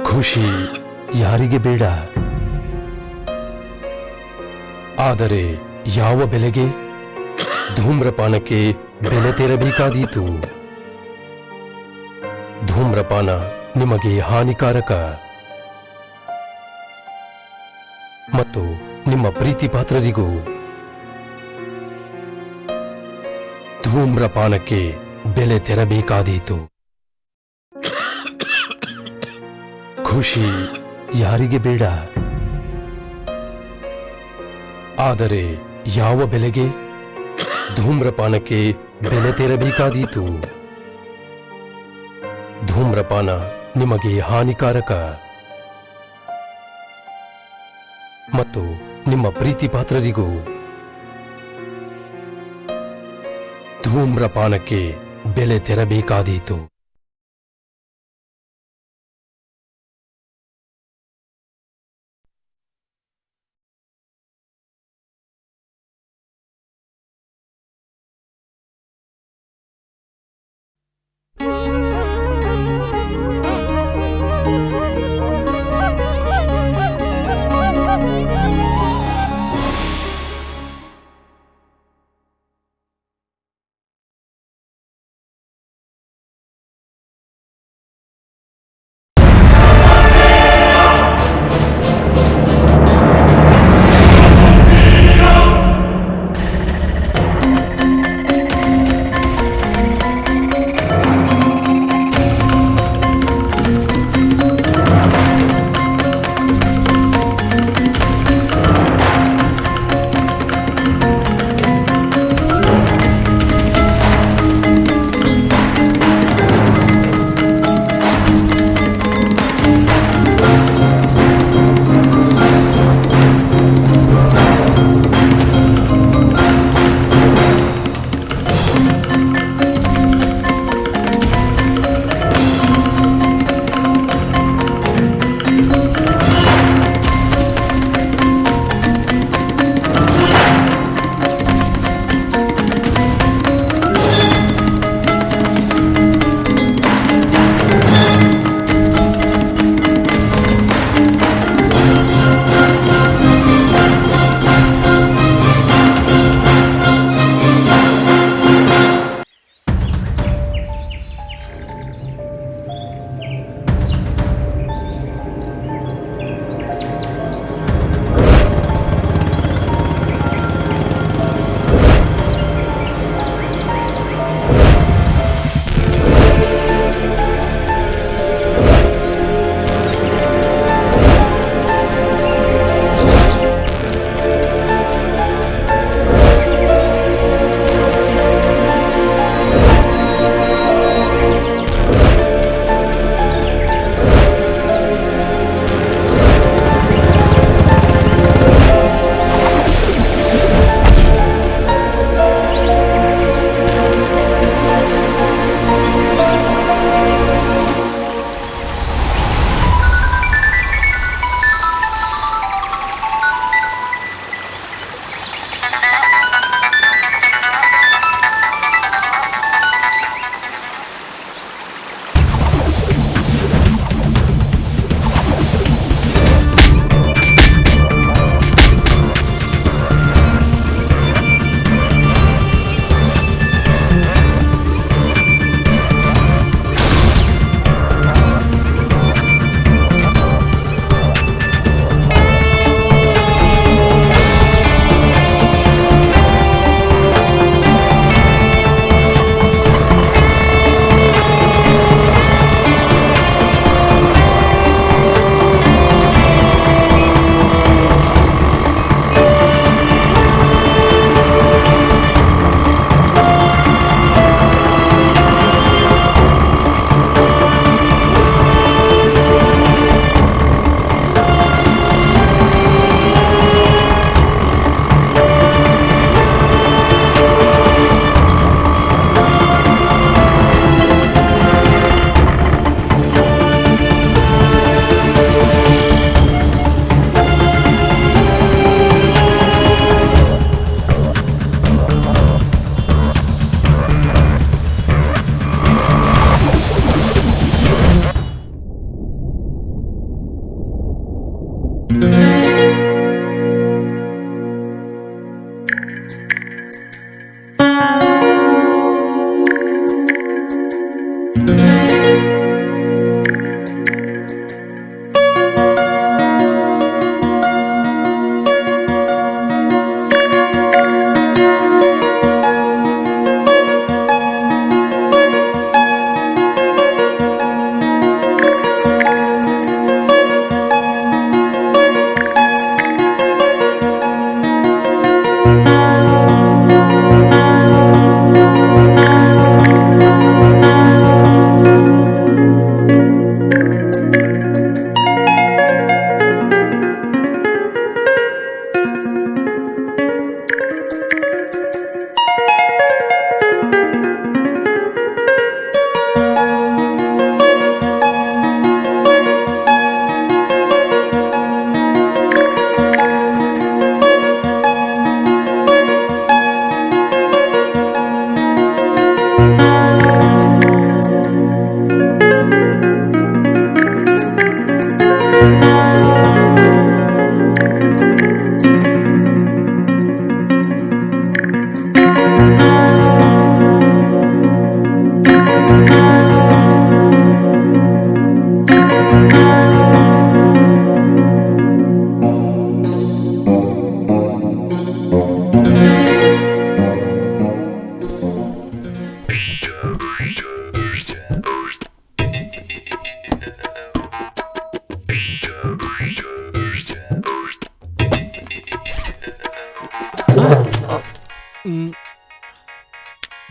ಖುಷಿ ಯಾರಿಗೆ ಬೇಡ, ಆದರೆ ಯಾವ ಬೆಲೆಗೆ ಧೂಮ್ರಪಾನಕ್ಕೆ ಬೆಲೆ ತೆರಬೇಕಾದೀತು. ಧೂಮ್ರಪಾನ ನಿಮಗೆ ಹಾನಿಕಾರಕ ಮತ್ತು ನಿಮ್ಮ ಪ್ರೀತಿ ಪಾತ್ರರಿಗೂ. ಧೂಮ್ರಪಾನಕ್ಕೆ ಬೆಲೆ ತೆರಬೇಕಾದೀತು. ಖುಷಿ ಯಾರಿಗೆ ಬೇಡ, ಆದರೆ ಯಾವ ಬೆಲೆಗೆ ಧೂಮ್ರಪಾನಕ್ಕೆ ಬೆಲೆ ತೆರಬೇಕಾದೀತು. ಧೂಮ್ರಪಾನ ನಿಮಗೆ ಹಾನಿಕಾರಕ ಮತ್ತು ನಿಮ್ಮ ಪ್ರೀತಿ ಪಾತ್ರರಿಗೂ. ಧೂಮ್ರಪಾನಕ್ಕೆ ಬೆಲೆ ತೆರಬೇಕಾದೀತು.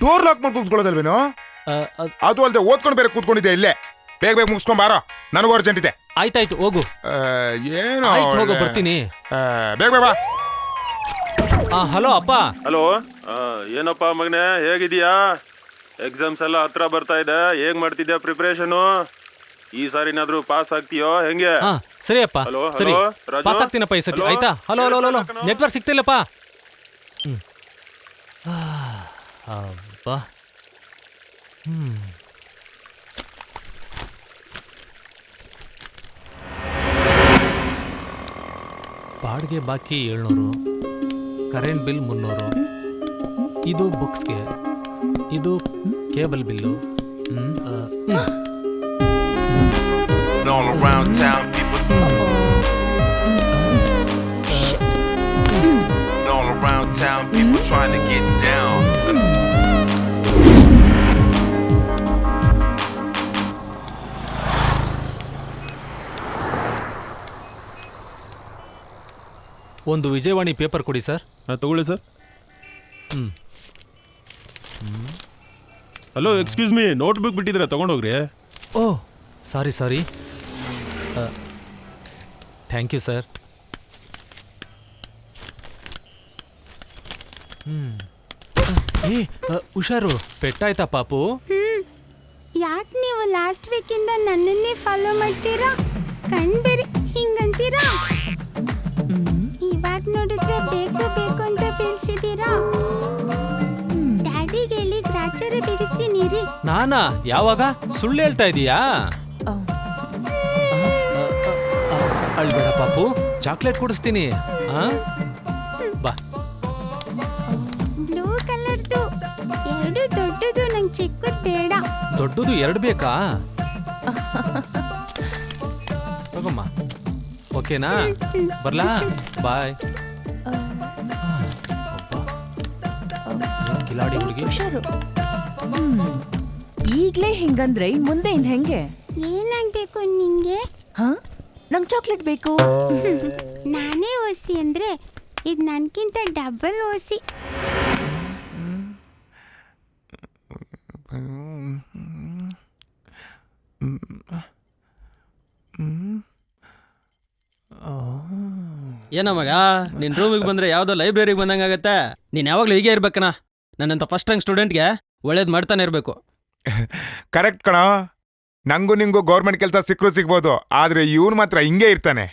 ಡೋರ್ ಲಾಕ್ ಮಾಡಿ ಕೂತ್ಕೊಳ್ಳೋದಲ್ವೇನೋ? ಅದು ಅಲ್ಲದೆ ಓದ್ಕೊಂಡು ಬೇರೆ ಕೂತ್ಕೊಂಡಿದ್ದೆ ಇಲ್ಲೇ. ಬೇಗ ಬೇಗ ಮುಗಿಸ್ಕೊಂಡ್ ಬಾರೋ, ನನಗೂ ಅರ್ಜೆಂಟ್ ಇದೆ. ಆಯ್ತಾಯ್ತು ಹೋಗು. ಏನು ಹೋಗು, ಬರ್ತೀನಿ. ಬೇಗ ಬೇಗ ಬಾ. ಹಲೋ ಅಪ್ಪ. ಹಲೋ, ಏನಪ್ಪ ಮಗನೇ, ಹೇಗಿದೀಯಾ? ಎಕ್ಸಾಮ್ಸ್ ಎಲ್ಲ ಹತ್ರ ಬರ್ತಾ ಇದೆ, ಹೇಗ್ ಮಾಡ್ತಿದ್ಯಾ ಪ್ರಿಪರೇಷನು? ಈ ಸಾರಿನಾದ್ರೂ ಪಾಸ್ ಆಗ್ತೀಯೋ ಹೆಂಗೆ? ಸರಿ ಅಪ್ಪ, ಸರಿ ಪಾಸ್ ಆಗ್ತೀನಪ್ಪ ಈ ಸತಿ. ಆಯ್ತಾ? ಹಲೋ ಹಲೋ ಹಲೋ, ನೆಟ್ವರ್ಕ್ ಸಿಗ್ತಿಲ್ಲಪ್ಪ. ಅಬ್ಬಾ, ಬಾಡಿಗೆ ಬಾಕಿ 700, ಕರೆಂಟ್ ಬಿಲ್ 300, ಇದು ಬುಕ್ಸ್ಗೆ, ಇದು cable bill. All around town, people. All around town, people trying to get down. ಒಂದು ವಿಜಯವಾಣಿ ಪೇಪರ್ ಕೊಡಿ ಸರ್. ತಗೊಳ್ಳಿ sir. Hello, excuse me, notebook ಬಿಟ್ಟಿದ್ರೆ ತಗೊಂಡೋಗ್ರಿ. Oh, sorry sorry. Thank you sir. ಹುಷಾರು, ಪೆಟ್ಟಾಯ್ತಾ ಪಾಪು? ಯಾಕೆ ನೀವು ಲಾಸ್ಟ್ ವೀಕಿಂದ ನನ್ನನ್ನೇ ಫಾಲೋ ಮಾಡ್ತೀರಾ? ಬೇರೆ ಹಿಂಗಂತೀರಾ? ಇವಾಗ ನೋಡಿದ್ರೆ ಬೇಕು ಬೇಕು ಅಂತ ಬೀಳ್ಸಿದ್ದೀರಾ. ಡ್ಯಾಡಿಗೆ ಹೇಳಿ ಗ್ರಾಚಾರ ಬಿಡಿಸ್ತೀನಿ ರೀ. ನಾನಾ? ಯಾವಾಗ? ಸುಳ್ಳು ಹೇಳ್ತಾ ಇದೀಯಾ? ಅಳ್ಬೇಡ ಪಾಪು, ಚಾಕ್ಲೇಟ್ ಕೊಡಿಸ್ತೀನಿ. ಬಾ. ಬ್ಲೂ ಕಲರ್ದು 2 ದೊಡ್ಡದು, ನಂಗೆ ಚಿಕ್ಕದು ಬೇಡ. ದೊಡ್ಡದು 2 ಬೇಕಾ? ತಗೊಮ್ಮ. ಓಕೆನಾ? ಬರ್ಲಾ? ಬಾಯ್. ಕಿಲಾಡಿ ಹುಡುಗಿ. ಈಗ್ಲೇ ಹಿಂಗಂದ್ರೆ ಮುಂದೆ ಇನ್ ಹೆಂಗೆ? ಏನಾಗ್ಬೇಕು ನಿಂಗೆ? ನಂಗ್ ಚಾಕ್ಲೇಟ್ ಬೇಕು. ನಾನೇ ಓಸಿ ಅಂದ್ರೆ ಇದು ನನ್ಕಿಂತ ಡಬಲ್ ಓಸಿ. ಏನೋ ಮಗ, ನಿನ್ ರೂಮಿಗೆ ಬಂದ್ರೆ ಯಾವ್ದೋ ಲೈಬ್ರರಿಗೆ ಬಂದಂಗಾಗತ್ತೆ. ನೀನ್ ಯಾವಾಗ್ಲೂ ಹೀಗೆ ಇರ್ಬೇಕಣ್ಣ. ನನ್ನಂತ ಫಸ್ಟ್ ರ್ಯಾಂಕ್ ಸ್ಟೂಡೆಂಟ್ಗೆ ಒಳ್ಳೇದ್ ಮಾಡ್ತಾನೆ ಇರ್ಬೇಕು. ಕರೆಕ್ಟ್ ಕಣ. ನಂಗೂ ನಿಂಗೂ ಗೌರ್ಮೆಂಟ್ ಕೆಲಸ ಸಿಕ್ಕರು ಸಿಗ್ಬೋದು, ಆದ್ರೆ ಇವನು ಮಾತ್ರ ಹಿಂಗೆ ಇರ್ತಾನೆ.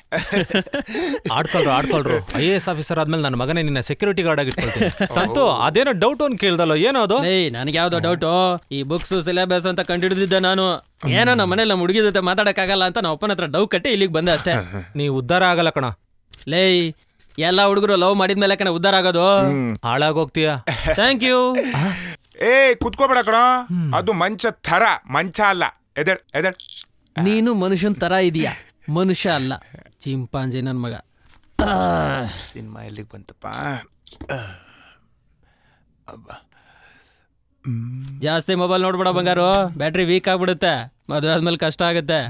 ಆಡ್ಕೊಳ್ರು. IAS ಆಫೀಸರ್ ಆದ್ಮೇಲೆ ನನ್ನ ಮಗನೇ ನಿನ್ನ ಸೆಕ್ಯೂರಿಟಿ ಗಾರ್ಡ್ ಆಗಿ ಇಟ್ಕೊಳ್ತೀನಿ. ಸಂತು, ಅದೇನೋ ಡೌಟ್ ಒಂದು ಕೇಳ್ದಲ್ಲ, ಏನೋ ಅದು? ನನಗೆ ಯಾವ್ದೋ ಡೌಟು. ಈ ಬುಕ್ಸ್ ಸಿಲೆಬಸ್ ಅಂತ ಕಂಡಿಡಿದಿದ್ದೆ ನಾನು. ಏನೋ ನಮ್ಮ ಮನೇಲಿ ನಮ್ಮ ಹುಡುಗಿ ಜೊತೆ ಮಾತಾಡಕ್ಕಾಗಲ್ಲ ಅಂತ ನಮ್ಮ ಅಪ್ಪನ ಹತ್ರ ಡೌ ಕಟ್ಟಿ ಇಲ್ಲಿಗೆ ಬಂದೆ ಅಷ್ಟೇ. ನೀ ಉದ್ಧಾರ ಆಗಲ್ಲ ಕಣ. ಎಲ್ಲಾ ಹುಡುಗರು ಲವ್ ಮಾಡಿದ್ಮೇಲೆ ಕಣ ಉದ್ಧಾರ ಆಗೋದು. ಹಾಳಾಗೋಗ್ತೀಯ. Thank you. ಏ ಕುತ್ಕೋಬೇಡ ಕಣ, ಅದು ಮಂಚ ಥರ, ಮಂಚ ಅಲ್ಲ. ಎದಳ್ ಎದಳ್. ನೀನು ಮನುಷ್ಯನ್ ತರ ಇದೀಯಾ, ಮನುಷ್ಯ ಅಲ್ಲ, ಚಿಂಪಾಂಜಿ ನನ್ ಮಗ. ಸಿನಿಮಾ ಎಲ್ಲಿಗೆ ಬಂತಪ್ಪ? ಜಾಸ್ತಿ ಮೊಬೈಲ್ ನೋಡ್ಬೇಡ ಬಂಗಾರು, ಬ್ಯಾಟ್ರಿ ವೀಕ್ ಆಗ್ಬಿಡುತ್ತೆ, ಮದುವೆ ಆದ್ಮೇಲೆ ಕಷ್ಟ ಆಗುತ್ತೆ.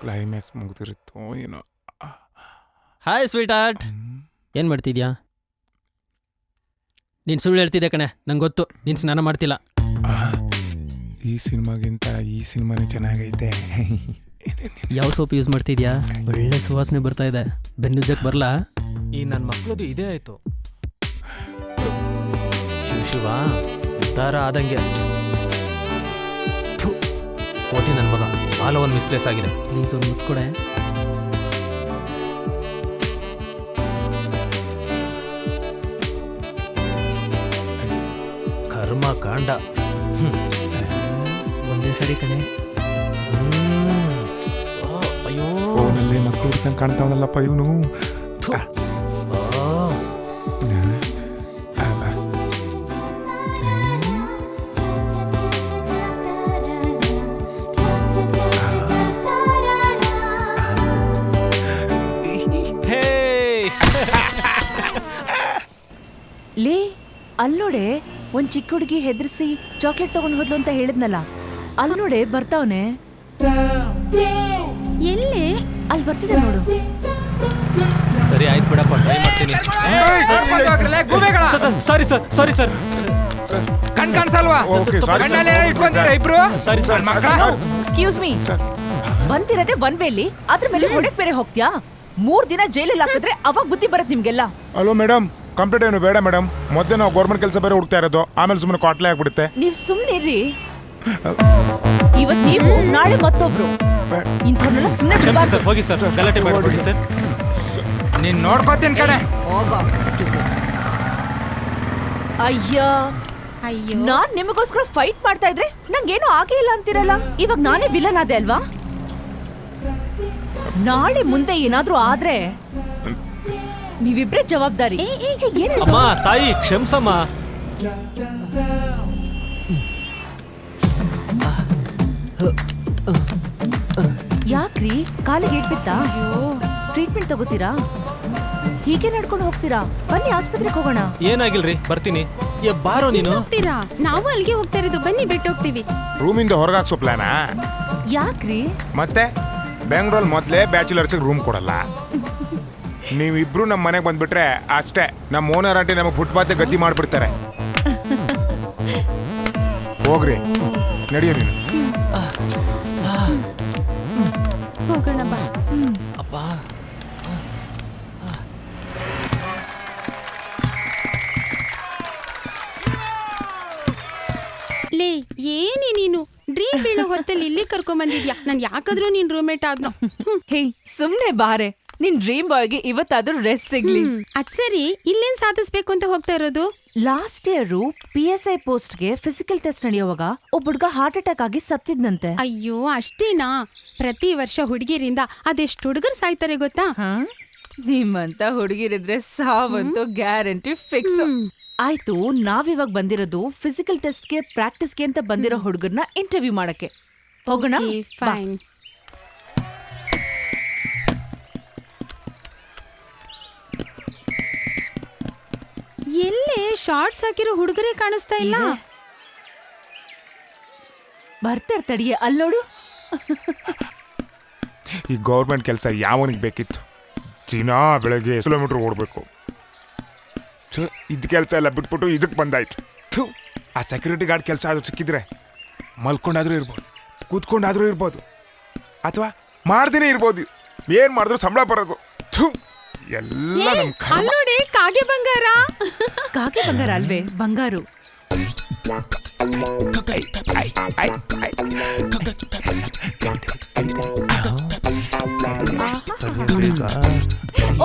ಕ್ಲೈಮ್ಯಾಕ್ಸ್ ಮುಗ್ದಿರುತ್ತೋ ಏನೋ. ಹಾಯ್ ಸ್ವೀಟ್ ಹಾರ್ಟ್, ಏನ್ ಮಾಡ್ತಿದ್ಯಾ? ನೀನ್ ಸುಳ್ಳು ಹೇಳ್ತಿದ್ದೆ ಕಣೆ, ನಂಗೆ ಗೊತ್ತು ನೀನ್ ಸ್ನಾನ ಮಾಡ್ತಿಲ್ಲ. ಈ ಸಿನಿಮಾಗಿಂತ ಈ ಸಿನಿಮಾನೇ ಚೆನ್ನಾಗೈತೆ. ಯಾವ ಸೋಪ್ ಯೂಸ್ ಮಾಡ್ತಿದ್ಯಾ? ಒಳ್ಳೆ ಸುವಾಸನೆ ಬರ್ತಾ ಇದೆ, ಬೆನ್ನುಜ್ಜಕ್ ಬರ್ಲಾ? ಈ ನನ್ನ ಮಕ್ಳದು ಇದೇ ಆಯ್ತು. ಶಿವ ಉದ್ಧಾರ ಆದಂಗೆ. ಓದಿ ನನ್ನ ಮಗ, ಬಾಲ ಒಂದು ಮಿಸ್ಪ್ಲೇಸ್ ಆಗಿದೆ. ಪ್ಲೀಸ್ ಒಂದು ಮುತ್ಕೊಡೆ. ಕರ್ಮ ಕಾಂಡ. ಒಂದೇ ಸರಿ ಕಣೆ. ಅಯ್ಯೋ ಫೋನಲ್ಲಿ ಮಕ್ಕಳು ಹುಡ್ಸಂಗ್ ಕಾಣ್ತಾವನಲ್ಲಪ್ಪ ಇವನು. ಲೇ ಅಲ್ಲೋಡೆ, ಒಂದ್ ಚಿಕ್ಕ ಹುಡುಗಿ ಹೆದರ್ಸಿ ಚಾಕ್ಲೇಟ್ ತಗೊಂಡ್ ಹೋದ್ಲು ಅಂತ ಹೇಳಿದ್ನಲ್ಲ, ಅಲ್ಲೋಡೆ ಬರ್ತಾವನೆ. ಎಲ್ಲಿ? ಅಲ್ಲಿ ಬರ್ತಿದೆ ನೋಡು. ಸರಿ ಆಯ್ತು ಬಿಡಪ್ಪ, ಟ್ರೈ ಮಾಡ್ತೀನಿ. Sorry sir, sorry sir. ಕಣ್ ಕಾಣಿಸಲ್ವಾ? ಇಟ್ಕೊಂತೀರ ಇಬ್ರು? Sorry sir. ಎಕ್ಸ್ಕ್ಯೂಸ್ ಮೀ, ಬಂದಿರದೆ ಒನ್ ವೇಲಿ, ಅದ್ರ ಮೇಲೆ ಹೊಡೆಕ್ ಬೇರೆ ಹೋಗ್ತ್ಯಾ? 3 ದಿನ ಜೈಲಲ್ಲಿ ಹಾಕಿದ್ರೆ ಅವಾಗ ಬುದ್ಧಿ ಬರತ್ ನಿಮ್ಗೆಲ್ಲ. ಅಲೋ ಮೇಡಮ್, ಕಂಪ್ಲೀಟ್ ಏನು ಬೇಡ ಮೇಡಮ್. ಮೊದಲೇ ನಾವು ಗೌರ್ಮೆಂಟ್ ಕೆಲಸ ಬೇರೆ ಹುಡುಕ್ತಾ ಇರೋದು, ಆಮೇಲೆ ಸುಮ್ಮನೆ ಕಾಟ್ಲೆ ಆಗ್ಬಿಡುತ್ತೆ. ನೀವ್ ಸುಮ್ನೆ ಇರ್ರಿ. ಇವತ್ ನೀವು, ನಾಳೆ ಮತ್ತೊಬ್ರು. ಇಂಥವ್ರನ್ನೆಲ್ಲ ಸುಮ್ನೆ ಬಿಡ್ಬಾರ್ದು. ಸರ್ ಹೋಗಿ ಸರ್, ಗಲಾಟೆ ಮಾಡ್ಬೇಡಿ ಸರ್. ನೀನ್ ನೋಡ್ಕೋತೀನಿ ಕಣೆ. ಅಯ್ಯ ಅಯ್ಯೋ, ನಾನ್ ನಿಮಗೋಸ್ಕರ ಫೈಟ್ ಮಾಡ್ತಾ ಇದ್ರೆ ನಂಗೇನು ಆಗೇ ಇಲ್ಲ ಅಂತಿರಲ್ಲ. ಇವಾಗ ನಾನೇ ವಿಲನ್ ಆದೆ ಅಲ್ವಾ? ನಾಳೆ ಮುಂದೆ ಏನಾದ್ರೂ ಆದ್ರೆ ನೀವಿಬ್ರೇ ಜವಾಬ್ದಾರಿ. ಅಮ್ಮ ತಾಯಿ ಕ್ಷಮ್ಸಮ್ಮ. ಯಾಕ್ರಿ ಕಾಲಿಗೆ ಏಟ್ಬಿತ್ತಾ? ಟ್ರೀಟ್ಮೆಂಟ್ ತಗೋತೀರಾ? ಹೀಗೆ ನಡ್ಕೊಂಡು ಹೋಗ್ತೀರಾ? ಬನ್ನಿ ಆಸ್ಪತ್ರೆಗೆ ಹೋಗೋಣ. ಏನಾಗಿಲ್ರಿ, ಬರ್ತೀನಿ. ಬಾರೋ ನೀನು. ಹೋಗ್ತೀರಾ? ನಾವು ಅಲ್ಲಿಗೆ ಹೋಗ್ತಾ ಇರೋದು, ಬನ್ನಿ ಬಿಟ್ಟು ಹೋಗ್ತೀವಿ. ರೂಮಿಂದ ಹೊರಗಾಕ್ಸೋ ಪ್ಲಾನಾ? ಯಾಕ್ರಿ? ಮತ್ತೆ ಬೆಂಗಳೂರಲ್ಲಿ ಮೊದಲೇ ಬ್ಯಾಚುಲರ್ಸ್ಗೆ ರೂಮ್ ಕೊಡಲ್ಲ. ನೀವಿಬ್ರು ನಮ್ಮ ಮನೆಗೆ ಬಂದ್ಬಿಟ್ರೆ ಅಷ್ಟೇ, ನಮ್ಮ ಓನರ್ ಆಂಟಿ ನಮಗೆ ಫುಟ್ಪಾತ್ ಗತಿ ಮಾಡ್ಬಿಡ್ತಾರೆ. ಹೋಗ್ರಿ, ನಡಿಯೋ ನೀನು. ಹೋಗೋಣ ಬಾ. ಅಪ್ಪ ಲೇ, ಏನೇ ನೀನು ಡ್ರೀಮ್ ಬೀಳೋ ಹೊತ್ತಲ್ಲಿ ಇಲ್ಲಿ ಕರ್ಕೊಂಡ್ ಬಂದಿದ್ಯಾ? ನಾನು ಯಾಕಾದ್ರೂ ನೀನ್ ರೂಮೇಟ್ ಆದ್ನೋ. ಹೇ ಸುಮ್ನೆ ಬಾರೆ, ನಿನ್ ಡ್ರೀಮ್ ಬಾಯ್ಗೆ ಇವತ್ತಾದ್ರೂ ರೆಸ್ಟ್ ಸಿಗ್ಲಿ. ಅದ್ ಸರಿ, ಇಲ್ಲೇನ್ ಸಾಧಿಸ್ಬೇಕು ಅಂತ ಹೋಗ್ತಾ ಇರೋದು? ಲಾಸ್ಟ್ ಇಯರ್ PSI ಪೋಸ್ಟ್ಗೆ ಫಿಸಿಕಲ್ ಟೆಸ್ಟ್ ನಡೆಯುವಾಗ ಒಬ್ಬ ಹುಡುಗ ಹಾರ್ಟ್ ಅಟ್ಯಾಕ್ ಆಗಿ ಸತ್ತಿದ್ನಂತೆ. ಅಯ್ಯೋ ಅಷ್ಟೇನಾ? ಪ್ರತಿ ವರ್ಷ ಹುಡುಗಿರಿಂದ ಅದೆಷ್ಟು ಹುಡುಗರು ಸಾಯ್ತಾರೆ ಗೊತ್ತಾ? ನಿಮ್ಮಂತ ಹುಡುಗಿರಿದ್ರೆ ಸಾವಂತೂ ಗ್ಯಾರಂಟಿ ಫಿಕ್ಸ್. ಆಯ್ತು, ನಾವಿವಾಗ ಬಂದಿರೋದು ಫಿಸಿಕಲ್ ಟೆಸ್ಟ್ಗೆ ಪ್ರಾಕ್ಟೀಸ್ಗೆ ಅಂತ ಬಂದಿರೋ ಹುಡುಗರ್ನ ಇಂಟರ್ವ್ಯೂ ಮಾಡಕ್ಕೆ. ಹೋಗೋಣ. ಫೈನ್. ಎಲ್ಲೇ ಶಾರ್ಟ್ಸ್ ಹಾಕಿರೋ ಹುಡುಗರೇ ಕಾಣಿಸ್ತಾ ಇಲ್ಲ. ಬರ್ತಾರ ತಡಿಯೇ, ಅಲ್ಲೋಡು. ಈ ಗೌರ್ಮೆಂಟ್ ಕೆಲಸ ಯಾವನಿಗೆ ಬೇಕಿತ್ತು? ದಿನ ಬೆಳಗ್ಗೆ ಕಿಲೋಮೀಟರ್ ಓಡಬೇಕು. ಇದ್ ಕೆಲಸ ಎಲ್ಲ ಬಿಟ್ಬಿಟ್ಟು ಇದಕ್ಕೆ ಬಂದಾಯ್ತು. ಆ ಸೆಕ್ಯೂರಿಟಿ ಗಾರ್ಡ್ ಕೆಲಸ ಅದು ಸಿಕ್ಕಿದ್ರೆ ಮಲ್ಕೊಂಡಾದ್ರೂ ಇರ್ಬೋದು, ಕೂತ್ಕೊಂಡಾದ್ರೂ ಇರ್ಬೋದು, ಅಥವಾ ಮಾಡ್ದೇನೆ ಇರ್ಬೋದು. ಏನ್ ಮಾಡಿದ್ರು ಸಂಬಳ ಬರೋದು. ಎಲ್ಲ ನಮ್ ಅಲ್ಲೋಡಿ, ಕಾಗೆ ಬಂಗಾರ. ಕಾಗೆ ಬಂಗಾರ ಅಲ್ವೇ? ಬಂಗಾರು.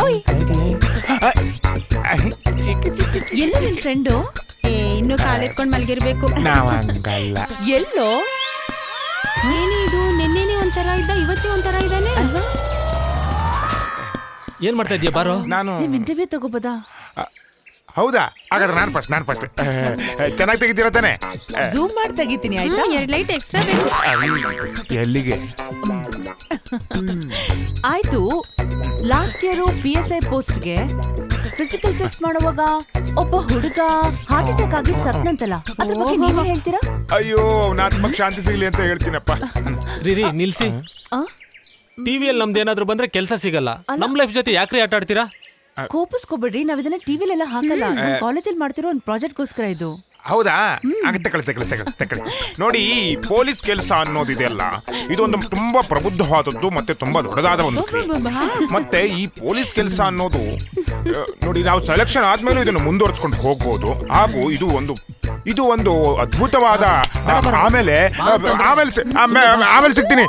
ಓಯ್, ಎಲ್ಲೋ ನಿನ್ ಫ್ರೆಂಡು? ಇನ್ನು ಕಾಲೆತ್ಕೊಂಡ್ ಮಲ್ಗಿರ್ಬೇಕು. ನಾವಂಗಲ್ಲ. ಎಲ್ಲೋ? ಏನೇ ಇದು, ನೆನ್ನೆನೆ ಒಂಥರ ಇದ್ದ, ಇವತ್ತೇ ಒಂಥರ ಇದ್ದಾನೆ ಅಲ್ವಾ? ಏನ್ ಮಾಡ್ತಾ ಇದೀಯ? ಬಾರೋ. ನಾನು ನಿಮ್ ಇಂಟರ್ವ್ಯೂ ತಗೋಬೋದಾ? ಹೌದಾ? ಹಾಗಾದ್ರೆ ನಾನು ಫಸ್ಟ್ ಚೆನ್ನಾಗಿ ತೆಗಿತೀರ ತಾನೆ? ಝೂಮ್ ಮಾಡಿ ತೆಗಿತೀನಿ ಆಯ್ತಾ? 2 ಲೈಟ್ ಎಕ್ಸ್ಟ್ರಾ ಬೇಕು. ಎಲ್ಲಿಗೆ? ಆಯ್ತು, ಲಾಸ್ಟ್ ಇಯರ್ PSI ಪೋಸ್ಟ್ಗೆ ಫಿಸಿಕಲ್ ಟೆಸ್ಟ್ ಮಾಡುವಾಗ ಒಬ್ಬ ಹುಡುಗ ಹಾರ್ಟ್ ಅಟ್ಯಾಕ್ ಆಗಿ ಸತ್ನಂತಲ್ಲ, ಅದ್ರ ಬಗ್ಗೆ ನೀವೇ ಹೇಳ್ತೀರಾ? ಅಯ್ಯೋ, ಆತ್ಮಕ್ಕೆ ಶಾಂತಿ ಸಿಗ್ಲಿ ಅಂತ ಹೇಳ್ತೀನಪ್ಪ. ರೀ ನಿಲ್ಸಿ. ಟಿವಿಯಲ್ಲಿ ನಮ್ದೇನಾದ್ರೂ ಬಂದ್ರೆ ಕೆಲಸ ಸಿಗಲ್ಲ. ನಮ್ ಲೈಫ್ ಜೊತೆ ಯಾಕ್ರಿ ಆಟ ಆಡ್ತೀರಾ? ಕೋಪಿಸ್ಕೋಬೇಡ್ರಿ, ನಾವ್ ಇದನ್ನ ಟಿವಿಲೆಲ್ಲ ಹಾಕಲ್ಲ. ಕಾಲೇಜಲ್ಲಿ ಮಾಡ್ತಿರೋ ಒಂದು ಪ್ರಾಜೆಕ್ಟ್ಗೋಸ್ಕರ ಇದು. ಹೌದಾ? ತಗೊಳ್ಳಿ. ನೋಡಿ, ಪೊಲೀಸ್ ಕೆಲಸ ಅನ್ನೋದಿದೆಯಲ್ಲ, ಇದೊಂದು ತುಂಬಾ ಪ್ರಬುದ್ಧವಾದದ್ದು ಮತ್ತೆ ತುಂಬಾ ದೊಡ್ಡದಾದ ಒಂದು ಕ್ರಿಯೆ. ಮತ್ತೆ ಈ ಪೊಲೀಸ್ ಕೆಲಸ ಅನ್ನೋದು ನೋಡಿ, ನಾವು ಸೆಲೆಕ್ಷನ್ ಆದ್ಮೇಲೆ ಇದನ್ನು ಮುಂದುವರ್ಸ್ಕೊಂಡು ಹೋಗ್ಬೋದು. ಹಾಗೂ ಇದು ಒಂದು ಅದ್ಭುತವಾದ ಆಮೇಲೆ ಸಿಗ್ತೀನಿ.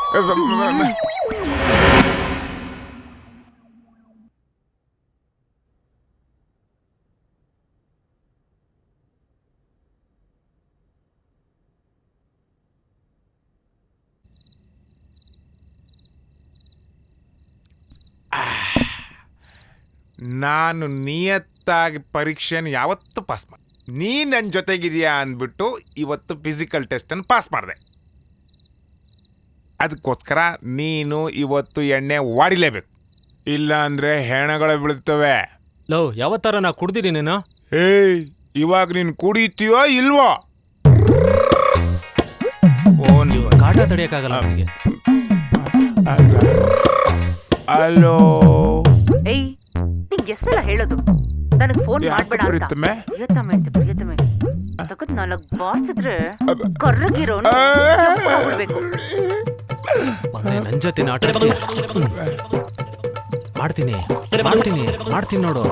ನಾನು ನಿಯತ್ತಾಗಿ ಪರೀಕ್ಷೆನ ಯಾವತ್ತೂ ಪಾಸ್ ಮಾಡಿ, ನೀ ನನ್ನ ಜೊತೆಗಿದೆಯಾ ಅಂದ್ಬಿಟ್ಟು ಇವತ್ತು ಫಿಸಿಕಲ್ ಟೆಸ್ಟನ್ನು ಪಾಸ್ ಮಾಡಿದೆ. ಅದಕ್ಕೋಸ್ಕರ ನೀನು ಇವತ್ತು ಎಣ್ಣೆ ವಾಡಿಲೇಬೇಕು, ಇಲ್ಲ ಅಂದರೆ ಹೆಣಗಳು ಬೀಳುತ್ತವೆ. ಲೋ, ಯಾವತ್ತಾರ ನಾ ಕುಡ್ದಿರಿ ನೀನು? ಏಯ್, ಇವಾಗ ನೀನು ಕುಡಿತೀಯೋ ಇಲ್ವೋ? ನೀವು ಕಾಟ ತಡೆಯಕ್ಕಾಗಲ್ಲ ನನಗೆ. ಹಲೋ, ಏಯ್, ನಿಂಗೆ ಎಷ್ಟೆಲ್ಲ ಹೇಳೋದು? ನನಗೆ ಫೋನ್ ಮಾಡ್ಬೇಡ ಅಂತ. ಪ್ರಿಯತಮೆ ತಗದ್ 4 ಬಾರ್ಸಿದ್ರೆ ಕರ್ರಗಿರೋನು ಆಗ್ಬಿಡ್ಬೇಕು. ನನ್ ಜೊತೆ ಆಟ ಮಾಡ್ತೀನಿ ನೋಡು.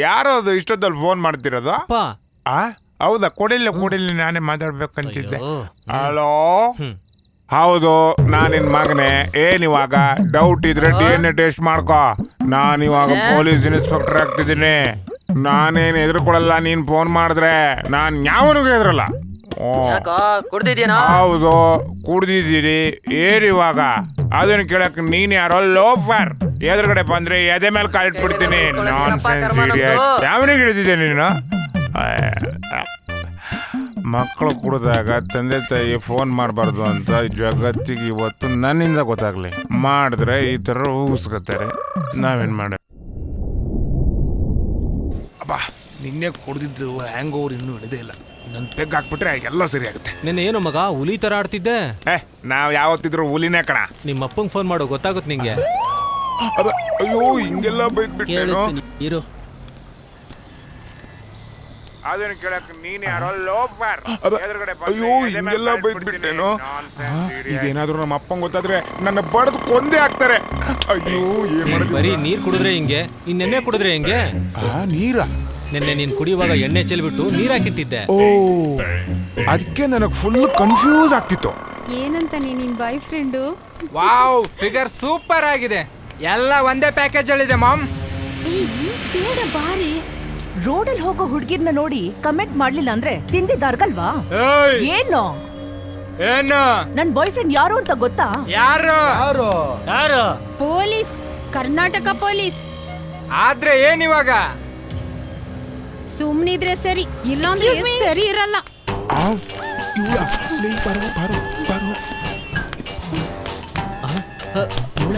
ಯಾರೋ ಅದು ಇಷ್ಟೊತ್ತಲ್ಲಿ ಫೋನ್ ಮಾಡ್ತಿರೋದು? ಹೌದಾ? ಕೊಡಿಲ್ಲ, ನಾನೇ ಮಾತಾಡ್ಬೇಕಂತಿದ್ದೆ. ಹಲೋ, ಹೌದು, ನಾನಿನ್ ಮಗನೇ. ಏನಿವಾಗ ಡೌಟ್ ಇದ್ರೆ DNA ಟೆಸ್ಟ್ ಮಾಡ್ಕೋ. ನಾನಿವಾಗ ಪೊಲೀಸ್ ಇನ್ಸ್ಪೆಕ್ಟರ್ ಆಗ್ತಿದ್ದೀನಿ. ನಾನೇನು ಎದುರ್ಕೊಳ್ಳಲ್ಲ. ನೀನ್ ಫೋನ್ ಮಾಡಿದ್ರೆ ನಾನು ಯಾವನಿಗೂ ಎದುರಲ್ಲ. ಹೌದು, ಕುಡ್ದಿದ್ದೀರಿ. ಏನಿವಾಗ ಅದನ್ನ ಕೇಳಕ್ ನೀನ್ ಯಾರೋ ಲೋಫರ್. ಎದುರುಗಡೆ ಬಂದ್ರೆ ಎದೆ ಮೇಲೆ ಕಾಲಿಟ್ಬಿಡ್ತೀನಿ. Nonsense idiot. ಯಾವನಿಗೆ ಹೇಳಿದ್ದೆ ನೀನು? ಮಕ್ಕಳು ಕುಡಿದಾಗ ತಂದೆ ತಾಯಿ ಫೋನ್ ಮಾಡಬಾರ್ದು ಅಂತ ಜಗತ್ತಿಗೆ ಇವತ್ತು ನನ್ನಿಂದ ಗೊತ್ತಾಗ್ಲಿ. ಮಾಡಿದ್ರೆ ಈ ಥರ ಊಗಿಸ್ಕೊತಾರೆ. ನಾವೇನು ಮಾಡ? ಅಬ್ಬಾ, ನಿನ್ನೆ ಕುಡ್ದಿದ್ದು ಹ್ಯಾಂಗ್ ಓವರ್ ಇನ್ನೂ ಹಿಡಿದೇ ಇಲ್ಲ. ನನ್ನ ಪೆಗ್ ಹಾಕ್ಬಿಟ್ರೆ ಎಲ್ಲ ಸರಿ ಆಗುತ್ತೆ. ನಿನ್ನೆ ಏನು ಮಗ ಹುಲಿ ತರ ಆಡ್ತಿದ್ದೆ? ನಾವ್ ಯಾವತ್ತಿದ್ರು ಹುಲಿನೇ ಕಣ. ನಿಮ್ಮ ಅಪ್ಪಂಗೆ ಫೋನ್ ಮಾಡು, ಗೊತ್ತಾಗುತ್ತೆ ನಿಂಗೆ. ಅಯ್ಯೋ, ಹಿಂಗೆಲ್ಲ ಬೈದ್ಬಿಟ್ಟೇನು? ಅದನ್ನ ಕೇಳಕ್ ನೀನ್ ಯಾರೋ ಲೋಫರ್. ಅಯ್ಯೋ, ಹಿಂಗೆಲ್ಲ ಬೈದ್ಬಿಟ್ಟೇನು? ಇದೇನಾದ್ರೂ ನಮ್ಮ ಅಪ್ಪಂಗೆ ಗೊತ್ತಾದ್ರೆ ನನ್ನ ಬಡ್ದು ಕೊಂದೇ ಹಾಕ್ತಾರೆ. ಅಯ್ಯೋ, ಬರೀ ನೀರ್ ಕುಡಿದ್ರೆ ಹಿಂಗೆ, ಇನ್ನೆಣ್ಣೆ ಕುಡಿದ್ರೆ ಹಿಂಗೆ. ನೀರ? ನಿನ್ನೆ ನೀನ್ ಕುಡಿಯುವಾಗ ಎಣ್ಣೆ ಚೆಲ್ಬಿಟ್ಟು ನೀರ್ ಹಾಕಿಟ್ಟಿದ್ದೆ. ಓ, ಅದಕ್ಕೆ ನನಗೆ ಫುಲ್ ಕನ್ಫ್ಯೂಸ್ ಆಗ್ತಿತ್ತು. ಏನಂತ ನಿನ್ ಬಾಯ್ ಫ್ರೆಂಡು? ವಾವ್, ಫಿಗರ್ ಸೂಪರ್ ಆಗಿದೆ. ಎಲ್ಲ ಒಂದೇ ಪ್ಯಾಕೇಜ್ ಅಲ್ಲಿ ಇದೆ ಮಾಮ್. ಬೇಡ ಬಾರಿ. ರೋಡಲ್ಲಿ ಹೋಗೋ ಹುಡುಗಿರ್ನ ನೋಡಿ ಕಮೆಂಟ್ ಮಾಡ್ಲಿಲ್ಲ ಅಂದ್ರೆ ತಿಂದಿದ್ದಾರ್ಗಲ್ವಾ? ಏನು ನನ್ ಬಾಯ್ ಫ್ರೆಂಡ್ ಯಾರು ಅಂತ ಗೊತ್ತಾ? ಯಾರು? Police, Karnataka police. ಆದ್ರೆ ಏನಿವಾಗ? ಸುಮ್ನಿದ್ರೆ ಸರಿ, ಇಲ್ಲಾಂದ್ರೆ ಸರಿ ಇರಲ್ಲ.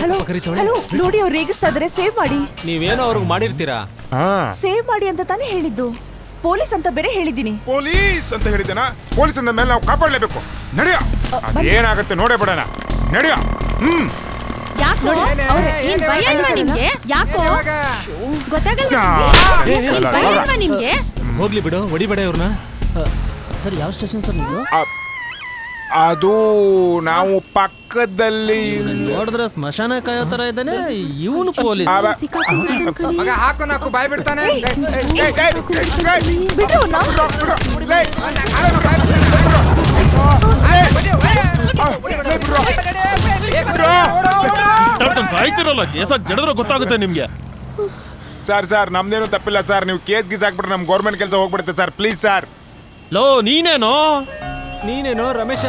ಹಲೋ, ನೋಡಿ ಅವ್ರು ರೇಗಿಸ್ತಾ ಇದಾರೆ. ಸೇವ್ ಮಾಡಿ. ನೀವೇನೋ ಅವ್ರಿಗೆ ಮಾಡಿರ್ತೀರಾ? ಸೇವ್ ಮಾಡಿ ಅಂತ ತಾನೇ ಹೇಳಿದ್ದು. ಪೊಲೀಸ್ ಅಂತ ಬೇರೆ ಹೇಳಿದ್ದೀನಿ. ಪೊಲೀಸ್ ಅಂತ ಹೇಳಿದ್ದೇನ? ಪೊಲೀಸ್ ಅಂದ ಮೇಲೆ ನಾವು ಕಾಪಾಡಲೇಬೇಕು. ನಡೆಯ, ಏನಾಗುತ್ತೆ ನೋಡೇ ಬಿಡೋಣ. ನಡೆಯ. ಯಾಕೋ ನಿಮ್ಗೆ? ಯಾಕೋ ಗೊತ್ತಾಗಲ್ಲ ನಿಮ್ಗೆ? ಹೋಗ್ಲಿ ಬಿಡು, ಹೊಡಿಬೇಡ ಇವ್ರನ್ನ. ಸರ್, ಯಾವ ಸ್ಟೇಷನ್ ಸರ್ ನೀವು? ಅದು ನಾವು ಪಕ್ಕದಲ್ಲಿ. ನೋಡಿದ್ರೆ ಸ್ಮಶಾನ ಕಾಯೋ ತರ ಇದ್ದಾನೆ ಇವನು. ಪೊಲೀಸ್ ಮಗ ಹಾಕು ಬಾಯ್ ಬಿಡ್ತಾನೆ. ಸಾಯ್ತಿರಲ್ಲ, ಕೇಸಾಗಿ ಜಡಿದ್ರೆ ಗೊತ್ತಾಗುತ್ತೆ ನಿಮ್ಗೆ. ಸರ್, ನಮ್ದೇನು ತಪ್ಪಿಲ್ಲ ಸರ್. ನೀವು ಕೇಸ್ ಗೀಸ್ ಹಾಕ್ಬಿಟ್ರೆ ನಮ್ ಗೌರ್ಮೆಂಟ್ ಕೆಲಸ ಹೋಗ್ಬಿಡುತ್ತೆ ಸರ್. Please sir. ಲೋ ನೀನೇನೋ ನೀನೇನೋ ರಮೇಶ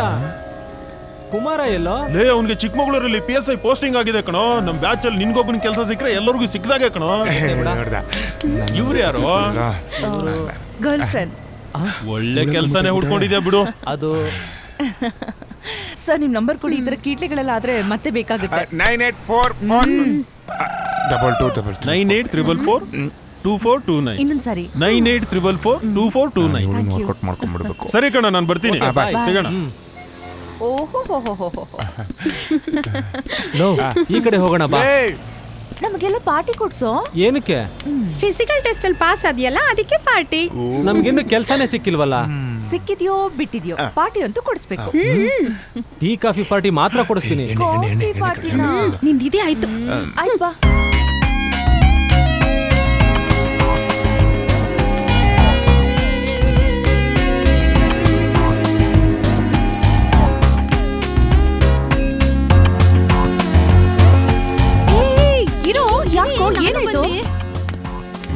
ಕುಮಾರ ಎಲ್ಲೋ ಲೇ ಅವ್ನಿಗೆ ಚಿಕ್ಕಮಗಳೂರಲ್ಲಿ PSI ಪೋಸ್ಟಿಂಗ್ ಆಗಿದೆ ಕಣೋ. ನಮ್ ಬ್ಯಾಚ್ ಅಲ್ಲಿ ನಿನ್ಗೊಬ್ಬನ ಕೆಲಸ ಸಿಕ್ಕರೆ ಎಲ್ಲರಿಗೂ ಸಿಕ್ಕದಾಗೆ ಕಣೋ. ಇವ್ರು ಯಾರು? Girl friend. ಒಳ್ಳೆ ಕೆಲ್ಸನೇ ಹುಡ್ಕೊಂಡಿದ್ಯಾ ಬಿಡು. ಅದು ಸರ್ ನಿಮ್ ನಂಬರ್ ಕೊಡಿ, ಈ ತರ ಕೀಟ್ಲೆಗಳೆಲ್ಲ ಆದ್ರೆ ಮತ್ತೆ ಬೇಕಾಗುತ್ತೆ. 9844242429 ಇನ್ನೊಂದ್ಸಾರಿ 98442429 ಮಾಡ್ಕೊಂಡ್ಬಿಡ್ಬೇಕು. ಸರಿ ಕಣ, ನಾನು ಬರ್ತೀನಿ. ಸಿಗೋಣ. ಓಹೋ ಲೋ ಈ ಕಡೆ ಹೋಗೋಣ ಬಾ. ನಮಗೆಲ್ಲ ಪಾರ್ಟಿ ಕೊಡ್ಸೋ. ಏನಕ್ಕೆ? ಫಿಸಿಕಲ್ ಟೆಸ್ಟ್ ಅಲ್ಲಿ ಪಾಸ್ ಆದ್ಯಲ್ಲ, ಅದಕ್ಕೆ ಪಾರ್ಟಿ. ನಮ್ಗಿನ್ನು ಕೆಲ್ಸನೇ ಸಿಕ್ಕಿಲ್ವಲ್ಲ. ಸಿಕ್ಕಿದ್ಯೋ ಬಿಟ್ಟಿದ್ಯೋ ಪಾರ್ಟಿ ಅಂತೂ ಕೊಡಿಸ್ಬೇಕು. ಟೀ ಕಾಫಿ ಪಾರ್ಟಿ ಮಾತ್ರ ಕೊಡಿಸ್ತೀನಿ. ಕಾಫಿ ಪಾರ್ಟಿನಾ? ನಿಂದಿದೆ ಆಯ್ತು. ಆಯ್ತು ಬಾ.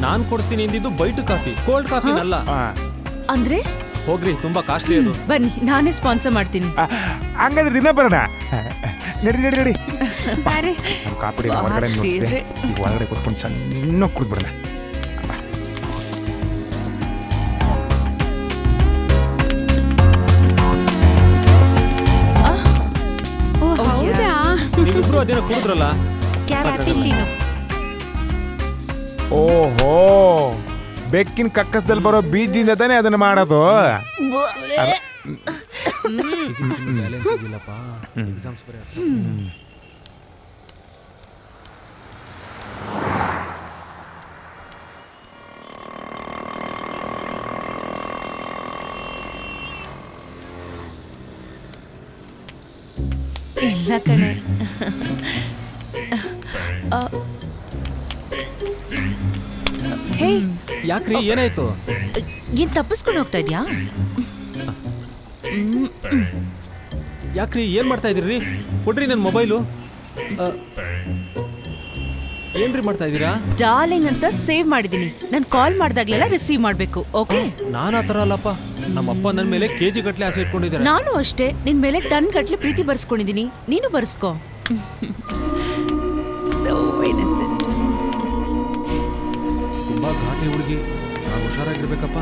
ನಾನ್ ಕೊಡಿಸ್ತೀನಿ ಎಂದಿದ್ದು ಬೈಟು ಕಾಫಿ, ಕೋಲ್ಡ್ ಕಾಫಿನಲ್ಲ. ಅಂದ್ರೆ ಹೋಗ್ರಿ, ತುಂಬಾ ಕಾಸ್ಟ್ಲಿ ಅದು. ಬನ್ನಿ, ನಾನೇ ಸ್ಪಾನ್ಸರ್ ಮಾಡ್ತೀನಿ. ಹಂಗಾದ್ರೆ ದಿನ ಬರೋಣ. ನಡಿ ಬಾರೆ. ನಮ್ಮ ಕಾಪಿಡಿ ಹೊರಗಡೆ ನೋಡಿದ್ರೆ ಈಗ ಒಳಗಡೆ ಕೂತ್ಕೊಂಡು ಚೆನ್ನಾಗಿ ಕುಡಿದ್ಬಿಡೋಣ. ಹೌದಾ? ನೀವಿಬ್ರು ಅದೇನೋ ಕುಡಿದ್ರಲ್ಲ. ಕ್ಯಾಪುಚಿನೋ. ಓಹೋ, ಬೆಕ್ಕಿನ ಕಕ್ಕಸದಲ್ಲಿ ಬರೋ ಬೀಜದಿಂದ ತಾನೇ ಅದನ್ನ ಮಾಡೋದು. ಇಲ್ಲ ಕಣೆ. ಹೇ, ಯಾಕ್ರಿ, ಏನಾಯ್ತು? ಏನ್ ತಪ್ಪಿಸ್ಕೊಂಡು ಹೋಗ್ತಾ ಇದ್ಯಾ? ಯಾಕ್ರಿ, ಏನ್ ಮಾಡ್ತಾ ಇದೀರಿ? ಕೊಡ್ರಿ ನನ್ನ ಮೊಬೈಲು. ಏನ್ರಿ ಮಾಡ್ತಾ ಇದೀರಾ? ಡಾರ್ಲಿಂಗ್ ಅಂತ ಸೇವ್ ಮಾಡಿದೀನಿ. ನಾನು ಕಾಲ್ ಮಾಡಿದಾಗ್ಲೆಲ್ಲ ರಿಸೀವ್ ಮಾಡ್ಬೇಕು, ಓಕೆ? ನಾನು ಆ ಥರ ಅಲ್ಲಪ್ಪ. ನಮ್ಮಪ್ಪ ನನ್ನ ಮೇಲೆ KG ಗಟ್ಲೆ ಆಸೆ ಇಟ್ಕೊಂಡಿದ್ದಾರೆ. ನಾನು ಅಷ್ಟೇ ನಿನ್ ಮೇಲೆ ಟನ್ ಗಟ್ಲೆ ಪ್ರೀತಿ ಬರ್ಸ್ಕೊಂಡಿದೀನಿ. ನೀನು ಬರ್ಸ್ಕೋ. So innocent. ತುಂಬಾ ಘಾಟಿ ಹುಡುಗಿ, ನಾವು ಹುಷಾರಾಗಿರ್ಬೇಕಪ್ಪ.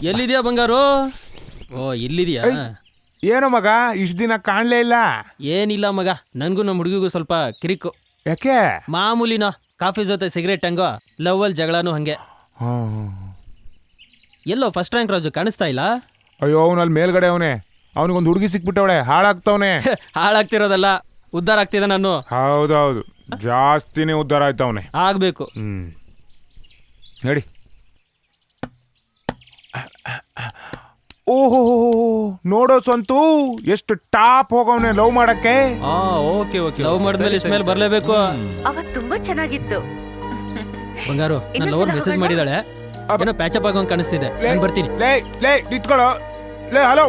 ಎಲ್ಲಿದ್ಯಾ ಬಂಗಾರು? ಓ ಇಲ್ಲಿದ್ಯಾ? ಏನೋ ಮಗ ಇಷ್ಟು ದಿನ ಕಾಣಲೇ ಇಲ್ಲ. ಏನಿಲ್ಲ ಮಗ, ನನ್ಗೂ ನಮ್ಮ ಹುಡುಗಿಗೂ ಸ್ವಲ್ಪ ಕಿರಿಕು. ಯಾಕೆ? ಮಾಮೂಲಿನ ಕಾಫಿ ಜೊತೆ ಸಿಗರೇಟ್ ಹಂಗೋ, ಲವ್ವಲ್ ಜಗಳನೂ ಹಂಗೆ. ಎಲ್ಲೋ ಫಸ್ಟ್ ರ್ಯಾಂಕ್ ರಾಜು ಕಾಣಿಸ್ತಾ ಇಲ್ಲ? ಅಯ್ಯೋ ಅವನಲ್ಲಿ ಮೇಲ್ಗಡೆ ಅವನೇ, ಅವನಿಗೊಂದು ಹುಡುಗಿ ಸಿಕ್ಬಿಟ್ಟವಳೆ, ಹಾಳಾಗ್ತವನೆ. ಹಾಳಾಗ್ತಿರೋದಲ್ಲ, ಉದ್ಧಾರ ಆಗ್ತಿದೆ ನಾನು. ಹೌದೌದು, ಜಾಸ್ತಿನೇ ಉದ್ಧಾರ ಆಯ್ತವನೆ. ಆಗ್ಬೇಕು. ನಡಿ. ಓಹೋ ನೋಡೋ ಸ್ವಂತು ಎಷ್ಟು ಟಾಪ್ ಹೋಗವನೆ ಲವ್ ಮಾಡಕ್ಕೆ. ಓಕೆ ಓಕೆ, ಲವ್ ಮಾಡಿದ್ಮೇಲೆ ಇಸ್ಮೇಲ್ ಬರ್ಲೇಬೇಕು. ಅವತ್ತು ತುಂಬಾ ಚೆನ್ನಾಗಿತ್ತು. ಬಂಗಾರು, ನನ್ನ ಲವರ್ ಮೆಸೇಜ್ ಮಾಡಿದಾಳೆ, ಏನೋ ಪ್ಯಾಚಪ್ ಆಗೋಂಗ್ ಕಾಣಿಸ್ತಿದೆ. ನಾನು ಬರ್ತೀನಿ. ಲೇ ನಿತ್ಕೊಳ್ಳೋ. ಲೇ ಹಲೋ.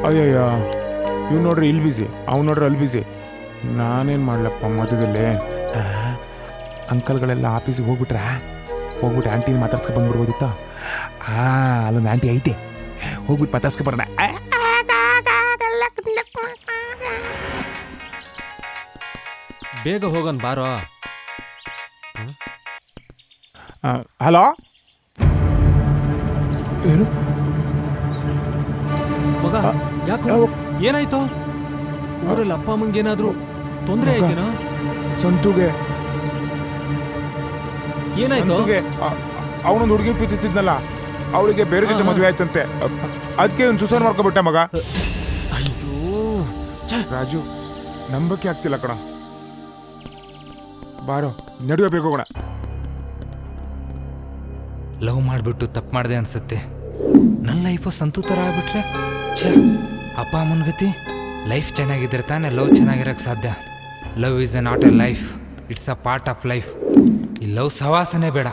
ಅಯ್ಯಯ್ಯ, ಇವ್ ನೋಡ್ರಿ ಇಲ್ಲಿ ಬಿಸಿ, ಅವ್ನು ನೋಡ್ರಿ ಅಲ್ಲಿ ಬಿಸಿ. ನಾನೇನು ಮಾಡ್ಲಪ್ಪ ಮಧ್ಯದಲ್ಲಿ. ಅಂಕಲ್ಗಳೆಲ್ಲ ಆಫೀಸಿಗೆ ಹೋಗ್ಬಿಟ್ಟು ಆಂಟಿನ ಮಾತಾಡ್ಸ್ಕೊಂಡು ಬಂದ್ಬಿಡ್ಬೋದಿತ್ತ. ಅಲ್ಲೊಂದು ಆಂಟಿ ಐತೆ, ಹೋಗ್ಬಿಟ್ಟು ಮಾತಾಡ್ಸ್ಕೊ ಬರೋಣ. ಬೇಗ ಹೋಗೋಣ ಬಾರೋ. ಹಲೋ, ಏನು ಮಗ? ಯಾಕೋ ಏನಾಯ್ತು? ಊರಲ್ಲಿ ಅಪ್ಪ ಅಮ್ಮಂಗೆ ಏನಾದ್ರು ತೊಂದರೆ ಆಯ್ತೇನೋ? ಸಂತುಗೆ ಏನಾಯ್ತು? ಅವನೊಂದು ಹುಡುಗಿ ಪ್ರೀತಿಸಿದ್ನಲ್ಲ, ಅವಳಿಗೆ ಬೇರೆ ಜೊತೆ ಮದುವೆ ಆಯ್ತಂತೆ. ಅದಕ್ಕೆ ಒಂದು ಸುಸೈಡ್ ಮಾಡ್ಕೊಬಿಟ್ಟ ಮಗ. ಅಯ್ಯೋ ರಾಜು, ನಂಬಕ್ಕೆ ಆಗ್ತಿಲ್ಲ ಕಣ. ಬಾರೋ ನಡುವೆ ಬೇಕೋಣ. ಲವ್ ಮಾಡಿಬಿಟ್ಟು ತಪ್ಪು ಮಾಡಿದೆ ಅನ್ಸುತ್ತೆ. ನನ್ನ ಲೈಫು ಸಂತು ಥರ ಆಗ್ಬಿಟ್ರೆ ಛೇ, ಅಪ್ಪ ಅಮ್ಮನ ಗತಿ. ಲೈಫ್ ಚೆನ್ನಾಗಿದ್ರೆ ತಾನೇ ಲವ್ ಚೆನ್ನಾಗಿರೋಕ್ಕೆ ಸಾಧ್ಯ. Love is A not A life, it's a part of life. ಈ ಲವ್ ಸವಾಸನೆ ಬೇಡ.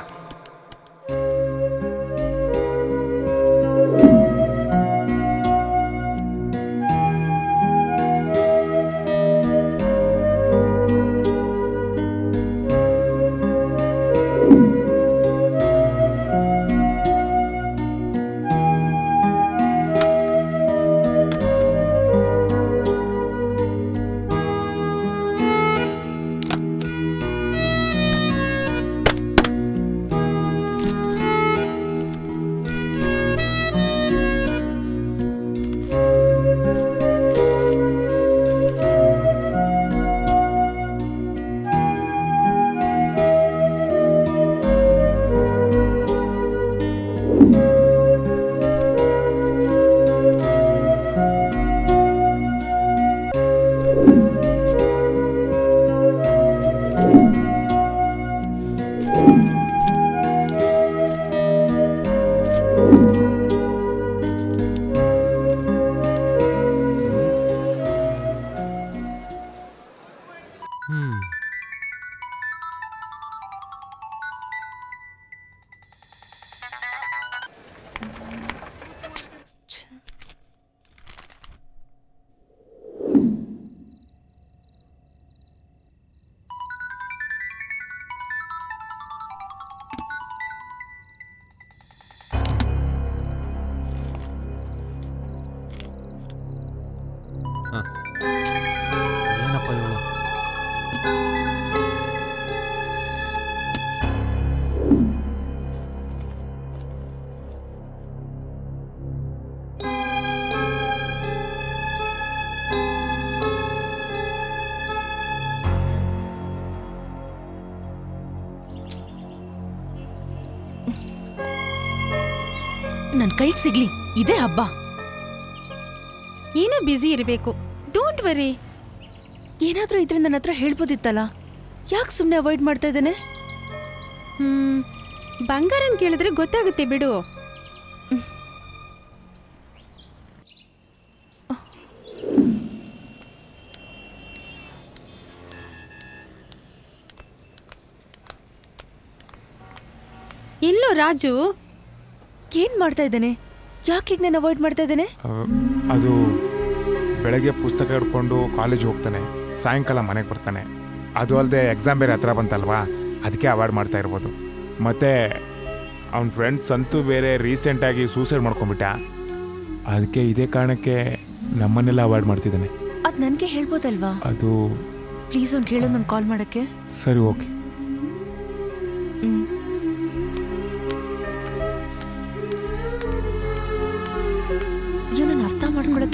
ಏನಪ್ಪ ಇವಳು? ನನ್ ಕೈಗೆ ಸಿಗ್ಲಿ, ಇದೇ ಹಬ್ಬ. ಏನೋ ಬ್ಯುಸಿ ಇರಬೇಕು. Don't worry. ಏನಾದ್ರೂ ಇದ್ರೆ ನನ್ನ ಹತ್ರ ಹೇಳ್ಬೋದಿತ್ತಲ್ಲ, ಯಾಕೆ ಸುಮ್ಮನೆ ಅವಾಯ್ಡ್ ಮಾಡ್ತಾ ಇದ್ದಾನೆ? ಬಂಗಾರನ್ ಕೇಳಿದ್ರೆ ಗೊತ್ತಾಗುತ್ತೆ ಬಿಡು. ಎಲ್ಲೋ ರಾಜು? ಏನ್ ಮಾಡ್ತಾ ಇದ್ದಾನೆ? ಯಾಕೆ ನಾನು ಅವಾಯ್ಡ್ ಮಾಡ್ತಾ ಇದ್ದಾನೆ? ಅದು ಬೆಳಗ್ಗೆ ಪುಸ್ತಕ ಹಿಡ್ಕೊಂಡು ಕಾಲೇಜ್ ಹೋಗ್ತಾನೆ, ಸಾಯಂಕಾಲ ಮನೆಗೆ ಬರ್ತಾನೆ. ಅದು ಅಲ್ಲದೆ ಎಕ್ಸಾಮ್ ಬೇರೆ ಹತ್ರ ಬಂತಲ್ವಾ, ಅದಕ್ಕೆ ಅವಾಯ್ಡ್ ಮಾಡ್ತಾ ಇರ್ಬೋದು. ಮತ್ತು ಅವನ ಫ್ರೆಂಡ್ಸ್ ಅಂತೂ ಬೇರೆ ರೀಸೆಂಟಾಗಿ ಸೂಸೈಡ್ ಮಾಡ್ಕೊಂಬಿಟ್ಟ. ಅದಕ್ಕೆ ಇದೇ ಕಾರಣಕ್ಕೆ ನಮ್ಮನ್ನೆಲ್ಲ ಅವಾಯ್ಡ್ ಮಾಡ್ತಿದ್ದಾನೆ. ಅದು ನನಗೆ ಹೇಳ್ಬೋದಲ್ವಾ? ಅದು ಪ್ಲೀಸ್ ಅವ್ನು ಕೇಳೋ ನಾನು ಕಾಲ್ ಮಾಡೋಕ್ಕೆ. ಸರಿ, ಓಕೆ.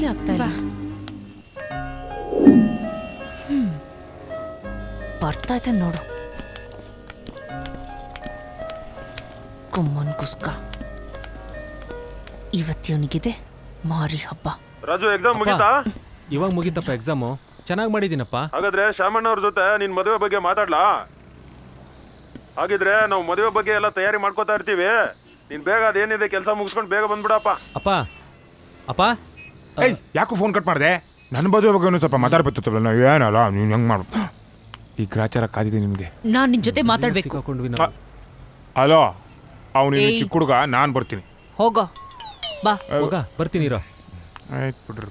ನಂಬೋಕೆ ಆಗ್ತಾ ಇಲ್ಲ. ಬರ್ತಾ ಇದೆ ನೋಡು. ಕುಮ್ಮನ್ ಕುಸ್ಕ. ಇವತ್ತಿವನಿಗಿದೆ ಮಾರಿ ಹಬ್ಬ. ರಾಜು ಎಕ್ಸಾಮ್ ಮುಗೀತಾ? ಇವಾಗ ಮುಗೀತಪ್ಪ ಎಕ್ಸಾಮು. ಚೆನ್ನಾಗಿ ಮಾಡಿದ್ದೀನಪ್ಪ. ಹಾಗಾದ್ರೆ ಶ್ಯಾಮಣ್ಣ ಅವ್ರ ಜೊತೆ ನಿನ್ ಮದುವೆ ಬಗ್ಗೆ ಮಾತಾಡ್ಲಾ? ಹಾಗಿದ್ರೆ ನಾವು ಮದುವೆ ಬಗ್ಗೆ ಎಲ್ಲ ತಯಾರಿ ಮಾಡ್ಕೋತಾ ಇರ್ತೀವಿ. ನೀನ್ ಬೇಗ ಅದೇನಿದೆ ಕೆಲಸ ಮುಗಿಸ್ಕೊಂಡು ಬೇಗ ಬಂದ್ಬಿಡಪ್ಪ. ಅಪ್ಪ ಅಪ್ಪ ಏಯ್ ಯಾಕೋ ಫೋನ್ ಕಟ್ ಮಾಡಿದೆ? ನನ್ನ ಮದುವೆ ಬಗ್ಗೆ ಸ್ವಲ್ಪ ಮಾತಾಡ್ಬೇಕಿತ್ತಲ್ಲ. ನಾವು ಏನಲ್ಲ ನೀನು ಹೆಂಗೆ ಮಾಡು. ಈ ಗ್ರಾಚಾರ ಕಾದಿದೆ ನಿಮಗೆ. ನಾನ್ ನಿನ್ ಜೊತೆ ಮಾತಾಡ್ಬೇಕು. ಸಿಕ್ಕಾಕೊಂಡ್ವಿ ನಾವು. ಅಲೋ, ಅವನು ಚಿಕ್ಕ ಹುಡುಗ, ನಾನು ಬರ್ತೀನಿ. ಹೋಗೋ ಬಾ. ಹೋಗ ಬರ್ತೀನಿ ಇರೋ. ಆಯ್ತು ಬಿಡ್ರಿ.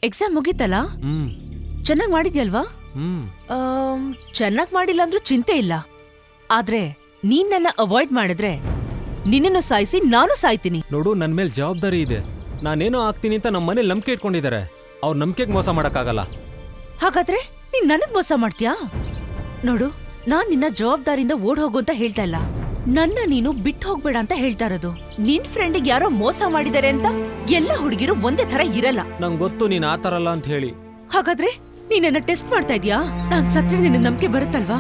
ಎಕ್ಸಾಮ್ ಮುಗೀತಲ್ಲ? ಹ್ಮ್ ಚೆನ್ನಾಗಿ ಮಾಡಿದ್ಯಲ್ವಾ? ಚೆನ್ನಾಗಿ ಮಾಡಿಲ್ಲ ಅಂದ್ರೂ ಚಿಂತೆ ಇಲ್ಲ. ಆದ್ರೆ ನೀನ್ ನನ್ನ ಅವಾಯ್ಡ್ ಮಾಡಿದ್ರೆ ನಿನ್ನನ್ನು ಸಾಯಿಸಿ ನಾನು ಸಾಯ್ತೀನಿ. ನೋಡು, ನನ್ನ ಮೇಲೆ ಜವಾಬ್ದಾರಿ ಇದೆ. ನಾನೇನೋ ಆಗ್ತೀನಿ ಅಂತ ನಮ್ಮ ಮನೇಲಿ ನಂಬಿಕೆ ಇಟ್ಕೊಂಡಿದ್ದಾರೆ. ಅವ್ರ ನಂಬಿಕೆಗೆ ಮೋಸ ಮಾಡಕ್ಕಾಗಲ್ಲ. ಹಾಗಾದ್ರೆ ನೀನ್ ನನಗ್ ಮೋಸ ಮಾಡ್ತೀಯಾ? ನೋಡು, ನಾನ್ ನಿನ್ನ ಜವಾಬ್ದಾರಿಯಿಂದ ಓಡ್ ಹೋಗು ಅಂತ ಹೇಳ್ತಾ ಇಲ್ಲ. ನನ್ನ ನೀನು ಬಿಟ್ಟು ಹೋಗ್ಬೇಡ ಅಂತ ಹೇಳ್ತಾ ಇರೋದು. ನಿನ್ ಫ್ರೆಂಡಿಗೆ ಯಾರೋ ಮೋಸ ಮಾಡಿದ್ದಾರೆ ಅಂತ ಎಲ್ಲ ಹುಡುಗಿರು ಒಂದೇ ತರ ಇರಲ್ಲ. ನಂಗೆ ಗೊತ್ತು ನೀನ್ ಆತರಲ್ಲ ಅಂತ ಹೇಳಿ. ಹಾಗಾದ್ರೆ ನೀನನ್ನ ಟೆಸ್ಟ್ ಮಾಡ್ತಾ ಇದ್ಯಾ? ನಾನ್ ಸತ್ರೆ ನಿನ್ನ ನಂಬಿಕೆ ಬರುತ್ತಲ್ವಾ?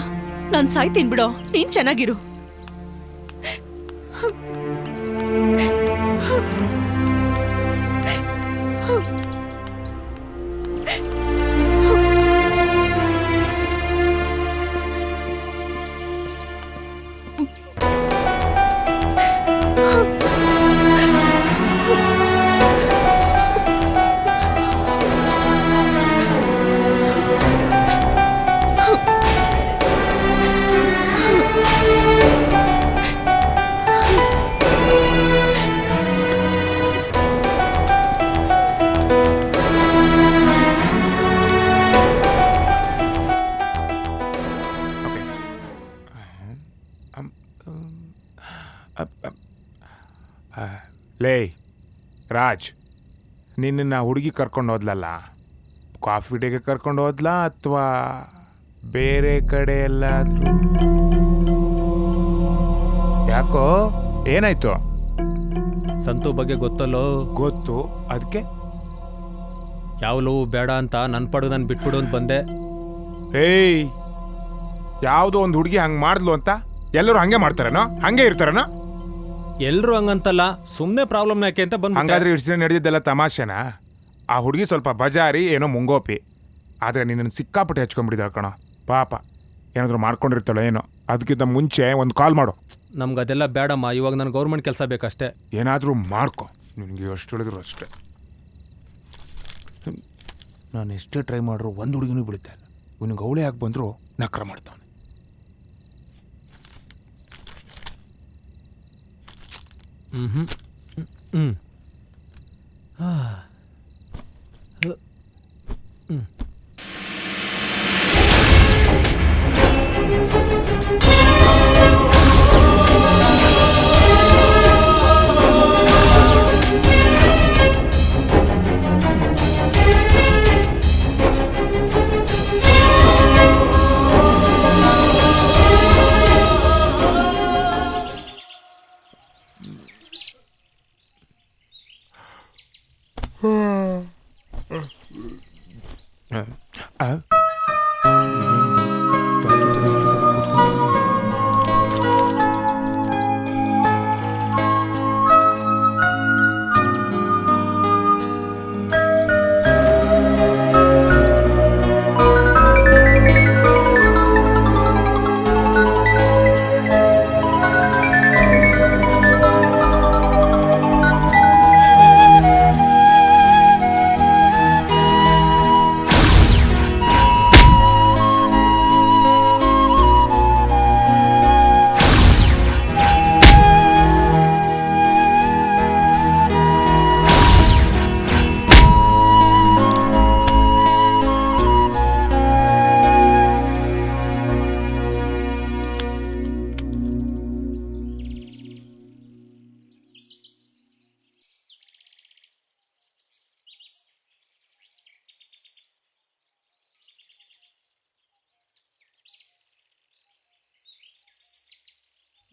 ನಾನ್ ಸಾಯ್ತೀನಿ ಬಿಡೋ, ನೀನ್ ಚೆನ್ನಾಗಿರು. ಲೇ ರಾಜ್, ನಿನ್ನ ಹುಡುಗಿ ಕರ್ಕೊಂಡು ಹೋದ್ಲಲ್ಲ, ಕಾಫಿ ಡೇಗೆ ಕರ್ಕೊಂಡು ಹೋದ್ಲಾ ಅಥವಾ ಬೇರೆ ಕಡೆ ಎಲ್ಲಾದ್ರೂ? ಯಾಕೋ ಏನಾಯ್ತು? ಸಂತು ಬಗ್ಗೆ ಗೊತ್ತಲ್ಲೋ? ಗೊತ್ತು. ಅದಕ್ಕೆ ಯಾವಲೂ ಬೇಡ ಅಂತ ನನ್ನ ಪಡು ನಾನು ಬಿಟ್ಬಿಡು ಅಂತ ಬಂದೆ. ಏಯ್, ಯಾವುದೋ ಒಂದು ಹುಡುಗಿ ಹಂಗೆ ಮಾಡಿದ್ಲು ಅಂತ ಎಲ್ಲರೂ ಹಂಗೆ ಮಾಡ್ತಾರೇನೋ? ಹಂಗೆ ಇರ್ತಾರೇನೋ? ಎಲ್ರು ಹಂಗಂತಲ್ಲ, ಸುಮ್ಮನೆ ಪ್ರಾಬ್ಲಮ್ ಯಾಕೆ ಅಂತ ಬಂದು. ಹಂಗಾದ್ರೆ ಇಷ್ಟು ನಡೆದಿದ್ದೆಲ್ಲ ತಮಾಷೆನಾ? ಆ ಹುಡುಗಿ ಸ್ವಲ್ಪ ಬಜಾರಿ, ಏನೋ ಮುಂಗೋಪಿ. ಆದರೆ ನಿನ್ನನ್ನು ಸಿಕ್ಕಾಪಟ್ಟೆ ಹಚ್ಕೊಂಡ್ಬಿಟ್ಟಿದ್ದಾಳೆ ಕಣೋ. ಪಾಪ ಏನಾದರೂ ಮಾಡ್ಕೊಂಡಿರ್ತಾಳೋ ಏನೋ. ಅದಕ್ಕಿಂತ ಮುಂಚೆ ಒಂದು ಕಾಲ್ ಮಾಡು. ನಮ್ಗೆ ಅದೆಲ್ಲ ಬೇಡಮ್ಮ, ಇವಾಗ ನನಗೆ ಗೌರ್ಮೆಂಟ್ ಕೆಲಸ ಬೇಕಷ್ಟೇ. ಏನಾದರೂ ಮಾಡ್ಕೊ, ನಿನಗೆ ಎಷ್ಟು ಹೇಳಿದ್ರು ಅಷ್ಟೇ. ನಾನು ಎಷ್ಟೇ ಟ್ರೈ ಮಾಡ್ರು ಒಂದು ಹುಡುಗಿನೂ ಬೀಳುತ್ತೆ ಇಲ್ಲ. ಇವನಿಗೆ ಅವಳೆ ಯಾಕೆ ಬಂದರೂ ನಕ್ರ ಮಾಡ್ತಾನೆ. ಹ್ಞೂ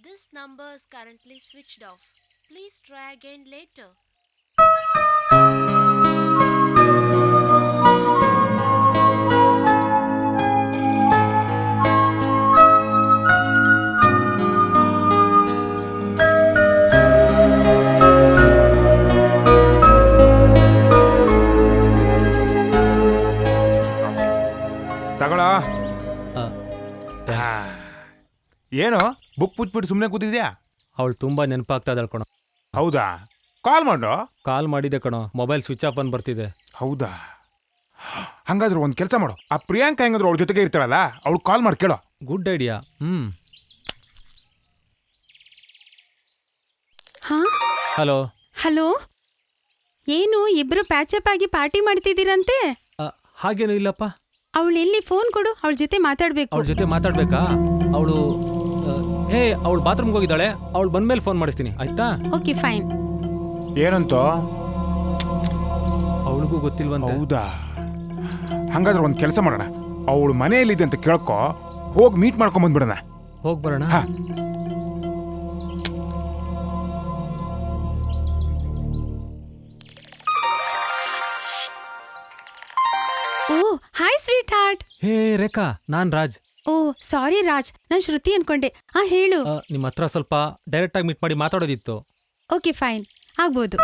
This number is currently switched off. Please try again later. ಏನೋ ಬುಕ್ ಬಿಟ್ಬಿಟ್ಟು ಸುಮ್ಮನೆ ಕೂತಿದ್ಯಾ? ಅವಳು ತುಂಬಾ ನೆನಪಾಗ್ತಾ ಇದ್ದಾಳೆ ಕಣೋ. ಹೌದಾ? ಕಾಲ್ ಮಾಡು. ಕಾಲ್ ಮಾಡಿದೆ ಕಣೋ, ಮೊಬೈಲ್ ಸ್ವಿಚ್ ಆಫ್ ಅಂತ ಬರ್ತಿದೆ. ಹೌದಾ? ಹಂಗಾದ್ರೆ ಒಂದು ಕೆಲಸ ಮಾಡು, ಆ ಪ್ರಿಯಾಂಕಾ ಹೆಂಗಾದ್ರು ಅವಳ ಜೊತೆಗೆ ಇರ್ತಾಳಲ್ಲ, ಅವಳು ಕಾಲ್ ಮಾಡಿ ಕೇಳೋ. Good idea. ಹಾ ಹಲೋ. ಹಲೋ, ಏನು ಇಬ್ರು ಪ್ಯಾಚಪ್ ಆಗಿ ಪಾರ್ಟಿ ಮಾಡ್ತಿದ್ದೀರಂತೆ? ಹಾಗೇನು ಇಲ್ಲಪ್ಪ. ಅವಳು ಎಲ್ಲಿ? ಫೋನ್ ಕೊಡು, ಅವಳ ಜೊತೆ ಮಾತಾಡ್ಬೇಕು. ಅವಳ ಜೊತೆ ಮಾತಾಡ್ಬೇಕಾ? ಅವಳು ಅವಳು ಬಾತ್ರೂಮ್ಗೆ ಹೋಗಿದ್ದಾಳೆ. ಅವಳು ಬಂದ್ಮೇಲೆ ಫೋನ್ ಮಾಡಿಸ್ತೀನಿ, ಆಯ್ತಾ? Okay fine. ಏನಂತೋ? ಅವಳಿಗೂ ಗೊತ್ತಿಲ್ವಂತೆ. ಹೌದಾ? ಹಂಗಾದ್ರೆ ಒಂದು ಕೆಲಸ ಮಾಡೋಣ, ಅವಳು ಮನೆಯಲ್ಲಿದೆ ಅಂತ ಕೇಳ್ಕೊ, ಹೋಗಿ ಮೀಟ್ ಮಾಡ್ಕೊಂಡ್ ಬಂದ್ಬಿಡೋಣ. ಹೋಗಿ ಬರೋಣ. ಓ ಹಾಯ್ ಸ್ವೀಟ್ ಹಾರ್ಟ್. ಹೇ ರೇಖಾ, ನಾನ್ ರಾಜ್. ಓ ಸಾರಿ ರಾಜ್, ನಾನ್ ಶ್ರುತಿ ಅನ್ಕೊಂಡೆ. ಹೇಳು. ನಿಮ್ಮ ಹತ್ರ ಸ್ವಲ್ಪ ಡೈರೆಕ್ಟ್ ಆಗಿ ಮೀಟ್ ಮಾಡಿ ಮಾತಾಡೋದಿತ್ತು. ಓಕೆ ಫೈನ್, ಆಗ್ಬೋದು.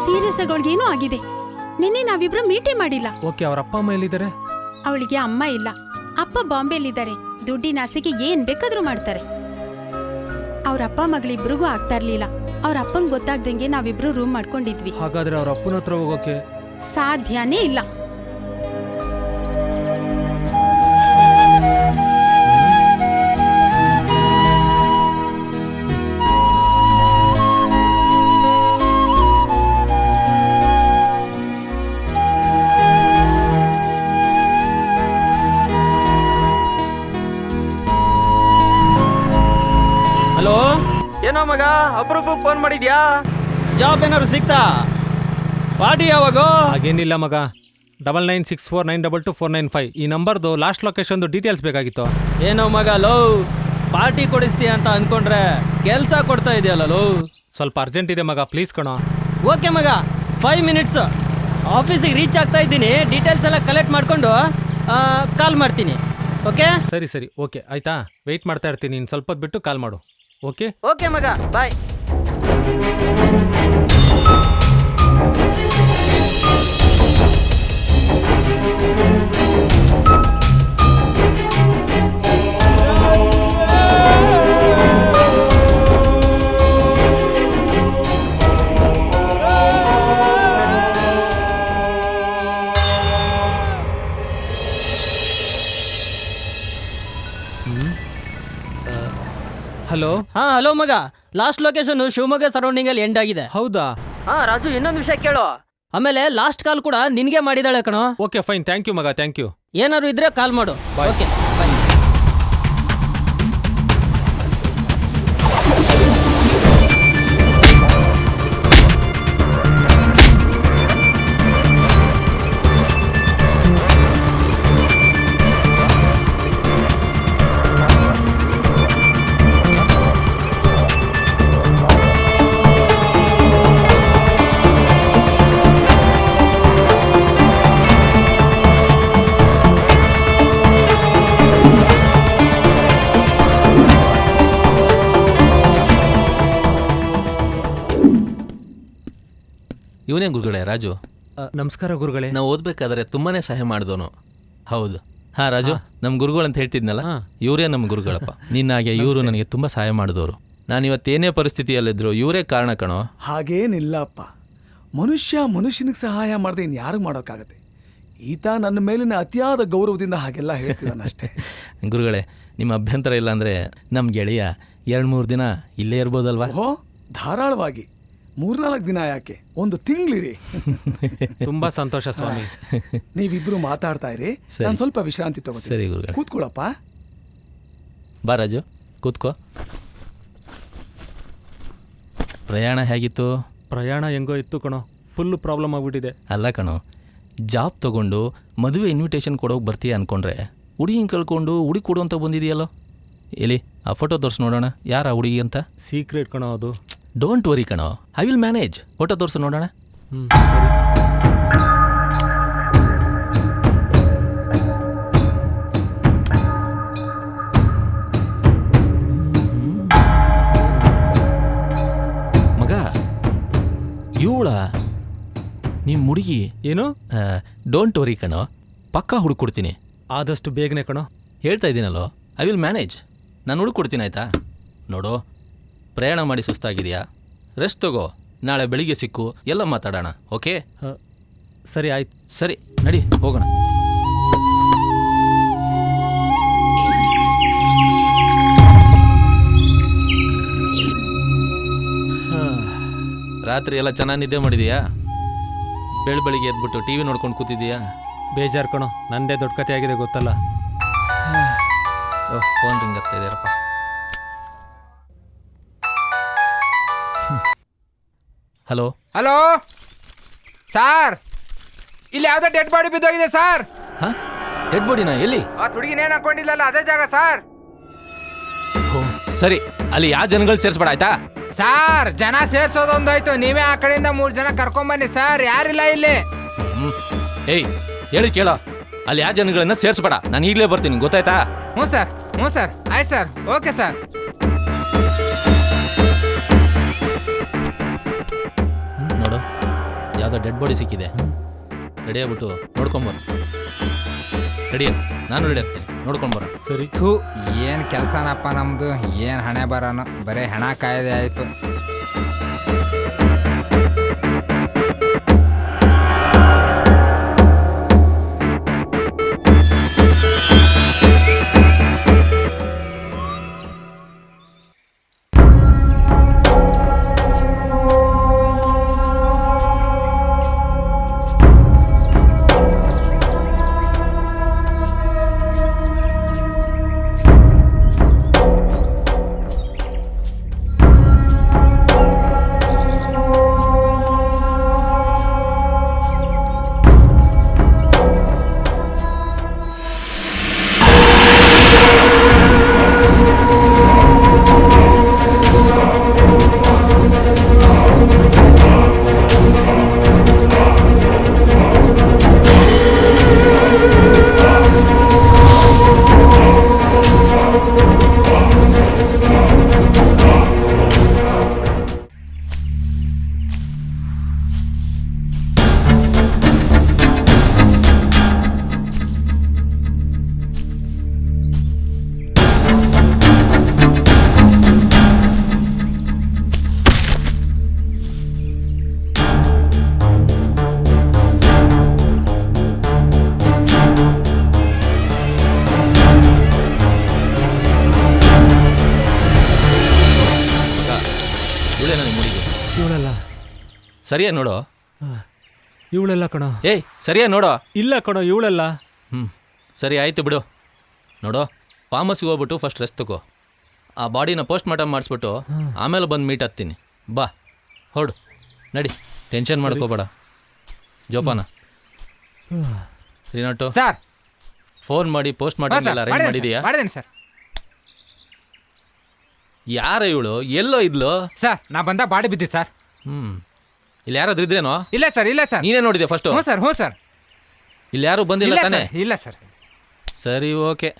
ಸೀರಿಯಸ್ ಆಗಿ ಅವಳಿಗೇನೂ ಆಗಿದೆ. ನಿನ್ನೆ ನಾವಿಬ್ರು ಮೀಟೇ ಮಾಡಿಲ್ಲ. ಓಕೆ, ಅವ್ರ ಅಪ್ಪ ಅಮ್ಮ ಎಲ್ಲಿದ್ದಾರೆ? ಅವಳಿಗೆ ಅಮ್ಮ ಇಲ್ಲ, ಅಪ್ಪ ಬಾಂಬೆಲಿದ್ದಾರೆ. ದುಡ್ಡಿನ ಆಸೆಗೆ ಏನ್ ಬೇಕಾದ್ರೂ ಮಾಡ್ತಾರೆ. ಅವ್ರ ಅಪ್ಪ ಮಗಳಿಬ್ರಿಗೂ ಆಗ್ತಾ ಇರ್ಲಿಲ್ಲ. ಅವ್ರ ಅಪ್ಪಂಗ್ ಗೊತ್ತಾಗ್ದಂಗೆ ನಾವಿಬ್ರು ರೂಮ್ ಮಾಡ್ಕೊಂಡಿದ್ವಿ. ಹಾಗಾದ್ರೆ ಅವ್ರ ಅಪ್ಪನ ಹತ್ರ ಹೋಗೋಕೆ ಸಾಧ್ಯನೇ ಇಲ್ಲ. ಹಲೋ, ಏನೋ ಮಗ ಅಪರೂಪಕ್ಕೆ ಫೋನ್ ಮಾಡಿದ್ಯಾ? ಜಾಬ್ ಏನಾದ್ರು ಸಿಗ್ತಾ? ಪಾರ್ಟಿ ಯಾವಾಗ? ಹಾಗೇನಿಲ್ಲ ಮಗ. 9964922495 ಈ ನಂಬರ್ದು ಲಾಸ್ಟ್ ಲೊಕೇಶನ್ದು ಡೀಟೇಲ್ಸ್ ಬೇಕಾಗಿತ್ತು. ಏನೋ ಮಗ ಲೋ, ಪಾರ್ಟಿ ಕೊಡಿಸ್ತೀಯ ಅಂತ ಅನ್ಕೊಂಡ್ರೆ ಕೆಲಸ ಕೊಡ್ತಾ ಇದೆಯಲ್ಲ ಲೋ. ಸ್ವಲ್ಪ ಅರ್ಜೆಂಟ್ ಇದೆ ಮಗ, ಪ್ಲೀಸ್ ಕಣೋ. ಓಕೆ ಮಗ, 5 ಮಿನಿಟ್ಸ್. ಆಫೀಸಿಗೆ ರೀಚ್ ಆಗ್ತಾ ಇದ್ದೀನಿ. ಡೀಟೇಲ್ಸ್ ಎಲ್ಲ ಕಲೆಕ್ಟ್ ಮಾಡಿಕೊಂಡು ಕಾಲ್ ಮಾಡ್ತೀನಿ. ಓಕೆ? ಸರಿ ಸರಿ, ಓಕೆ ಆಯ್ತಾ. ವೆಯ್ಟ್ ಮಾಡ್ತಾ ಇರ್ತೀನಿ, ನೀನು ಸ್ವಲ್ಪ ಹೊತ್ತು ಬಿಟ್ಟು ಕಾಲ್ ಮಾಡು. ಓಕೆ ಓಕೆ ಮಗ, ಬಾಯ್. ಹಲೋ. ಹಲೋ ಮಗ, ಲಾಸ್ಟ್ ಲೊಕೇಶನ್ ಶಿವಮೊಗ್ಗ ಸರೌಂಡಿಂಗ್ ಅಲ್ಲಿ ಎಂಡ್ ಆಗಿದೆ. ಹೌದಾ? ರಾಜು, ಇನ್ನೊಂದು ವಿಷಯ ಕೇಳು. ಆಮೇಲೆ ಲಾಸ್ಟ್ ಕಾಲ್ ಕೂಡ ನಿನ್ಗೆ ಮಾಡಿದಾಳೆ ಕಣೋ. ಓಕೆ ಫೈನ್, ಥ್ಯಾಂಕ್ ಯು ಮಗ, ಥ್ಯಾಂಕ್ ಯು. ಏನಾದ್ರು ಇದ್ರೆ ಕಾಲ್ ಮಾಡು. Okay bye. ಇವನೇ ಗುರುಗಳೇ ರಾಜು. ನಮಸ್ಕಾರ ಗುರುಗಳೇ. ನಾವು ಓದ್ಬೇಕಾದ್ರೆ ತುಂಬಾನೇ ಸಹಾಯ ಮಾಡಿದವನು. ಹೌದು. ರಾಜು, ನಮ್ಮ ಗುರುಗಳು ಅಂತ ಹೇಳ್ತಿದ್ನಲ್ಲ, ಇವರೇ ನಮ್ಮ ಗುರುಗಳಪ್ಪ. ನಿನ್ನಾಗೆ ಇವರು ನನಗೆ ತುಂಬಾ ಸಹಾಯ ಮಾಡಿದವರು. ನಾನು ಇವತ್ತೇನೇ ಪರಿಸ್ಥಿತಿಯಲ್ಲಿದ್ರು ಇವರೇ ಕಾರಣ ಕಣೋ. ಹಾಗೇನಿಲ್ಲಪ್ಪ, ಮನುಷ್ಯ ಮನುಷ್ಯನಿಗೆ ಸಹಾಯ ಮಾಡದೆ ಇನ್ಯಾರಿಗೆ ಮಾಡೋಕ್ಕಾಗತ್ತೆ. ಈತ ನನ್ನ ಮೇಲಿನ ಅತಿಯಾದ ಗೌರವದಿಂದ ಹಾಗೆಲ್ಲ ಹೇಳ್ತಿದ್ದಾನಷ್ಟೇ. ಗುರುಗಳೇ, ನಿಮ್ಮ ಅಭ್ಯಂತರ ಇಲ್ಲ ಅಂದರೆ ನಮ್ಮ ಗೆಳೆಯ 2-3 ದಿನ ಇಲ್ಲೇ ಇರ್ಬೋದಲ್ವಾ? ಓಹೋ, ಧಾರಾಳವಾಗಿ. 3-4 ದಿನ ಯಾಕೆ, 1 ತಿಂಗಳಿರಿ. ತುಂಬಾ ಸಂತೋಷ ಸ್ವಾಮಿ. ನೀವಿಬ್ರು ಮಾತಾಡ್ತಾ ಇರಿ, ನಾನು ಸ್ವಲ್ಪ ವಿಶ್ರಾಂತಿ ತಗೋತೀನಿ. ಸರಿ ಗುರುಗಳೇ. ಕೂತ್ಕೊಳ್ಳಪ್ಪ. ಬಾ ರಾಜು, ಕೂತ್ಕೋ. ಪ್ರಯಾಣ ಹೇಗಿತ್ತು? ಪ್ರಯಾಣ ಹೆಂಗೋ ಇತ್ತು ಕಣೋ, ಫುಲ್ ಪ್ರಾಬ್ಲಮ್ ಆಗ್ಬಿಟ್ಟಿದೆ. ಅಲ್ಲ ಕಣೋ, ಜಾಬ್ ತಗೊಂಡು ಮದುವೆ ಇನ್ವಿಟೇಷನ್ ಕೊಡೋಕೆ ಬರ್ತೀಯ ಅನ್ಕೊಂಡ್ರೆ ಹುಡುಗಿನ ಕಳ್ಕೊಂಡು ಹುಡುಗಿ ಕೊಡು ಅಂತ ಬಂದಿದೆಯಲ್ಲೋ. ಎಲ್ಲಿ ಆ ಫೋಟೋ ತೋರಿಸಿ ನೋಡೋಣ, ಯಾರ ಹುಡುಗಿ ಅಂತ. ಸೀಕ್ರೆಟ್ ಕಣೋ ಅದು. ಡೋಂಟ್ ವರಿ ಕಣೋ, ಐ ವಿಲ್ ಮ್ಯಾನೇಜ್. ಫೋಟೋ ತೋರಿಸು ನೋಡೋಣ. ಸರಿ. ಮಗ, ಇವಳ ನಿಮ್ಮ ಹುಡುಗಿ ಏನು? ಡೋಂಟ್ ವರಿ ಕಣೋ, ಪಕ್ಕಾ ಹುಡುಕೊಡ್ತೀನಿ. ಆದಷ್ಟು ಬೇಗನೆ ಕಣೋ. ಹೇಳ್ತಾ ಇದ್ದೀನಲ್ಲೋ, ಐ ವಿಲ್ ಮ್ಯಾನೇಜ್. ನಾನು ಹುಡುಕೊಡ್ತೀನಿ ಆಯಿತಾ? ನೋಡು, ಪ್ರಯಾಣ ಮಾಡಿ ಸುಸ್ತಾಗಿದೆಯಾ, ರೆಸ್ಟ್ ತಗೋ, ನಾಳೆ ಬೆಳಿಗ್ಗೆ ಸಿಕ್ಕು ಎಲ್ಲ ಮಾತಾಡೋಣ. ಓಕೆ? ಸರಿ ಆಯ್ತು. ಸರಿ, ನಡಿ ಹೋಗೋಣ. ರಾತ್ರಿ ಎಲ್ಲ ಚೆನ್ನಾಗಿ ನಿದ್ದೆ ಮಾಡಿದೀಯಾ? ಬೆಳಿಗ್ಗೆ ಎದ್ಬಿಟ್ಟು ಟಿ ವಿ ನೋಡ್ಕೊಂಡು ಕೂತಿದ್ದೀಯಾ? ಬೇಜಾರು ಕಣೋ, ನಂದೇ ದೊಡ್ಡ ಕತೆ ಆಗಿದೆ ಗೊತ್ತಲ್ಲ. ಫೋನ್ ರಿಂಗ್ ಆಗ್ತಾ ಇದೆಯಪ್ಪ. ಹಲೋ ಹಲೋ ಸಾರ್, ಇಲ್ಲಿ ಯಾವುದೋ ಡೆಡ್ ಬಾಡಿ ಬಿದ್ದೋಗಿದೆ ಸರ್. ಹಾಂ, ಡೆಡ್ ಬಾಡಿನಾ? ಎಲ್ಲಿ? ಆ ಹುಡುಗಿನೇನು ಹಾಕೊಂಡಿಲ್ಲಲ್ಲ ಅದೇ ಜಾಗ ಸರ್. ಸರಿ, ಅಲ್ಲಿ ಯಾವ ಜನಗಳು ಸೇರಿಸ್ಬೇಡ ಆಯ್ತಾ? ಸಾರ್, ಜನ ಸೇರ್ಸೋದೊಂದಾಯ್ತು, ನೀವೇ ಆ ಕಡೆಯಿಂದ 3 ಜನ ಕರ್ಕೊಂಬನ್ನಿ ಸರ್, ಯಾರಿಲ್ಲ ಇಲ್ಲಿ. ಏಯ್, ಹೇಳಿ ಕೇಳೋ, ಅಲ್ಲಿ ಯಾವ ಜನಗಳನ್ನ ಸೇರಿಸ್ಬೇಡ, ನಾನು ಈಗಲೇ ಬರ್ತೀನಿ, ಗೊತ್ತಾಯ್ತಾ? ಹ್ಞೂ ಸರ್, ಹ್ಞೂ ಸರ್, ಆಯ್ತು ಸರ್, ಓಕೆ ಸರ್. ನೋಡು, ಯಾವುದೋ ಡೆಡ್ ಬಾಡಿ ಸಿಕ್ಕಿದೆ, ರೆಡಿ ಆಗ್ಬಿಟ್ಟು ನೋಡ್ಕೊಂಬರ. ರೆಡಿ, ನಾನು ರೆಡಿ ಆಗ್ತೀನಿ, ನೋಡ್ಕೊಂಬರ. ಸರಿ. ಥೂ, ಏನು ಕೆಲಸನಪ್ಪ ನಮ್ಮದು, ಏನು ಹಣೆ ಬರೋಣ, ಬರೀ ಹಣ ಕಾಯ್ದೆ ಆಯಿತು. ಸರಿಯಾ ನೋಡೋ? ಇವಳೆಲ್ಲ ಕಣೋ. ಏಯ್, ಸರಿಯಾ ನೋಡೋ? ಇಲ್ಲ ಕಣೋ, ಇವಳೆಲ್ಲ. ಸರಿ ಆಯ್ತು ಬಿಡು. ನೋಡೋ, ಫಾರ್ಮಸಿಗೆ ಹೋಗ್ಬಿಟ್ಟು ಫಸ್ಟ್ ರೆಸ್ಟ್ ತಗೋ, ಆ ಬಾಡಿನ ಪೋಸ್ಟ್ ಮಾರ್ಟಮ್ ಮಾಡಿಸ್ಬಿಟ್ಟು ಆಮೇಲೆ ಬಂದು ಮೀಟ್ ಆಗ್ತೀನಿ. ಬಾ, ಹೊರಡು, ನಡಿ, ಟೆನ್ಷನ್ ಮಾಡ್ಕೋಬೇಡ. ಜೋಪಾನ. ಶ್ರೀನಾಟು ಸರ್, ಫೋನ್ ಮಾಡಿ ಪೋಸ್ಟ್ ಮಾರ್ಟಮ್ ಎಲ್ಲ ಅರೇಂಜ್ ಮಾಡಿದೀಯಾ? ಮಾಡಿದ್ದೇನೆ ಸರ್. ಯಾರ ಇವಳು? ಎಲ್ಲೋ ಇದ್ಲು? ಸರ್, ನಾ ಬಂದ ಬಾಡಿ ಬಿದ್ದಿ ಸರ್. ಇಲ್ಲಿ ಯಾರಾದ್ರೂ ಇದ್ರೇನೋ? ಇಲ್ಲ ಸರ್, ಇಲ್ಲ ಸರ್. ನೀನೇ ನೋಡಿದೆ ಫಸ್ಟು? ಹ್ಞೂ ಸರ್, ಹ್ಞೂ ಸರ್. ಇಲ್ಲಿ ಯಾರು ಬಂದಿಲ್ಲ ತಾನೇ? ಇಲ್ಲ ಸರ್. ಸರಿ, ಓಕೆ.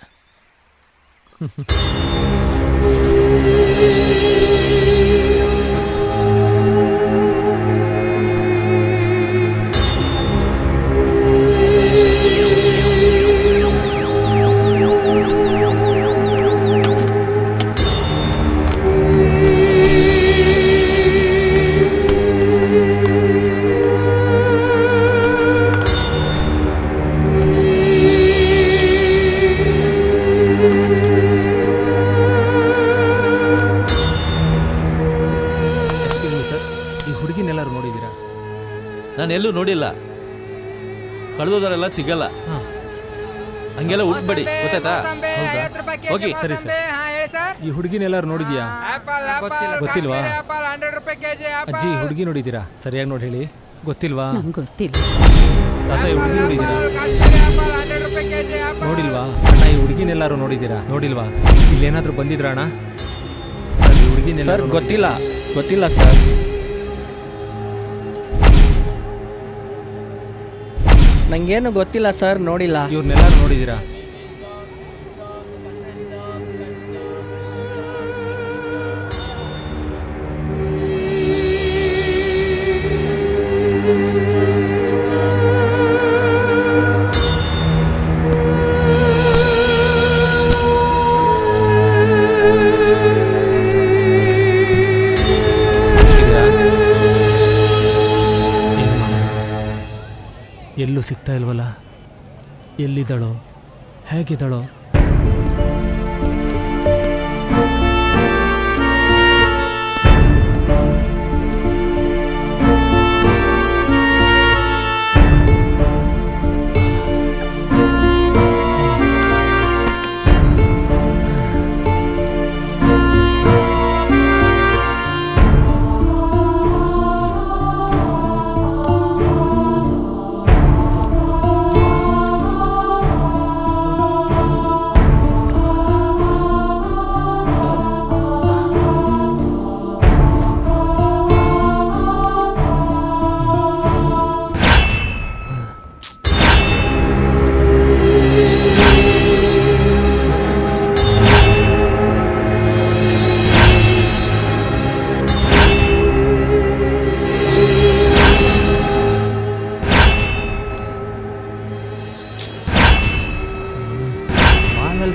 ನಾನು ಎಲ್ಲೂ ನೋಡಿಲ್ಲ, ಕಳೆದೋದರೆಲ್ಲ ಸಿಗಲ್ಲ, ಹಂಗೆಲ್ಲ ಹುಡ್ಬೇಡಿ, ಗೊತ್ತಾಯ್ತಾ? ಹೋಗಿ. ಸರಿ ಸರ್. ಈ ಹುಡುಗಿನೆಲ್ಲಾರು ನೋಡಿದ್ಯಾ? ಗೊತ್ತಿಲ್ವಾ? ಅಜ್ಜಿ, ಹುಡುಗಿ ನೋಡಿದ್ದೀರಾ? ಸರಿಯಾಗಿ ನೋಡಿ ಹೇಳಿ. ಗೊತ್ತಿಲ್ವಾ? ಗೊತ್ತಿಲ್ಲ. ತಾತ, ಈ ಹುಡುಗಿ ನೋಡಿದ್ದೀರಾ? ನೋಡಿಲ್ವಾ? ಅಣ್ಣ, ಈ ಹುಡುಗಿನೆಲ್ಲಾರು ನೋಡಿದ್ದೀರಾ? ನೋಡಿಲ್ವಾ? ಇಲ್ಲೇನಾದ್ರೂ ಬಂದಿದ್ರಾ ಅಣ್ಣ? ಸರ್, ಈ ಹುಡುಗಿನೆಲ್ಲಾರು ಗೊತ್ತಿಲ್ಲ. ಗೊತ್ತಿಲ್ಲ ಸರ್. ನಂಗೇನು ಗೊತ್ತಿಲ್ಲ ಸರ್, ನೋಡಿಲ್ಲ. ಇವ್ರನ್ನೆಲ್ಲಾರು ನೋಡಿದ್ದೀರಾ? ಸಿಗ್ತಾ ಇಲ್ವಲ್ಲ, ಎಲ್ಲಿದ್ದಾಳೋ, ಹೇಗಿದ್ದಾಳೋ?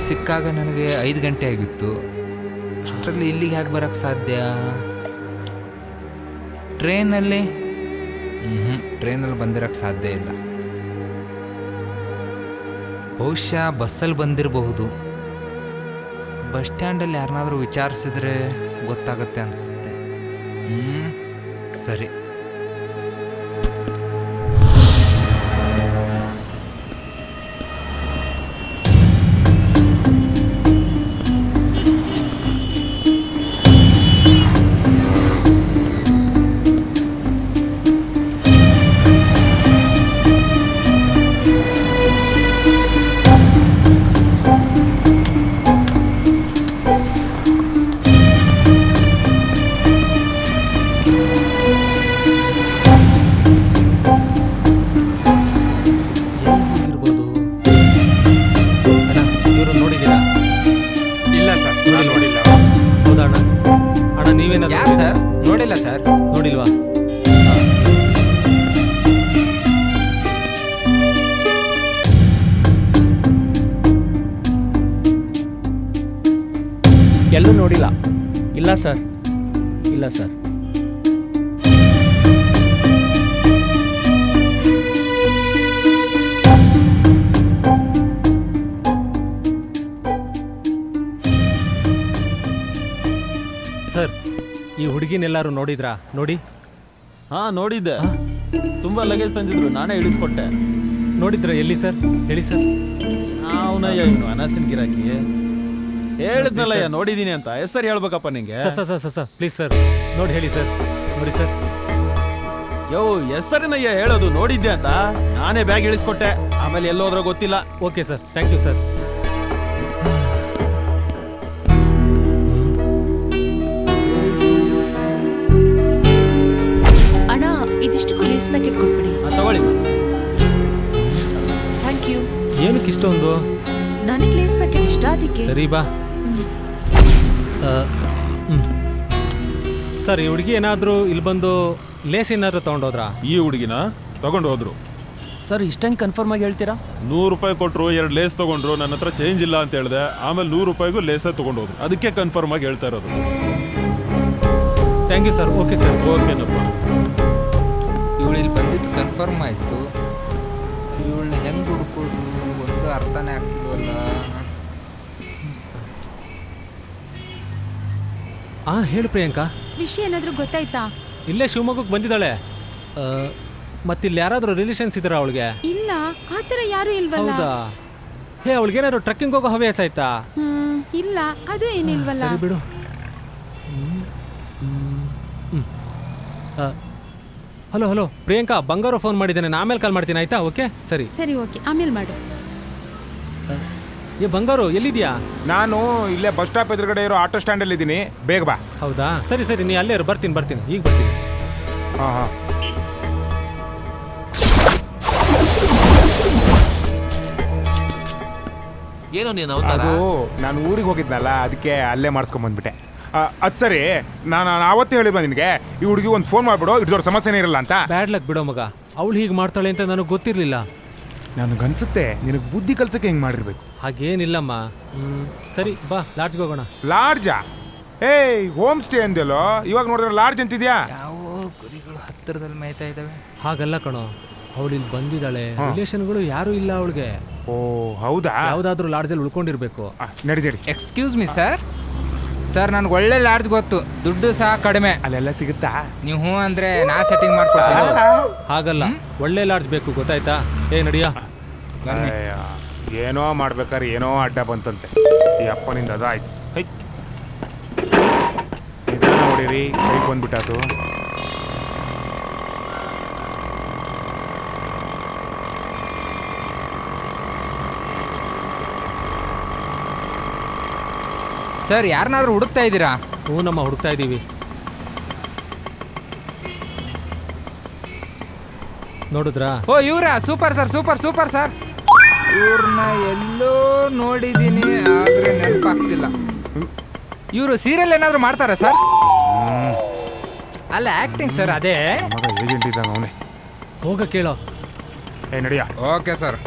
ಸಿಕ್ಕಾಗ ನನಗೆ 5 ಗಂಟೆ ಆಗಿತ್ತು. ಅಷ್ಟರಲ್ಲಿ ಇಲ್ಲಿಗೆ ಹೇಗೆ ಬರೋಕ್ಕೆ ಸಾಧ್ಯ? ಟ್ರೈನಲ್ಲಿ ಬಂದಿರೋಕ್ಕೆ ಸಾಧ್ಯ ಇಲ್ಲ. ಬಹುಶಃ ಬಸ್ಸಲ್ಲಿ ಬಂದಿರಬಹುದು. ಬಸ್ ಸ್ಟ್ಯಾಂಡಲ್ಲಿ ಯಾರನ್ನಾದರೂ ವಿಚಾರಿಸಿದ್ರೆ ಗೊತ್ತಾಗುತ್ತೆ ಅನಿಸುತ್ತೆ. ಸರಿ. ನೋಡಿಲ್ವಾ? ಎಲ್ಲೂ ನೋಡಿಲ್ಲ. ಇಲ್ಲ ಸರ್, ಇಲ್ಲ ಸರ್. ಸರ್, ಈ ಹುಡುಗಿನೆಲ್ಲರೂ ನೋಡಿದ್ರಾ? ನೋಡಿ. ನೋಡಿದ್ದೆ. ತುಂಬಾ ಲಗೇಜ್ ತಂದಿದ್ರು, ನಾನೇ ಇಳಿಸ್ಕೊಟ್ಟೆ. ನೋಡಿದ್ರ? ಎಲ್ಲಿ ಸರ್? ಹೇಳಿ ಸರ್. ಅವನಯ್ಯ ಇವನು ಅನಸಿನ್ ಗಿರಾಕಿ. ಹೇಳಿದ್ನಲ್ಲಯ್ಯ ನೋಡಿದೀನಿ ಅಂತ. ಹೆಸರು ಹೇಳ್ಬೇಕಪ್ಪ ನಿಂಗೆ. ಸರ್ ಪ್ಲೀಸ್ ಸರ್, ನೋಡಿ ಹೇಳಿ ಸರ್. ನೋಡಿ ಸರ್. ಹೆಸರಿನಯ್ಯ ಹೇಳೋದು, ನೋಡಿದ್ದೆ ಅಂತ. ನಾನೇ ಬ್ಯಾಗ್ ಇಳಿಸ್ಕೊಟ್ಟೆ, ಆಮೇಲೆ ಎಲ್ಲೋದ್ರೂ ಗೊತ್ತಿಲ್ಲ. Okay sir, thank you sir. ಅಣ್ಣ, ಇದಿಷ್ಟಕ್ಕೂ ಲೇಸ್ ಪ್ಯಾಕೆಟ್ ಕೊಟ್ಬಿಡಿ. ತಗೊಳ್ಳಿ. Thank you. ಏನಕ್ಕೆ ಇಷ್ಟೊಂದು? ನನಗೆ ಲೇಸ್ ಪ್ಯಾಕೆಟ್ ಇಷ್ಟ, ಅದಕ್ಕೆ. ಸರಿ ಬಾ. ಸರ್, ಈ ಹುಡುಗಿ ಏನಾದರೂ ಇಲ್ಲಿ ಬಂದು ಲೇಸ್ ಏನಾದರೂ ತಗೊಂಡೋದ್ರಾ? ಈ ಹುಡುಗಿನ ತಗೊಂಡು ಹೋದ್ರು ಸರ್. ಇಷ್ಟಂಗೆ ಕನ್ಫರ್ಮ್ ಆಗಿ ಹೇಳ್ತೀರಾ? 100 ರೂಪಾಯಿ ಕೊಟ್ಟರು, 2 ಲೇಸ್ ತಗೊಂಡ್ರು. ನನ್ನ ಹತ್ರ ಚೇಂಜ್ ಇಲ್ಲ ಅಂತ ಹೇಳಿದೆ. ಆಮೇಲೆ 100 ರೂಪಾಯಿಗೂ ಲೇಸೇ ತಗೊಂಡು ಹೋದ್ರು. ಅದಕ್ಕೆ ಕನ್ಫರ್ಮ್ ಆಗಿ ಹೇಳ್ತಾ ಇರೋದು. Thank you sir. Okay sir. ಓಕೆನಪ್ಪ. ಇವಳು ಇಲ್ಲಿ ಬಂದಿದ್ದು ಕನ್ಫರ್ಮ್ ಆಯಿತು. ಇವಳನ್ನ ಹೆಂಗೆ ಹುಡ್ಕೋದು ಒಂದು ಅರ್ಥನೇ ಆಗ್ತಿಲ್ವಲ್ಲ. ಹೇಳು ಪ್ರಿಯಾಂಕಾ. ವಿಷಯ ಏನಾದರೂ ಗೊತ್ತಾಯ್ತಾ? ಇಲ್ಲೇ ಶಿವಮೊಗ್ಗಕ್ಕೆ ಬಂದಿದ್ದಾಳೆ. ಮತ್ತಿಲ್ಲಿ ಯಾರಾದರೂ ರಿಲೇಷನ್ಸ್ ಇದ್ದಾರಾ ಅವಳಿಗೆ? ಇಲ್ಲ, ಆ ಥರ ಯಾರೂ ಇಲ್ವಲ್ಲ. ಹೌದಾ? ಅವಳಿಗೇನಾದ್ರು ಟ್ರಕ್ಕಿಂಗ್ ಹೋಗೋ ಹವ್ಯಾಸ ಆಯ್ತಾ? ಇಲ್ಲ, ಅದು ಏನಿಲ್ವಲ್ಲ. ಸರಿ ಬಿಡು. ಹಲೋ ಪ್ರಿಯಾಂಕಾ, ಬಂಗಾರು ಫೋನ್ ಮಾಡಿದ್ದೇನೆ. ನಾನು ಆಮೇಲೆ ಕಾಲ್ ಮಾಡ್ತೀನಿ, ಆಯ್ತಾ? ಓಕೆ, ಸರಿ. ಓಕೆ, ಆಮೇಲೆ ಮಾಡು. ಬಂಗಾರು, ಎಲ್ಲಿದ್ಯಾ? ನಾನು ಇಲ್ಲೇ ಬಸ್ ಸ್ಟಾಪ್ ಎದುರುಗಡೆ ಇರೋ ಆಟೋ ಸ್ಟ್ಯಾಂಡಲ್ಲಿ ಇದ್ದೀನಿ. ಬೇಗ ಬಾ. ಹೌದಾ? ಸರಿ, ನೀ ಅಲ್ಲೇ ಇರು. ಬರ್ತೀನಿ, ಈಗ ಬರ್ತೀನಿ. ಹಾಂ. ಏನೋ ನೀನು? ಅದು ನಾನು ಊರಿಗೆ ಹೋಗಿದ್ನಲ್ಲ, ಅದಕ್ಕೆ ಅಲ್ಲೇ ಮಾಡಿಸ್ಕೊಂಬಂದ್ಬಿಟ್ಟೆ. ಅದು ಸರಿ, ನಾನು ಆವತ್ತೇ ಹೇಳಿದ್ದೆ ನಿನಗೆ, ಈ ಹುಡುಗಿ ಒಂದು ಫೋನ್ ಮಾಡಿಬಿಡು, ಇದ್ರ ಸಮಸ್ಯೆನೇ ಇರಲ್ಲ ಅಂತ. ಬ್ಯಾಡ್ ಲಕ್ ಬಿಡೋ ಮಗ. ಅವಳು ಹೀಗೆ ಮಾಡ್ತಾಳೆ ಅಂತ ನನಗೆ ಗೊತ್ತಿರಲಿಲ್ಲ. ನನಗನ್ಸುತ್ತೆ ನಿನಗೆ ಬುದ್ಧಿ ಕಲ್ಸಕ್ಕೆ ಹಿಂಗೆ ಮಾಡಿರ್ಬೇಕು. ಹಾಗೇನಿಲ್ಲಮ್ಮ. ಸರಿ ಬಾ, ಲಾಡ್ಜ್ಗೆ ಹೋಗೋಣ. ಲಾಡ್ಜಾ? ಹೋಮ್ ಸ್ಟೇ ಅಂದೆಲ್ಲೋ, ಇವಾಗ ನೋಡಿದ್ರೆ ಲಾಡ್ಜ್ ಅಂತಿದ್ಯಾ? ಯಾವ ಕುರಿಗಳು ಹತ್ತಿರದಲ್ಲಿ ಮೇಯ್ತಾ ಇದ್ದಾವೆ. ಹಾಗಲ್ಲ ಕಣೋ, ಅವಳು ಇಲ್ಲಿ ಬಂದಿದ್ದಾಳೆ, ರಿಲೇಷನ್ಗಳು ಯಾರು ಇಲ್ಲ ಅವಳಿಗೆ. ಓ ಹೌದಾ? ಯಾವ್ದಾದ್ರು ಲಾಡ್ಜಲ್ಲಿ ಉಳ್ಕೊಂಡಿರ್ಬೇಕು. ನಡಿ. Excuse me sir. ಸರ್ ನನ್ಗೆ ಒಳ್ಳೆ ಲಾಡ್ಜ್ ಗೊತ್ತು, ದುಡ್ಡು ಸಹ ಕಡಿಮೆ. ಅಲ್ಲೆಲ್ಲ ಸಿಗುತ್ತಾ? ನೀವು ಹ್ಞೂ ಅಂದ್ರೆ ನಾ ಸೆಟ್ಟಿಂಗ್ ಮಾಡ್ಕೊಡ್ತೀನಿ. ಹಾಗಲ್ಲ, ಒಳ್ಳೆ ಲಾಡ್ಜ್ ಬೇಕು, ಗೊತ್ತಾಯ್ತಾ? ನಡಿಯ. ಏನೋ ಮಾಡ್ಬೇಕಾದ್ರೆ ಏನೋ ಅಡ್ಡ ಬಂತಂತೆ. ಈ ಅಪ್ಪನಿಂದ ಅದಾಯ್ತು. ನಿಧಾನ ಹೊಡೀರಿ, ಕೈಗೆ ಬಂದ್ಬಿಟ್ಟದು. ಸರ್ ಯಾರನ್ನಾದ್ರೂ ಹುಡುಕ್ತಾ ಇದ್ದೀರಾ? ಹ್ಞೂ ನಮ್ಮ ಹುಡುಕ್ತಾ ಇದ್ದೀವಿ. ನೋಡಿದ್ರಾ? ಓ ಇವ್ರಾ? Super sir, super super sir. ಇವ್ರನ್ನ ಎಲ್ಲೋ ನೋಡಿದ್ದೀನಿ ಆದ್ರೆ ನೆನಪಾಗ್ತಿಲ್ಲ. ಇವರು ಸೀರಿಯಲ್ ಏನಾದ್ರು ಮಾಡ್ತಾರಾ ಸರ್? ಅಲ್ಲ ಆಕ್ಟಿಂಗ್ ಸರ್. ಅದೇ ಏಜೆಂಟ್ ಇದ್ದಂಗ ಅವನೇ. ಹೋಗ ಕೇಳೋ. ನಡಿಯ. Okay sir.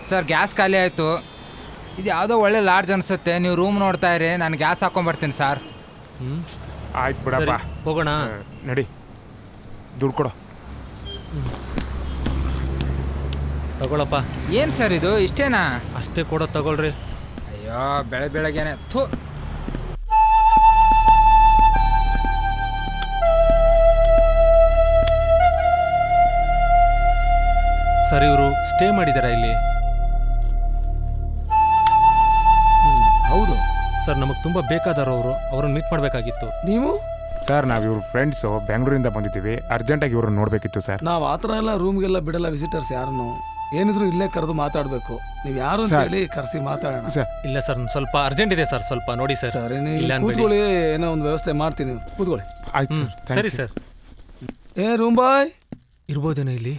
ಸರ್ ಗ್ಯಾಸ್ ಖಾಲಿ ಆಯಿತು. ಇದು ಯಾವುದೋ ಒಳ್ಳೆ ಲಾಡ್ಜ್ ಅನಿಸುತ್ತೆ. ನೀವು ರೂಮ್ ನೋಡ್ತಾ ಇರಿ, ನಾನು ಗ್ಯಾಸ್ ಹಾಕೊಂಡ್ಬರ್ತೀನಿ ಸರ್. ಆಯ್ತು ಬಿಡಪ್ಪ, ಹೋಗೋಣ. ನಡಿ, ದುಡ್ಡು ಕೊಡು. ತಗೊಳಪ್ಪ. ಏನು ಸರ್ ಇದು ಇಷ್ಟೇನಾ? ಅಷ್ಟೇ ಕೊಡೋ, ತಗೊಳ್ರಿ. ಅಯ್ಯೋ ಬೆಳಗ್ಗೆನೆ ಥೂ. ಸರ್ ಇವರು ಸ್ಟೇ ಮಾಡಿದಾರಾ ಇಲ್ಲಿ? ಹೌದು ಸರ್, ನಮಗೆ ತುಂಬ ಬೇಕಾದವರು, ಅವ್ರನ್ನ ಮೀಟ್ ಮಾಡಬೇಕಾಗಿತ್ತು. ನೀವು? ಸರ್ ನಾವು ಇವ್ರ ಫ್ರೆಂಡ್ಸು ಬೆಂಗಳೂರಿಂದ ಬಂದಿದ್ದೀವಿ, ಅರ್ಜೆಂಟಾಗಿ ಇವ್ರನ್ನ ನೋಡಬೇಕಿತ್ತು ಸರ್. ನಾವು ಆ ಥರ ಎಲ್ಲ ರೂಮ್ಗೆಲ್ಲ ಬಿಡಲ್ಲ ವಿಸಿಟರ್ಸ್ ಯಾರನ್ನು. ಏನಿದ್ರು ಇಲ್ಲೇ ಕರೆದು ಮಾತಾಡಬೇಕು. ನೀವು ಯಾರು ಅಂತ ಹೇಳಿ ಕರೆಸಿ ಮಾತಾಡೋಣ. ಇಲ್ಲ ಸರ್, ಸ್ವಲ್ಪ ಅರ್ಜೆಂಟ್ ಇದೆ ಸರ್, ಸ್ವಲ್ಪ ನೋಡಿ ಸರ್. ಸರ್ ಕೂತ್ಕೊಳ್ಳಿ, ಏನೋ ಒಂದು ವ್ಯವಸ್ಥೆ ಮಾಡ್ತೀನಿ, ಕೂತ್ಕೊಳ್ಳಿ. ಆಯ್ತು ಸರಿ ಸರ್. ರೂಮ್ ಬಾಯ್ ಇರ್ಬೋದೇನೋ ಇಲ್ಲಿ?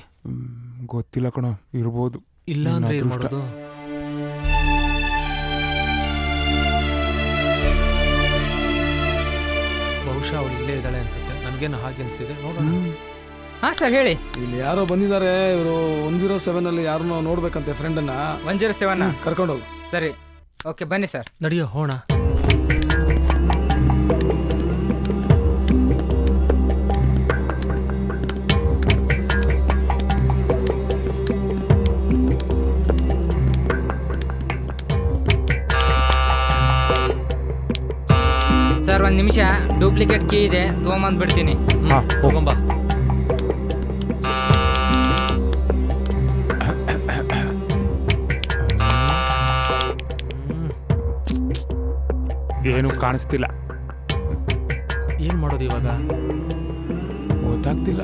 ಗೊತ್ತಿಲ್ಲ ಕಣೋ, ಇರ್ಬೋದು. ಇಲ್ಲ ಅಂದ್ರೆ ಏನು ಮಾಡೋದು? ಬಹುಶಃ ಅವಳು ಇಲ್ಲೇ ಇದ್ದಾಳೆ ಅನ್ಸುತ್ತೆ, ನನಗೇನು ಹಾಗೆ ಅನಿಸ್ತಿದೆ. ನೋಡೋಣ. ಹಾಂ ಸರ್ ಹೇಳಿ. ಇಲ್ಲಿ ಯಾರೋ ಬಂದಿದ್ದಾರೆ, ಇವರು 107 ಯಾರನ್ನೋ ನೋಡ್ಬೇಕಂತೆ ಫ್ರೆಂಡನ್ನ. 107 ಕರ್ಕೊಂಡೋಗು. ಸರಿ, ಓಕೆ ಬನ್ನಿ ಸರ್. ನಡಿಯೋ ಹೋಣ. ಸರ್ ಒಂದು ನಿಮಿಷ, ಡೂಪ್ಲಿಕೇಟ್ ಕೀ ಇದೆ, ತೊಗೊಂಬಂದು ಬಿಡ್ತೀನಿ. ಹಾಂ ಹೋಗಂಬ. ಏನು ಕಾಣಿಸ್ತಿಲ್ಲ. ಏನು ಮಾಡೋದು ಇವಾಗ? ಗೊತ್ತಾಗ್ತಿಲ್ಲ.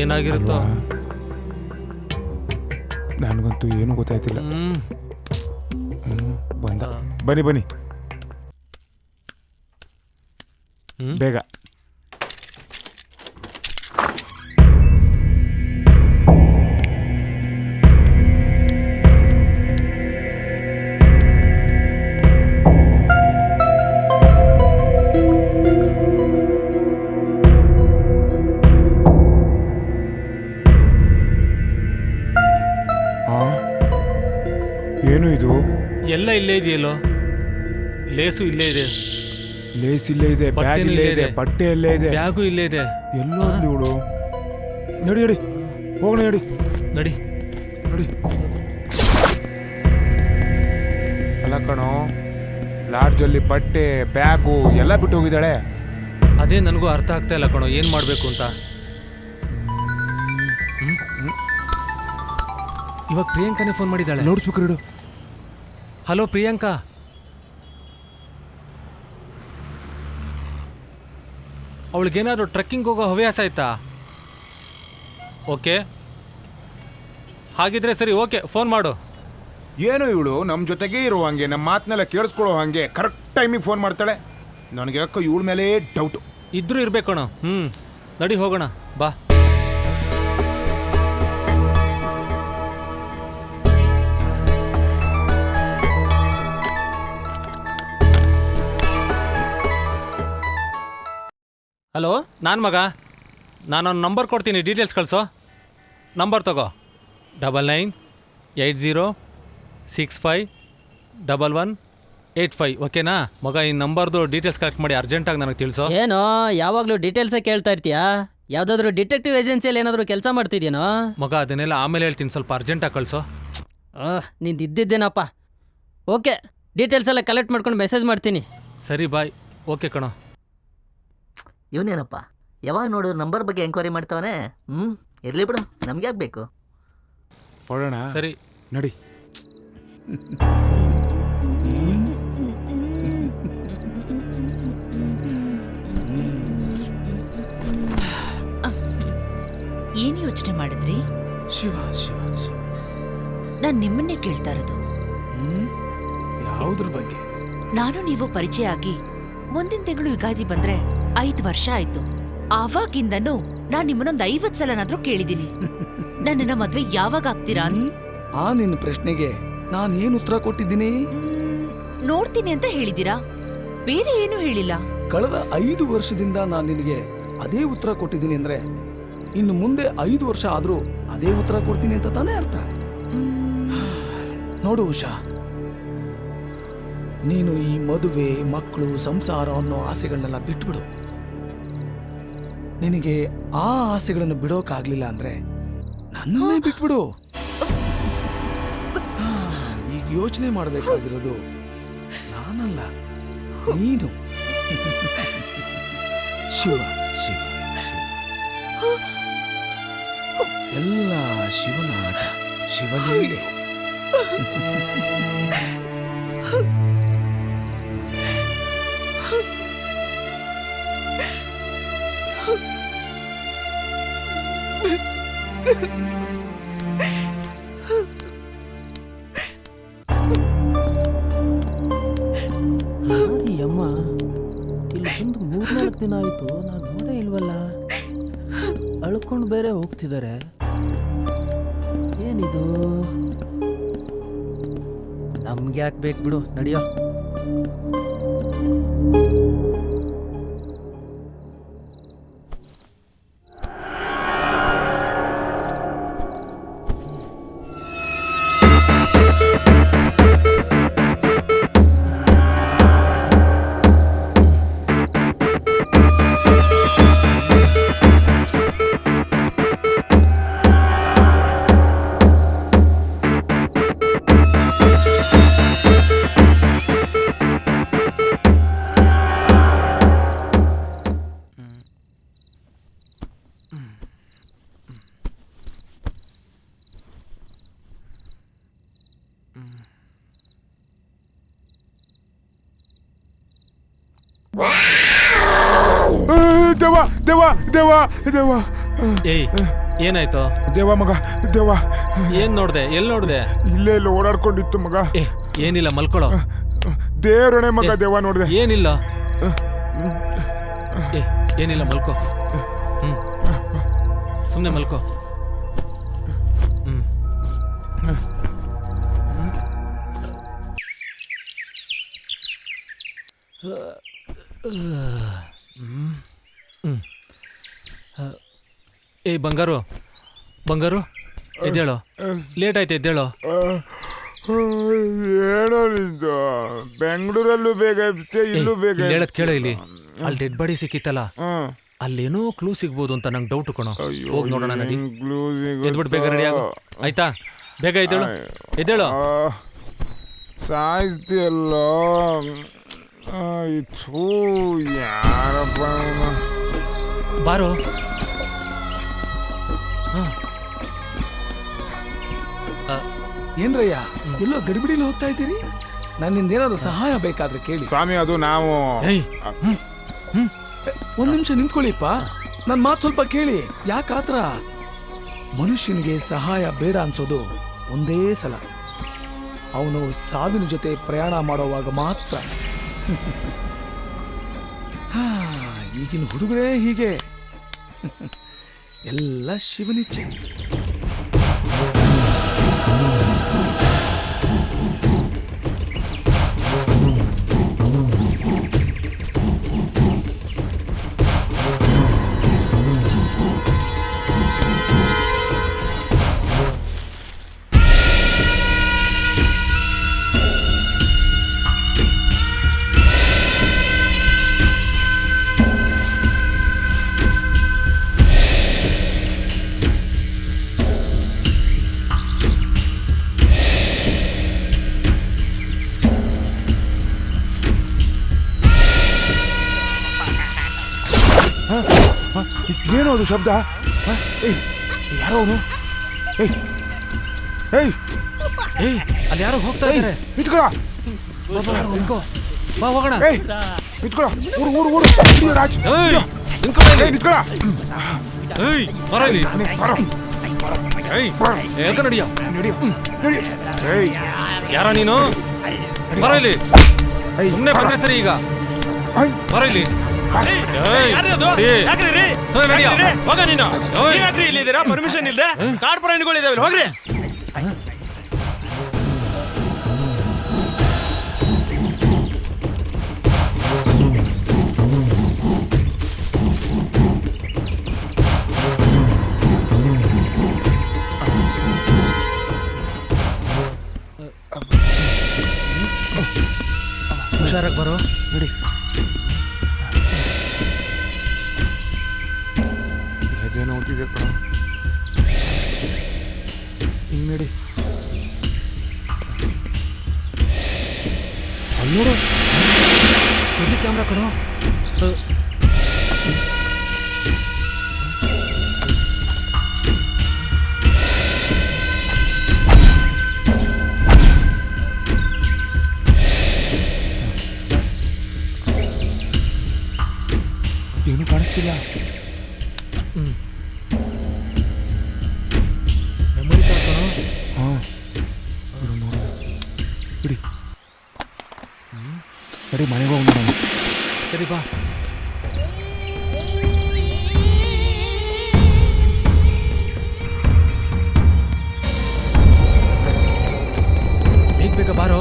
ಏನಾಗಿರುತ್ತೋ ನನಗಂತೂ ಏನು ಗೊತ್ತಾಯ್ತಿಲ್ಲ. ಬಂದ. ಬನ್ನಿ ಬನ್ನಿ ಬೇಗ. ಏನು ಇದು? ಎಲ್ಲ ಇಲ್ಲೇ ಇದೆಯಲ್ಲೋ. ಲೇಸು ಇಲ್ಲೇ ಇದೆ, ಲೇಸ್ ಇಲ್ಲೇ ಇದೆ, ಬ್ಯಾಗ್ ಇಲ್ಲೇ ಇದೆ, ಬಟ್ಟೆ ಇಲ್ಲೇ ಇದೆ, ಬ್ಯಾಗು ಇಲ್ಲೇ ಇದೆ. ಎಲ್ಲೋ ಇವಳು. ನಡಿ ನಡಿ ಹೋಗೋಣ, ನಡಿ ನಡಿ ನಡಿ. ಅಲ್ಲ ಕಣೋ, ಲಾಡ್ಜಲ್ಲಿ ಬಟ್ಟೆ ಬ್ಯಾಗು ಎಲ್ಲ ಬಿಟ್ಟು ಹೋಗಿದ್ದಾಳೆ. ಅದೇ ನನಗೂ ಅರ್ಥ ಆಗ್ತಾ ಇಲ್ಲ ಕಣೋ, ಏನು ಮಾಡಬೇಕು ಅಂತ. ಇವಾಗ ಪ್ರಿಯಾಂಕಾನೇ ಫೋನ್ ಮಾಡಿದ್ದಾಳೆ. ನೋಡಿಸ್ಬೇಕು ಇಡು. ಹಲೋ ಪ್ರಿಯಾಂಕಾ, ಅವಳಿಗೇನಾದ್ರು ಟ್ರೆಕ್ಕಿಂಗ್ ಹೋಗೋ ಹವ್ಯಾಸ ಆಯ್ತಾ? ಓಕೆ, ಹಾಗಿದ್ರೆ ಸರಿ, ಓಕೆ, ಫೋನ್ ಮಾಡು. ಏನು ಇವಳು ನಮ್ಮ ಜೊತೆಗೆ ಇರೋ ಹಂಗೆ, ನಮ್ಮ ಮಾತನ್ನೆಲ್ಲ ಕೇಳಿಸ್ಕೊಳ್ಳೋ ಹಂಗೆ ಕರೆಕ್ಟ್ ಟೈಮಿಗೆ ಫೋನ್ ಮಾಡ್ತಾಳೆ. ನನಗೆ ಯಾಕೋ ಇವಳ ಮೇಲೆ ಡೌಟು. ಇದ್ರೂ ಇರ್ಬೇಕಣ. ನಡಿ ಹೋಗೋಣ ಬಾ. ಹಲೋ, ನಾನು ಮಗ. ನಾನೊಂದು ನಂಬರ್ ಕೊಡ್ತೀನಿ, ಡೀಟೇಲ್ಸ್ ಕಳಿಸೋ. ನಂಬರ್ ತಗೋ, 9980651185. ಓಕೆನಾ ಮಗ? ಈ ನಂಬರ್ದು ಡೀಟೇಲ್ಸ್ ಕಲೆಕ್ಟ್ ಮಾಡಿ ಅರ್ಜೆಂಟಾಗಿ ನನಗೆ ತಿಳಿಸೋ. ಏನೋ ಯಾವಾಗಲೂ ಡೀಟೇಲ್ಸೇ ಕೇಳ್ತಾ ಇರ್ತೀಯಾ? ಯಾವುದಾದ್ರೂ ಡಿಟೆಕ್ಟಿವ್ ಏಜೆನ್ಸಿಯಲ್ಲಿ ಏನಾದರೂ ಕೆಲಸ ಮಾಡ್ತಿದ್ಯೇನೋ? ಮಗ ಅದನ್ನೆಲ್ಲ ಆಮೇಲೆ ಹೇಳ್ತೀನಿ, ಸ್ವಲ್ಪ ಅರ್ಜೆಂಟಾಗಿ ಕಳಿಸೋ. ನಿಂದು ಇದ್ದಿದ್ದೇನಪ್ಪ. ಓಕೆ, ಡೀಟೇಲ್ಸ್ ಎಲ್ಲ ಕಲೆಕ್ಟ್ ಮಾಡ್ಕೊಂಡು ಮೆಸೇಜ್ ಮಾಡ್ತೀನಿ. ಸರಿ ಬಾಯ್. ಓಕೆ ಕಣೋ. ಇವನೇನಪ್ಪ ಯಾವಾಗ ನೋಡು ನಂಬರ್ ಬಗ್ಗೆ ಎಂಕ್ವೈರಿ ಮಾಡ್ತಾವನೆ. ಇರ್ಲಿ ಬಿಡು, ನಮ್ಗೆ ಯಾಕೆ ಬೇಕು? ಹೊರಡೋಣ. ಸರಿ ನಡಿ. ಏನ್ ಯೋಚನೆ ಮಾಡಿದ್ರಿ? ಶಿವ ಶಿವ ಶಿವ, ನಾನ್ ನಿಮ್ಮನ್ನೇ ಕೇಳ್ತಾ ಇರೋದು. ಯಾವುದ್ರ ಬಗ್ಗೆ? ನಾನು ನೀವು ಪರಿಚಯ ಆಗಿ ಮುಂದಿನ ತಿಂಗಳು ಯುಗಾದಿ ಬಂದ್ರೆ 5 ವರ್ಷ ಆಯ್ತು. ಆವಾಗಿಂದನೂ ನಾನ್ ನಿಮ್ಮನ್ನೊಂದು 50 ಸಲನಾದ್ರೂ ಕೇಳಿದೀನಿ, ನನ್ನನ್ನ ಮದ್ವೆ ಯಾವಾಗ ಆಗ್ತೀರಾ? ಆ ನಿನ್ನ ಪ್ರಶ್ನೆಗೆ ನಾನು ಏನು ಉತ್ತರ ಕೊಟ್ಟಿದ್ದೀನಿ? ನೋಡ್ತೀನಿ ಅಂತ ಹೇಳಿದೀರಾ, ಬೇರೆ ಏನು ಹೇಳಿಲ್ಲ. ಕಳೆದ 5 ವರ್ಷದಿಂದ ನಾನು ನಿನಗೆ ಅದೇ ಉತ್ತರ ಕೊಟ್ಟಿದ್ದೀನಿ ಅಂದ್ರೆ ಇನ್ನು ಮುಂದೆ 5 ವರ್ಷ ಆದ್ರೂ ಅದೇ ಉತ್ತರ ಕೊಡ್ತೀನಿ ಅಂತ ತಾನೇ ಅರ್ಥ. ನೋಡು ಉಷಾ, ನೀನು ಈ ಮದುವೆ, ಮಕ್ಕಳು, ಸಂಸಾರ ಅನ್ನೋ ಆಸೆಗಳನ್ನೆಲ್ಲ ಬಿಟ್ಬಿಡು. ನಿನಗೆ ಆ ಆಸೆಗಳನ್ನು ಬಿಡೋಕಾಗ್ಲಿಲ್ಲ ಅಂದ್ರೆ ನನ್ನನ್ನೇ ಬಿಟ್ಬಿಡು. ಈಗ ಯೋಚನೆ ಮಾಡಬೇಕಾಗಿರೋದು ನಾನಲ್ಲ, ನೀನು. ಶಿವ ಶಿವ ಎಲ್ಲ ಶಿವನ ಆಟ, ಶಿವಲೀಲೆ. ಅಮ್ಮ ಇಲ್ಲಿ ಬಂದು 3-4 ದಿನ ಆಯ್ತು, ನಾನು ನೋಡೇ ಇಲ್ವಲ್ಲ. ಅಳ್ಕೊಂಡು ಬೇರೆ ಹೋಗ್ತಿದ್ದಾರೆ. ಏನಿದು? ನಮ್ಗೆ ಯಾಕೆ ಬೇಕು ಬಿಡು, ನಡಿಯೋ. ದೇವ ದೇವ ದೇವ ದೇವ. ಏಯ್, ಏನಾಯ್ತು? ದೇವ ಮಗ, ದೇವ. ಏನ್ ನೋಡ್ದೆ? ಎಲ್ಲಿ ನೋಡ್ದೆ? ಇಲ್ಲೇ ಇಲ್ಲ ಓಡಾಡ್ಕೊಂಡಿತ್ತು ಮಗ. ಏನಿಲ್ಲ, ಮಲ್ಕೊಳ್ಳೋ. ದೇವ್ರಣೆ ಮಗ, ದೇವ ನೋಡ್ದೆ. ಏನಿಲ್ಲ, ಏನಿಲ್ಲ, ಮಲ್ಕೋ. ಸುಮ್ಮನೆ ಮಲ್ಕೋ. ಏಯ್ ಬಂಗಾರು, ಬಂಗಾರು, ಎದ್ದೇಳೋ. ಲೇಟ್ ಆಯ್ತು, ಎದ್ದೇಳೋ. ಏನೋ ನಿಂದು ಬೆಂಗಳೂರಲ್ಲೂ ಬೇಗ ಇಲ್ಲೂ ಬೇಗ ಹೇಳದ್ ಕೇಳ. ಇಲ್ಲಿ ಅಲ್ಲಿ ಡೆಡ್ ಬಾಡಿ ಸಿಕ್ಕಿತ್ತಲ್ಲ, ಅಲ್ಲೇನೋ ಕ್ಲೂ ಸಿಗ್ಬೋದು ಅಂತ ನಂಗೆ ಡೌಟ್ ಕಣೋ. ಹೋಗಿ ನೋಡೋಣ, ನಡಿ. ಎದ್ಬಿಟ್ಟು ಬೇಗ ರೆಡಿ ಆಗೋ, ಆಯ್ತಾ? ಬೇಗ ಎದ್ದೇಳು, ಎದ್ದೇಳು. ಸಾಯಿಸ್ತಿಯಲ್ಲ. ಯಾರಪ್ಪ ಬಾರೋ. ಏನ್ರಯ್ಯ, ಎಲ್ಲೋ ಗಡಿಬಿಡಿಲಿ ಹೋಗ್ತಾ ಇದ್ದೀರಿ? ನನ್ನಿಂದ ಏನಾದ್ರು ಸಹಾಯ ಬೇಕಾದ್ರೆ ಕೇಳಿ. ಸ್ವಾಮಿ, ಅದು ನಾವು. ಒಂದ್ ನಿಮಿಷ ನಿಂತ್ಕೊಳ್ಳಿಪ್ಪ, ನನ್ ಮಾತು ಸ್ವಲ್ಪ ಕೇಳಿ. ಯಾಕಾತ್ರ? ಮನುಷ್ಯನಿಗೆ ಸಹಾಯ ಬೇಡ ಅನ್ಸೋದು ಒಂದೇ ಸಲ, ಅವನು ಸಾವಿನ ಜೊತೆ ಪ್ರಯಾಣ ಮಾಡೋವಾಗ ಮಾತ್ರ. ಈಗಿನ ಹುಡುಗರೇ ಹೀಗೆ, ಎಲ್ಲ ಶಿವನಿಚ್ಛೆ. ಏನೋ ಅದು ಶಬ್ದ? ಯಾರೋ ಅವನು? ಅಲ್ಲಿ ಯಾರೋ ಹೋಗ್ತಾ ಇದ್ದಾರೆ. ನಿಂತ್ಕೊಳ್ಳ, ಬಾ ಹೋಗೋಣ. ನಿಂತ್ಕೊಳ್ಳ, ಊರು ರಾಜ್, ನಿಂತ್ಕೊಳ್ಳ. ಯಾರ ನೀನು? ಬರ ಇಲ್ಲಿ. ಸುಮ್ಮನೆ ಬಂದ್ರೆ ಸರಿ. ಈಗ ಬರ ಇಲ್ಲಿ. ಪರ್ಮಿಷನ್ ಇಲ್ದೆ ಕಾಡ್ ಪ್ರಾಣಿಗಳಿದಾವೆ, ಹೋಗ್ರಿ. ಹುಷಾರಾಗಿ ಬರೋ. ನಡಿ. ಅದೇನೋ ಓದಿದೆ ಕಣ. ಹಿಂಗ್ ನಡಿ. ಅಲ್ಲೋಡು, ಸುದ್ದಿ ಕ್ಯಾಮ್ರಾ ಕಣೋ. ಏನು ಕಾಣಿಸ್ತಿಲ್ಲ. ಮೆಮೊರಿ ಕಾರ್ಡ್ ಕಣೋ. ಬಿಡಿ, ನಡಿ ಮನೆಗೆ ಹೋಗಿ ನೋಡೋಣ. ಸರಿ ಬಾ. ಬೇಗ ಬಾರೋ.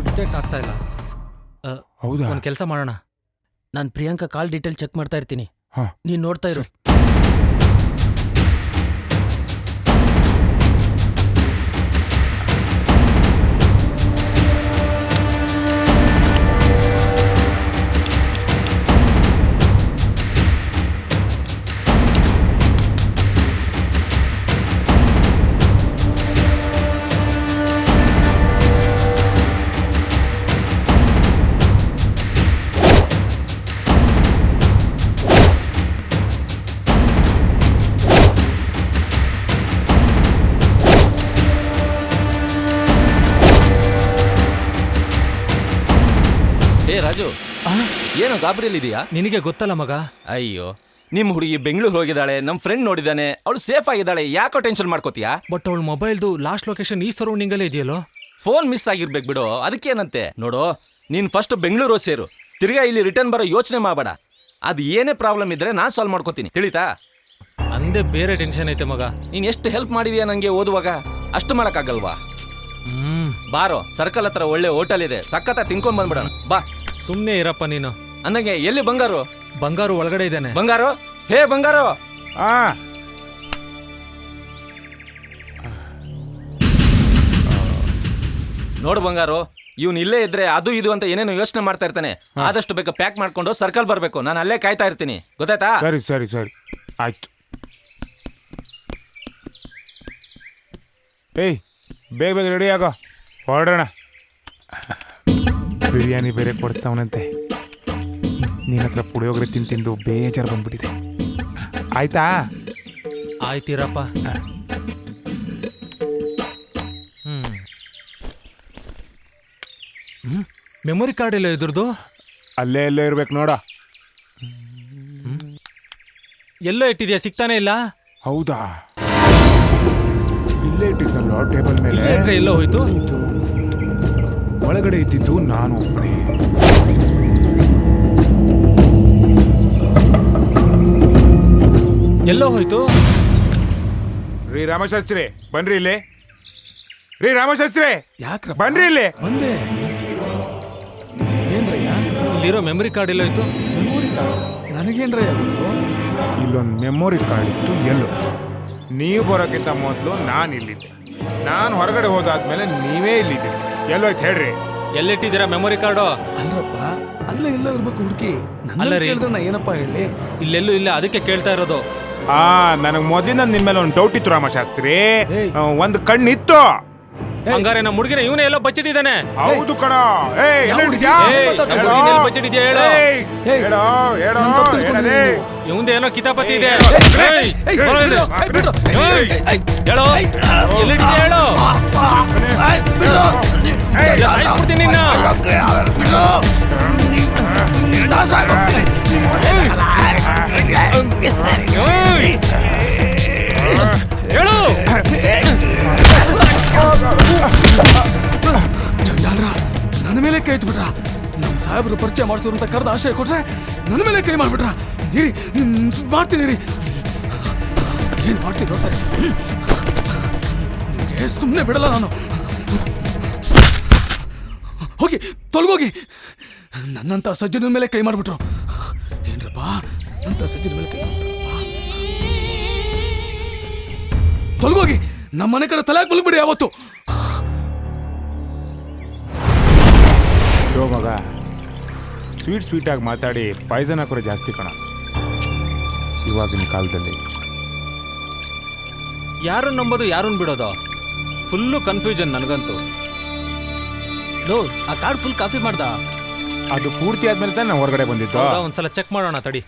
ಡಿಟೆಕ್ಟ್ ಆಗ್ತಾ ಇಲ್ಲ. ಹೌದಾ? ಒಂದು ಕೆಲಸ ಮಾಡೋಣ. ನಾನು ಪ್ರಿಯಾಂಕಾ ಕಾಲ್ ಡೀಟೇಲ್ ಚೆಕ್ ಮಾಡ್ತಾ ಇರ್ತೀನಿ, ನೀನು ನೋಡ್ತಾ ಇರು. ರಾಜು, ಏನೋ ಗಾಬರಿಯಲ್ಲಿದೆಯಾ? ನಿನಗೆ ಗೊತ್ತಲ್ಲ ಮಗ. ಅಯ್ಯೋ, ನಿಮ್ಮ ಹುಡುಗಿ ಬೆಂಗಳೂರು ಹೋಗಿದ್ದಾಳೆ, ನಮ್ಮ ಫ್ರೆಂಡ್ ನೋಡಿದ್ದಾನೆ, ಅವಳು ಸೇಫ್ ಆಗಿದ್ದಾಳೆ, ಯಾಕೋ ಟೆನ್ಷನ್ ಮಾಡ್ಕೋತೀಯಾ? ಬಟ್ ಅವಳು ಮೊಬೈಲ್ದು ಲಾಸ್ಟ್ ಲೊಕೇಶನ್ ಈ ಸರೌಂಡಿಂಗ್ ಅಲ್ಲೇ ಇದೆಯಲ್ಲೋ. ಫೋನ್ ಮಿಸ್ ಆಗಿರ್ಬೇಕು ಬಿಡು, ಅದಕ್ಕೇನಂತೆ. ನೋಡು, ನೀನ್ ಫಸ್ಟ್ ಬೆಂಗಳೂರು ಸೇರು, ತಿರ್ಗಾ ಇಲ್ಲಿ ರಿಟರ್ನ್ ಬರೋ ಯೋಚನೆ ಮಾಡಬೇಡ. ಅದು ಏನೇ ಪ್ರಾಬ್ಲಮ್ ಇದ್ರೆ ನಾನು ಸಾಲ್ವ್ ಮಾಡ್ಕೋತೀನಿ, ತಿಳಿತಾ? ಅಂದೇ ಬೇರೆ ಟೆನ್ಷನ್ ಐತೆ ಮಗ. ನೀನ್ ಎಷ್ಟು ಹೆಲ್ಪ್ ಮಾಡಿದ್ಯಾ ನಂಗೆ ಓದುವಾಗ, ಅಷ್ಟು ಮಾಡಕ್ಕಾಗಲ್ವಾ? ಬಾರೋ, ಸರ್ಕಲ್ ಹತ್ರ ಒಳ್ಳೆ ಹೋಟೆಲ್ ಇದೆ, ಸಖತ್ತ ತಿನ್ಕೊಂಡ್ ಬಂದ್ಬಿಡೋಣ ಬಾ. ಸುಮ್ನೆ ಇರಪ್ಪ ನೀನು. ಅಂದಂಗೆ ಎಲ್ಲಿ ಬಂಗಾರು? ಬಂಗಾರು ಒಳಗಡೆ ಇದ್ದಾನೆ. ಬಂಗಾರು, ಹೇ ಬಂಗಾರು. ನೋಡು ಬಂಗಾರು, ಇವ್ನು ಇಲ್ಲೇ ಇದ್ರೆ ಅದು ಇದು ಅಂತ ಏನೇನೋ ಯೋಚನೆ ಮಾಡ್ತಾ ಇರ್ತಾನೆ. ಆದಷ್ಟು ಬೇಗ ಪ್ಯಾಕ್ ಮಾಡ್ಕೊಂಡು ಸರ್ಕಲ್ ಬರ್ಬೇಕು, ನಾನು ಅಲ್ಲೇ ಕಾಯ್ತಾ ಇರ್ತೀನಿ, ಗೊತ್ತಾಯ್ತಾ? ಸರಿ ಸರಿ ಸರಿ ಆಯ್ತು. ಏಯ್ ಬೇಗ ಬೇಗ ರೆಡಿ ಆಗೋ ಹೊರಡೋಣ. ಬಿರಿಯಾನಿ ಬೇರೆ ಕೊಡಿಸ್ತಾವನಂತೆ. ನಿನ್ನ ಹತ್ರ ಪುಳಿಯೋಗರೆ ತಿಂದು ಬೇಜಾರು ಬಂದ್ಬಿಟ್ಟಿದೆ. ಆಯ್ತಾ? ಆಯ್ತೀರಪ್ಪ. ಮೆಮೊರಿ ಕಾರ್ಡ್ ಎಲ್ಲ ಇದ್ರದ್ದು ಅಲ್ಲೇ ಎಲ್ಲೋ ಇರ್ಬೇಕು ನೋಡ. ಎಲ್ಲೋ ಇಟ್ಟಿದ್ಯಾ, ಸಿಗ್ತಾನೆ ಇಲ್ಲ. ಹೌದಾ? ಇಲ್ಲೇ ಇಟ್ಟಿದ್ನಲ್ಲ ಟೇಬಲ್ ಮೇಲೆ. ಎಲ್ಲೋ ಹೋಯ್ತು? ಒಳಗಡೆ ಇದ್ದಿದ್ದು ನಾನು ಒಬ್ಬನೇ. ಎಲ್ಲೋ ಹೋಯ್ತು? ರೀ ರಾಮಶಾಸ್ತ್ರಿ ಬನ್ರಿ ಇಲ್ಲಿ. ರೀ ರಾಮಶಾಸ್ತ್ರಿ ಯಾಕ್ರ ಬನ್ರಿ ಇಲ್ಲಿ. ಬಂದೆ. ಏನ್ರಯ್ಯ ಇಲ್ಲಿರೋ ಮೆಮೊರಿ ಕಾರ್ಡ್ ಎಲ್ಲೋ ಇತ್ತು? ಮೆಮೊರಿ ಕಾರ್ಡ್ ನನಗೇನ್ರಯ್ಯ ಗೊತ್ತು? ಇಲ್ಲೊಂದು ಮೆಮೊರಿ ಕಾರ್ಡ್ ಇತ್ತು. ಎಲ್ಲೋ ನೀವು ಬರೋಕ್ಕಿಂತ ಮೊದಲು ನಾನು ಇಲ್ಲಿದ್ದೆ. ನಾನು ಹೊರಗಡೆ ಹೋದಾದ್ಮೇಲೆ ನೀವೇ ಇಲ್ಲಿದ್ದೆ. ಎಲ್ಲೋಯ್ತು ಹೇಳ್ರಿ. ಎಲ್ಲಿಟ್ಟಿದ್ದೀರಾ ಮೆಮೊರಿ ಕಾರ್ಡು? ಅಲ್ರಪ್ಪ ಅಲ್ಲೇ ಎಲ್ಲ ಇರ್ಬೇಕು ಹುಡುಕಿ. ಅಲ್ಲ ರೀ, ನಾ ಏನಪ್ಪ ಹೇಳಿ? ಇಲ್ಲೆಲ್ಲೂ ಇಲ್ಲ, ಅದಕ್ಕೆ ಕೇಳ್ತಾ ಇರೋದು. ನನಗೆ ಮೊದಲಿಂದ ನಿಮ್ಮ ಮೇಲೆ ಒಂದು ಡೌಟ್ ಇತ್ತು ರಾಮಶಾಸ್ತ್ರಿ. ಒಂದು ಕಣ್ಣಿತ್ತು. ಹಂಗಾರೆ ನಮ್ಮ ಹುಡುಗಿನ ಇವನೇ ಎಲ್ಲೋ ಬಚ್ಚಿಟ್ಟಿದ್ದಾನೆ. ಹೌದು ಕಣ. ಇವಂದ ಏನೋ ಕಿತಾಪತಿ ಇದೆ. ಹೇಳೋ ಎಲ್ಲಿಟ್ಟಿದ್ಯಾ ಹೇಳು. ಸಾಯಿಸ್ಬಿಡ್ತೀನಿ ನಿನ್ನ. ಹೇಳು. ಚಂಡಾಲ್ರ ನನ್ನ ಮೇಲೆ ಕೈ ಎತ್ಬಿಟ್ರ. ನಮ್ಮ ಸಾಹೇಬ್ರು ಪರಿಚಯ ಮಾಡಿಸೋರು ಅಂತ ಕರೆದ ಆಶಯ ಕೊಟ್ರೆ ನನ್ನ ಮೇಲೆ ಕೈ ಮಾಡ್ಬಿಟ್ರ. ಇರಿ ಮಾಡ್ತೀನಿ ರೀ. ಏನ್ ಮಾಡ್ತೀನಿ ನೋಡ್ತಾರೆ. ನಿಮಗೆ ಸುಮ್ಮನೆ ಬಿಡಲ್ಲ ನಾನು. ಹೋಗಿ ತೊಲಗೋಗಿ. ನನ್ನಂತ ಸಜ್ಜನ ಮೇಲೆ ಕೈ ಮಾಡ್ಬಿಟ್ರು. ಏನ್ರಪ್ಪ ಅಂತ ಸಜ್ಜನ ಮೇಲೆ ಕೈ ಮಾಡ್ಬಿಟ್ರಪ್ಪ. ತೊಲಗೋಗಿ. ನಮ್ಮ ಮನೆ ಕಡೆ ತಲೆಯಾಗಿ ಮಲಗ್ಬಿಡಿ ಯಾವತ್ತು. ಮಗ ಸ್ವೀಟಾಗಿ ಮಾತಾಡಿ ಪಾಯ್ಸನ್ ಹಾಕೋರೆ ಜಾಸ್ತಿ ಕಣ ಇವಾಗಿನ ಕಾಲದಲ್ಲಿ. ಯಾರನ್ನ ನಂಬೋದು ಯಾರನ್ನ ಬಿಡೋದು ಫುಲ್ಲು ಕನ್ಫ್ಯೂಷನ್ ನನಗಂತೂ. ಆ ಕಾರ್ಡ್ ಫುಲ್ ಕಾಪಿ ಮಾಡ್ದ. ಅದು ಪೂರ್ತಿ ಆದ್ಮೇಲೆ ತಾನೆ ಹೊರಗಡೆ ಬಂದಿತ್ತು. ಒಂದ್ಸಲ ಚೆಕ್ ಮಾಡೋಣ ತಡಿ.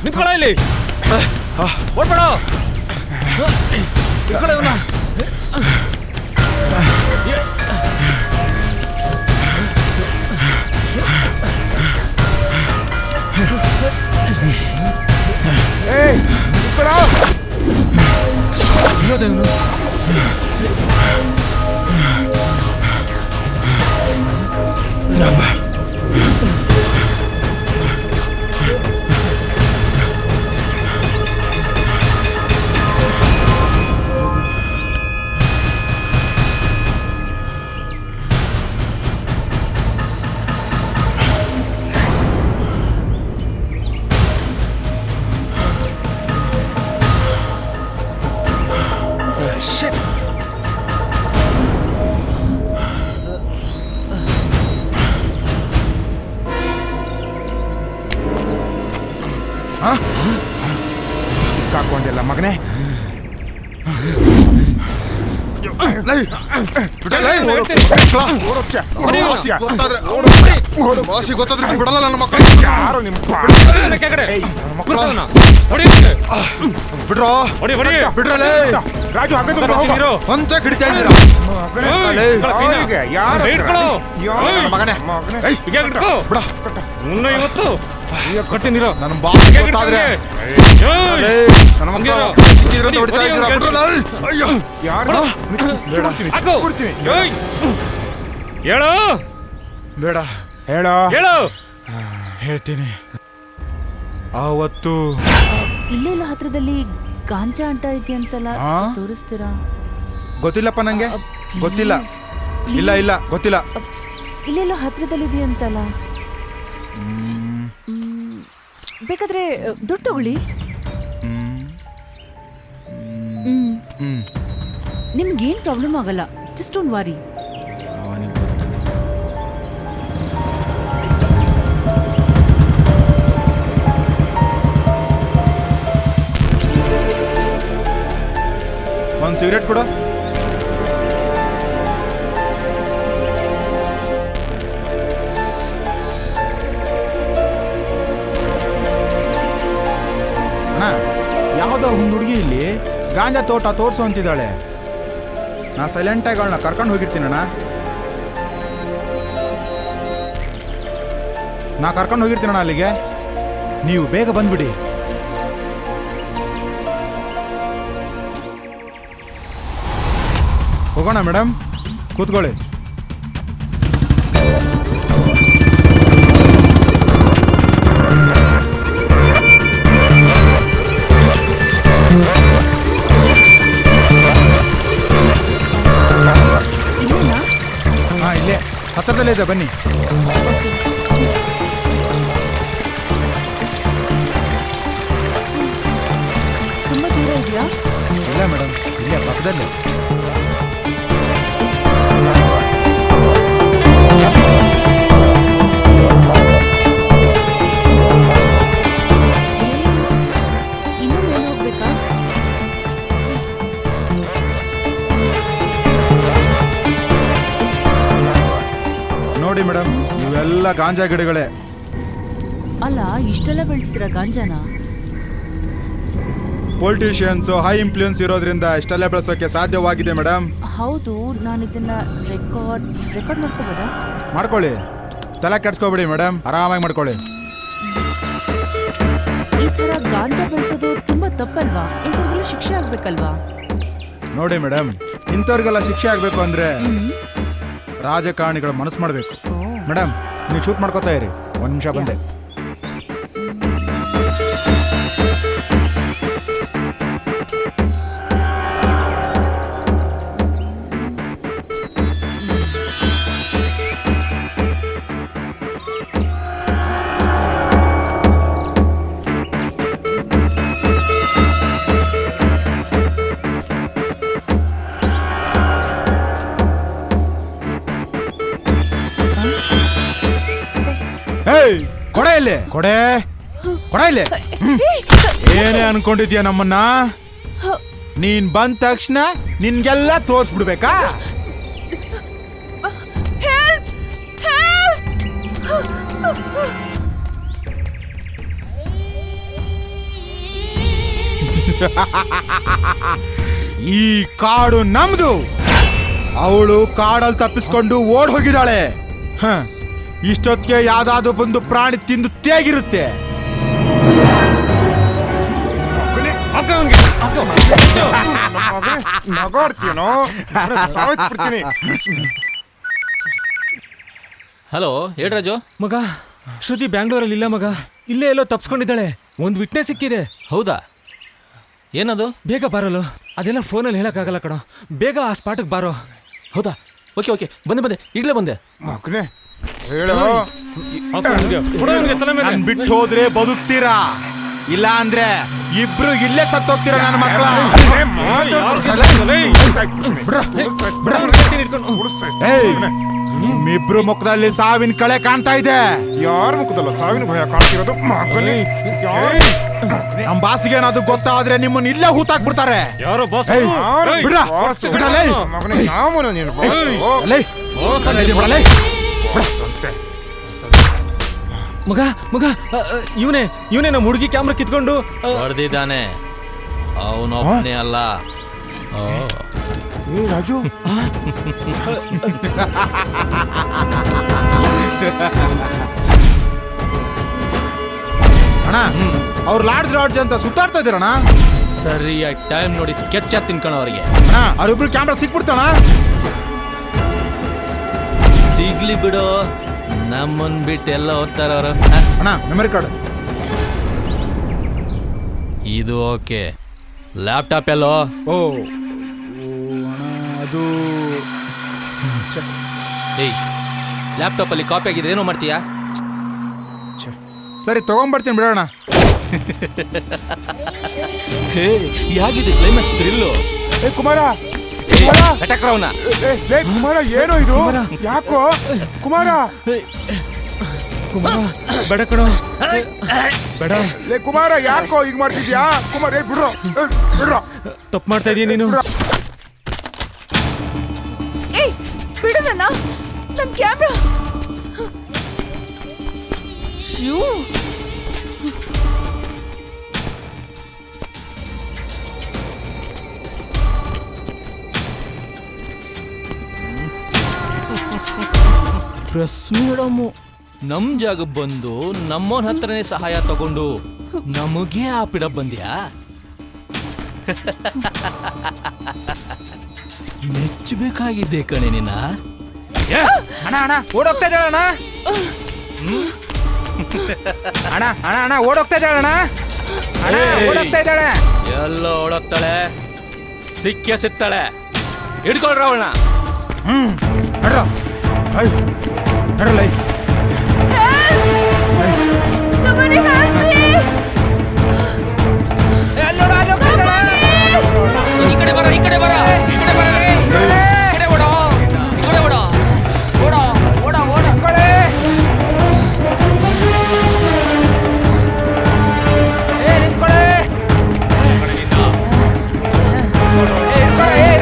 ನಿಂತ್ಕೊಳ್ಳ ಇಲ್ಲಿ. ಓಡ್ಬೇಡ. ಈ ಕಡೆ ಇವನ. ಅಲ್ಲ ಮಗನೇ. ಬಿಡಲ್ಲ ನನ್ನ ಮಕ್ಕಳು. ಯಾರು ನಿಮ್ಮ ಬಿಡ್ರೋ ಬಿಡ್ರಲೇ. ರಾಜು ಒಂಚ ಹಿಡಿತಾ ಮಗನೇ. ಕಟ್ಟಿನಿರೋ ನನ್ನ ಬಾಸ್ ಗೊತ್ತಾದ್ರೆ ನನ್ನ ಮಕ್ಕಳು ಹೊಡಿತಾ ಇದ್ದೀರಾ. ಬಿಡ್ರಲ್ಲ. ಅಯ್ಯೋ ಯಾರು ಹೇಳೋ ಬೇಡ ಹೇಳೋ ಹೇಳೋ. ಹೇಳ್ತೀನಿ. ಆವತ್ತು ಇಲ್ಲೆಲ್ಲ ಹತ್ರದಲ್ಲಿ ಗಾಂಜಾ ಅಂಟ ಇದೆಯಂತಲ್ಲ, ತೋರಿಸ್ತೀರಾ? ಗೊತ್ತಿಲ್ಲಪ್ಪ ನಂಗೆ, ಗೊತ್ತಿಲ್ಲ. ಇಲ್ಲ ಇಲ್ಲ ಗೊತ್ತಿಲ್ಲ. ಇಲ್ಲೆಲ್ಲ ಹತ್ರದಲ್ಲಿ ಇದೆಯಂತಲ್ಲ. ಬೇಕಾದ್ರೆ ದುಡ್ಡು ತಗೊಳ್ಳಿ. ನಿಮ್ಗೇನ್ ಪ್ರಾಬ್ಲಮ್ ಆಗಲ್ಲ. Just don't worry. ಒಂದು ಸಿಗರೇಟ್ ಕೊಡು. ಅಣ್ಣ, ಯಾವುದೋ ಒಂದು ಹುಡುಗಿ ಇಲ್ಲಿ ಗಾಂಜಾ ತೋಟ ತೋರಿಸು ಅಂತಿದ್ದಾಳೆ. ನಾ ಸೈಲೆಂಟಾಗಿ ಅವಳನ್ನ ಕರ್ಕೊಂಡು ಹೋಗಿರ್ತೀನಣ್ಣ. ನಾ ಕರ್ಕೊಂಡು ಹೋಗಿರ್ತೀನಣ್ಣ ಅಲ್ಲಿಗೆ. ನೀವು ಬೇಗ ಬಂದ್ಬಿಡಿ. ಹೋಗೋಣ ಮೇಡಮ್, ಕೂತ್ಕೊಳ್ಳಿ. ಹಾಂ, ಇಲ್ಲೇ ಹತ್ತಿರದಲ್ಲೇ ಇದೆ, ಬನ್ನಿ. ತುಂಬ ದೂರ ಇದೆಯಾ? ಇಲ್ಲ ಮೇಡಮ್, ಇಲ್ಲೇ ಪಕ್ಕದಲ್ಲೇ. ಇನ್ನೂ ಮೇಲೆ ಹೋಗ್ಬೇಕಾ? ನೋಡಿ ಮೇಡಮ್, ಇವೆಲ್ಲ ಗಾಂಜಾ ಗಿಡಗಳೇ. ಅಲ್ಲ, ಇಷ್ಟೆಲ್ಲ ಬೆಳೆಸಿದ್ರ ಗಾಂಜಾನ? ಪೊಲಿಟಿಷಿಯನ್ಸ್ ಹೈ ಇನ್ಫ್ಲೂಯೆನ್ಸ್ ಇರೋದ್ರಿಂದ ಇಷ್ಟೆಲ್ಲ ಬೆಳೆಸೋಕೆ ಸಾಧ್ಯವಾಗಿದೆ ಮೇಡಮ್. ಹೌದು, ನಾನು ಇದನ್ನ ರೆಕಾರ್ಡ್ ಮಾಡ್ಕೋಬೋದಾ? ಮಾಡ್ಕೊಳ್ಳಿ, ತಲೆ ಕೆಡ್ಸ್ಕೊಬೇಡಿ ಮೇಡಮ್, ಆರಾಮಾಗಿ ಮಾಡ್ಕೊಳ್ಳಿ. ಈ ತರ ಗಾಂಜಾ ಬೆಳೆಸೋದು ತುಂಬಾ ತಪ್ಪಲ್ವಾ? ಇಂಥವ್ರಿಗೆಲ್ಲ ಶಿಕ್ಷೆ ಆಗ್ಬೇಕಲ್ವಾ? ನೋಡಿ ಮೇಡಮ್, ಇಂಥವ್ರಿಗೆಲ್ಲ ಶಿಕ್ಷೆ ಆಗಬೇಕು ಅಂದ್ರೆ ರಾಜಕಾರಣಿಗಳ ಮನಸ್ಸು ಮಾಡಬೇಕು. ಮೇಡಮ್, ನೀವು ಶೂಟ್ ಮಾಡ್ಕೋತಾ ಇರಿ, ಒಂದು ನಿಮಿಷ ಬಂದೆ. ಕೊಡೆ ಇಲ್ಲಿ, ಕೊಡೆ ಕೊಡೆ ಇಲ್ಲಿ. ಏನೇ ಅನ್ಕೊಂಡಿದ್ಯಾ ನಮ್ಮನ್ನ? ನೀನ್ ಬಂದ ತಕ್ಷಣ ನಿನ್ಗೆಲ್ಲ ತೋರ್ಸ್ಬಿಡ್ಬೇಕಾ? ಈ ಕಾಡು ನಮ್ದು. ಅವಳು ಕಾಡಲ್ಲಿ ತಪ್ಪಿಸ್ಕೊಂಡು ಓಡ್ ಹೋಗಿದ್ದಾಳೆ. ಇಷ್ಟೊತ್ತಿಗೆ ಯಾವ್ದಾದ್ರು ಬಂದು ಪ್ರಾಣಿ ತಿಂದು ತೇಗಿರುತ್ತೆ. ಹಲೋ, ಹೇಳಿ ರಾಜು. ಮಗ, ಶ್ರುತಿ ಬ್ಯಾಂಗ್ಳೂರಲ್ಲಿ ಇಲ್ಲ ಮಗ, ಇಲ್ಲೇ ಎಲ್ಲೋ ತಪ್ಸ್ಕೊಂಡಿದ್ದಾಳೆ. ಒಂದು ವಿಟ್ನೆಸ್ ಸಿಕ್ಕಿದೆ. ಹೌದಾ? ಏನದು? ಬೇಗ ಬಾರಲು. ಅದೆಲ್ಲ ಫೋನಲ್ಲಿ ಹೇಳಕ್ಕಾಗಲ್ಲ ಕಣೋ. ಬೇಗ ಆ ಸ್ಪಾಟಿಗೆ ಬಾರೋ. ಹೌದಾ? ಓಕೆ ಓಕೆ, ಬಂದೆ ಈಗಲೇ ಬಂದೆ. ಮಗನೇ ಹೇಳು. ನನ್ ಬಿಟ್ಟು ಹೋದ್ರೆ ಬದುಕ್ತೀರಾ, ಇಲ್ಲ ಅಂದ್ರೆ ಇಬ್ರು ಇಲ್ಲೇ ಸತ್ತೋಗ್ತೀರಾ ನನ್ನ ಮಕ್ಕಳ. ನಿಮ್ಮಿಬ್ರು ಮುಖದಲ್ಲಿ ಸಾವಿನ ಕಳೆ ಕಾಣ್ತಾ ಇದೆ. ಯಾರ ಮುಖದಲ್ಲ ಸಾವಿನ ಭಯ ಕಾಣ್ತಿರೋದು? ಮಗನೇ, ಯಾರು? ನಮ್ ಬಾಸಿಗೆ ಏನಾದ್ರು ಗೊತ್ತಾದ್ರೆ ನಿಮ್ಮನ್ನ ಇಲ್ಲೇ ಹೂತಾಕ್ಬಿಡ್ತಾರೆ. ಯಾರೋ ಬಾಸ್ ಏಯ್, ಬಿಡ್ರ, ಬಿಡ್ರಲೇ. ಮಗನೇ, ಯಾವನು ನೀನು? ಲೇ, ಬಿಡಲೇ. ಮಗ ಮಗ ಇವನೇ ನಮ್ಮ ಹುಡುಗಿ ಕ್ಯಾಮ್ರಾ ಕಿತ್ಕೊಂಡು ಹೊಡೆದಿದ್ದಾನೆ. ಅವನೊಬ್ಬನೇ ಅಲ್ಲ. ಏ ರಾಜು, ಅಣ್ಣ ಅವ್ರು ಲಾಡ್ಜ್ ಅಂತ ಸುತ್ತಾಡ್ತಾ ಇದ್ದೀರಣ್ಣ. ಸರಿಯಾಗಿ ಟೈಮ್ ನೋಡಿ ಕೆಚ್ಚ ತಿನ್ಕಣ ಅವ್ರಿಗೆ. ಅಣ್ಣ ಅವ್ರಿಬ್ರು ಕ್ಯಾಮ್ರಾ ಸಿಕ್ಬಿಡ್ತಾಣ. ಸಿಗ್ಲಿ ಬಿಡು, ನಮ್ಮನ್ ಬಿಟ್ಟು ಎಲ್ಲ ಓದ್ತಾರ ಅವರು. ಅಣ್ಣ ಮೆಮರಿ ಕಾರ್ಡ್ ಇದು ಓಕೆ. ಲ್ಯಾಪ್ಟಾಪ್ ಎಲ್ಲೋ? ಓ ಅಣ್ಣ ಅದು ಏಯ್, ಲ್ಯಾಪ್ಟಾಪ್ ಅಲ್ಲಿ ಕಾಪಿ ಆಗಿದೆ, ಏನೋ ಮಾಡ್ತೀಯಾ? ಸರಿ ತಗೊಂಡ್ಬರ್ತೀನಿ ಬಿಡೋಣ. ಯಾಗಿದೆ ಕ್ಲೈಮ್ಯಾಕ್ಸ್ ಥ್ರಿಲ್ಲು? ಏ ಕುಮಾರ, ಲೇ ಕುಮಾರ, ಏನೋ ಇದು? ಯಾಕೋ ಕುಮಾರ? ಬೇಡ ಕಣೋ, ಬೇಡ. ಲೇ ಕುಮಾರ, ಯಾಕೋ ಈಗ ಮಾಡ್ತಿದ್ಯಾ? ಕುಮಾರ, ಏ ಬಿಡ್ರೋ, ಬಿಡ್ರೋ. ತಪ್ಪು ಮಾಡ್ತಾ ಇದೀಯ ನೀನು. ಬಿಡು ನನ್ನ ಕ್ಯಾಮ್ರಾ. ಪ್ರೆಸ್ ಮೇಡಮು ನಮ್ ಜಾಗ ಬಂದು ನಮ್ಮವನ ಹತ್ರನೇ ಸಹಾಯ ತಗೊಂಡು ನಮಗೆ ಆ ಪಿಡ ಬಂದ್ಯಾ? ಮೆಚ್ಚಬೇಕಾಗಿದ್ದೆ ಕಣೆ ನಿನ್ನ. ಅಣ್ಣ ಅಣ್ಣ ಓಡೋಗ್ತಾ ಇದ್ದಾಳೆ ಅಣ್ಣ. ಅಣ್ಣ ಅಣ್ಣ ಅಣ್ಣ ಓಡೋಗ್ತಾ ಇದ್ದಾಳೆ ಅಣ್ಣ. ಅಣ್ಣ ಓಡೋಗ್ತಾ ಇದ್ದಾಳೆ. ಎಲ್ಲೋ ಓಡೋಗ್ತಾಳೆ, ಸಿಕ್ಕೇ ಸಿಗ್ತಾಳೆ. ಹಿಡ್ಕೊಳ್ರ ಅವಳನ್ನ. ನಡ್ರ, ನಡ್ರಲ್ಲ. ಈ ಕಡೆ ಬರ, ಈ ಕಡೆ ಬರ, ಈ ಕಡೆ ಬರ, ಈ ಕಡೆ ಓಡೋ, ಈ ಕಡೆ ಓಡೋ, ಓಡೋ, ಓಡೋ, ಓಡೋ. ನಿಂತ್ಕೊಳ್ಳೆ.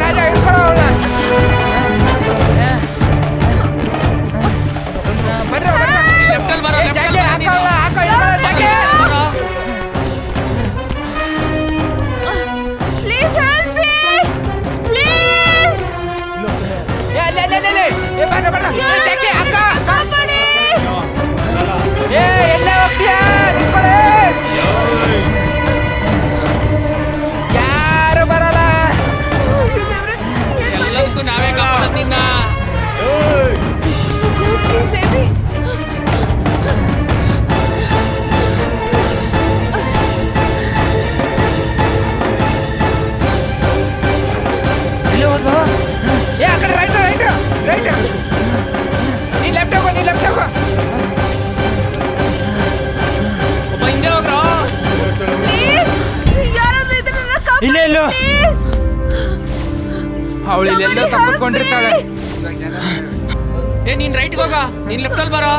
ರಾಜ ಹಿಡ್ಕೊಳ್ಳೋ ಅವಳನ್ನ. ಲೆಫ್ಟಲ್ಲಿ ಬರ, ಲೆಫ್ಟಲ್ಲಿ ಬರ ನೀನು. Please help me, please. ಎಲ್ಲ ಹೋಗ್ತೀಯಾ? ನಿಂತ್ಕೊಳ್ಳೆ. ಯಾರು ಬರಲ್ಲ. ಎಲ್ಲದಕ್ಕೂ ನಾವೇ ಕಾಪಾಡೋದು ನಿನ್ನ. ಎಲ್ಲಿ ಹೋದ್ಲು? ಏ ಆ ಕಡೆ ರೈಟ್ ರೈಟ್ ರೈಟ್. ನೀನ್ ಲೆಫ್ಟ್ ಹೋಗೋ, ನೀನ್ ಲೆಫ್ಟ್ ಹೋಗೋ. ಒಬ್ಬ ಹಿಂದೆ ಹೋಗ್ರೋ. ಇಲ್ಲ ಇಲ್ಲ, ಅವಳು ಇಲ್ಲೆಲ್ಲೋ ತಪ್ಪಿಸ್ಕೊಂಡಿರ್ತಾಳೆ. ಏ ನೀನ್ ರೈಟ್ಗೆ ಹೋಗ, ನೀನ್ ಲೆಫ್ಟಲ್ಲಿ ಬರೋ.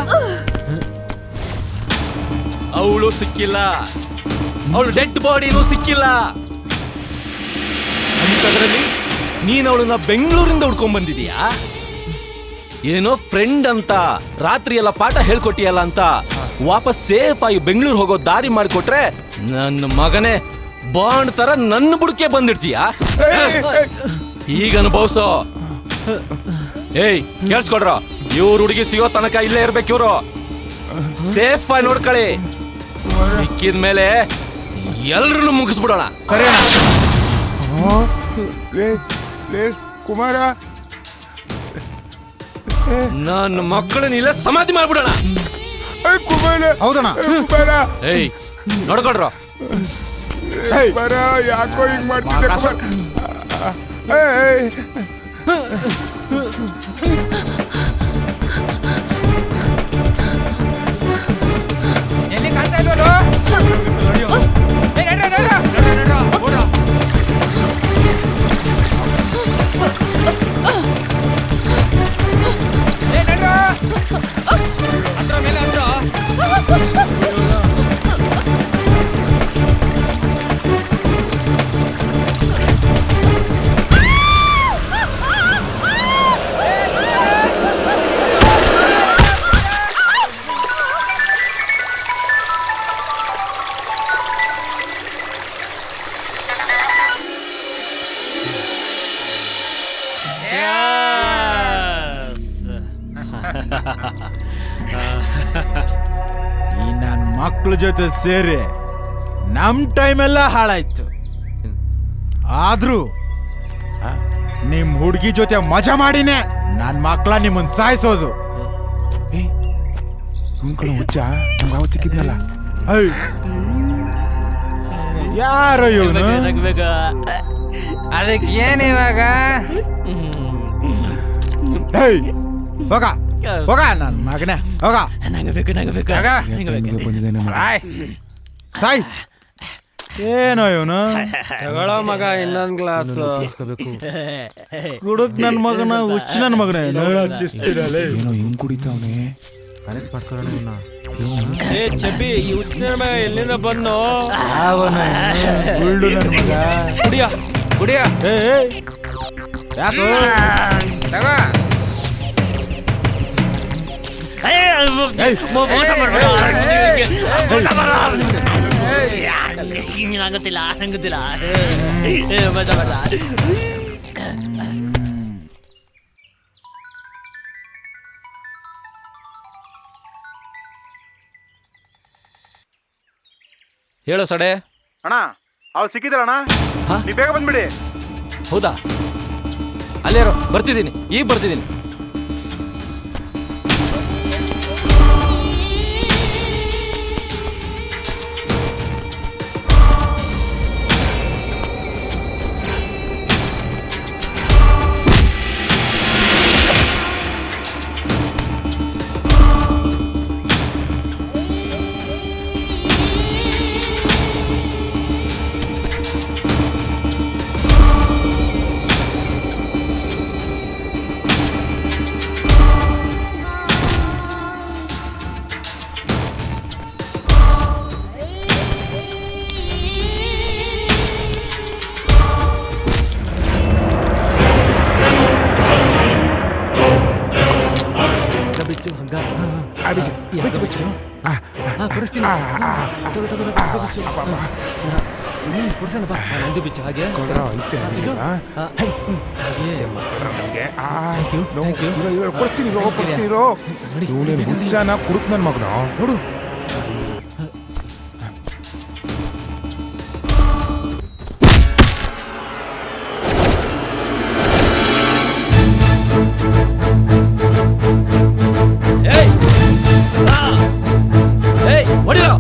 ಅವಳು ಸಿಕ್ಕಿಲ್ಲ, ಅವಳು ಡೆಡ್ ಬಾಡಿನೂ ಸಿಕ್ಕಿಲ್ಲ. ಅಂಥದ್ರಲ್ಲಿ ನೀನು ಅವಳನ್ನ ಬೆಂಗಳೂರಿಂದ ಹುಡ್ಕೊಂಡ್ ಬಂದಿದೀಯಾ? ಏನೋ ಫ್ರೆಂಡ್ ಅಂತ ರಾತ್ರಿ ಎಲ್ಲ ಪಾಠ ಹೇಳ್ಕೊಟ್ಟಿಯಲ್ಲ ಅಂತ ವಾಪಸ್ ಸೇಫ್ ಆಗಿ ಬೆಂಗಳೂರು ಹೋಗೋ ದಾರಿ ಮಾಡಿಕೊಟ್ರೆ ನನ್ನ ಮಗನೇ ಬಾಂಡ್ ತರ ನನ್ನ ಬುಡಕೆ ಬಂದಿರ್ತೀಯ. ಈಗ ಅನುಭವಿಸೋ. ಏಯ್ ಕೇಳಿಸ್ಕೊಡ್ರ, ಇವ್ರ ಹುಡುಗಿ ಸಿಗೋ ತನಕ ಇಲ್ಲೇ ಇರ್ಬೇಕು. ಇವ್ರು ಸೇಫ್ ಆಗಿ ನೋಡ್ಕೊಳ್ಳಿ. ಸಿಕ್ಕಿದ್ಮೇಲೆ ಎಲ್ರನ್ನು ಮುಗಿಸ್ಬಿಡೋಣ. ಸರಿ ಕುಮಾರ, ನನ್ನ ಮಕ್ಕಳನ್ನ ಇಲ್ಲೇ ಸಮಾಧಿ ಮಾಡ್ಬಿಡೋಣ. ಕುಮಾರ, ಹೌದಣ್ಣ. ಕುಮಾರ, ಏಯ್ ನೋಡ್ಕೊಡ್ರ. ಕುಮಾರ, ಯಾಕೋ ಹಿಂಗ್ ಮಾಡ್ತಿದ್ದೆ ಕುಮಾರ? ಎಲ್ಲಿ ಕಾಣ್ತಾ ಇಲ್ವೋ? ಈ ನನ್ನ ಮಕ್ಳ ಜೊತೆ ಸೇರಿ ನಮ್ ಟೈಮ್ ಎಲ್ಲ ಹಾಳಾಯ್ತು. ಆದ್ರೂ ನಿಮ್ ಹುಡುಗಿ ಜೊತೆ ಮಜಾ ಮಾಡಿನೇ ನನ್ ಮಕ್ಳ ನಿಮ್ಮನ್ ಸಾಯಿಸೋದು. ಹುಚ್ಚ ನಮ್ಗೆ ಅವತ್ತು ಸಿಕ್ಕಿದ್ನಲ್ಲ, ಯಾರೋ ಇವನು? ಅದಕ್ಕೆ ಏನ್ ಇವಾಗ? ಹೋಗ ಹೋಗ ನನ್ ಮಗನೇ, ಹೋಗ ಸಾಯ್. ಏನೋ ಇವನು ತಗೊಳ್ಳೋ ಮಗ ಇನ್ನೊಂದ್ ಗ್ಲಾಸ್ ಕುಡುಕ್ ನನ್ ಮಗನ, ಹುಚ್ಚ ನನ್ ಮಗನ ಏನೋ ಹಿಂಗ್ ಕುಡಿತಾವನೆ. ಏ ಚಬ್ಬಿ, ಈ ಹುಚ್ಚಿನ ಮಗ ಎಲ್ಲಿಂದ ಬಂದು ಗುಳ್ಳು ನನ್ ಮಗ. ಕುಡಿಯ ಕುಡಿಯ ಯಾಕೋ ಆಗುತ್ತಿಲ್ಲ ನಂಗುತ್ತಿಲ್ಲ. ಹೇಳೋ ಸಡೆ. ಅಣ್ಣ ಅವ್ರು ಸಿಕ್ಕಿದ್ರಣ್ಣ, ನೀವು ಬೇಗ ಬಂದ್ಬಿಡಿ. ಹೌದಾ? ಅಲ್ಲೇರೋ, ಬರ್ತಿದ್ದೀನಿ, ಈಗ ಬರ್ತಿದ್ದೀನಿ. ಹುಚ್ಚನ ಕುಡುಕ್ ನನ್ ಮಗನ ನೋಡು. ಹೊಡಿರೋ.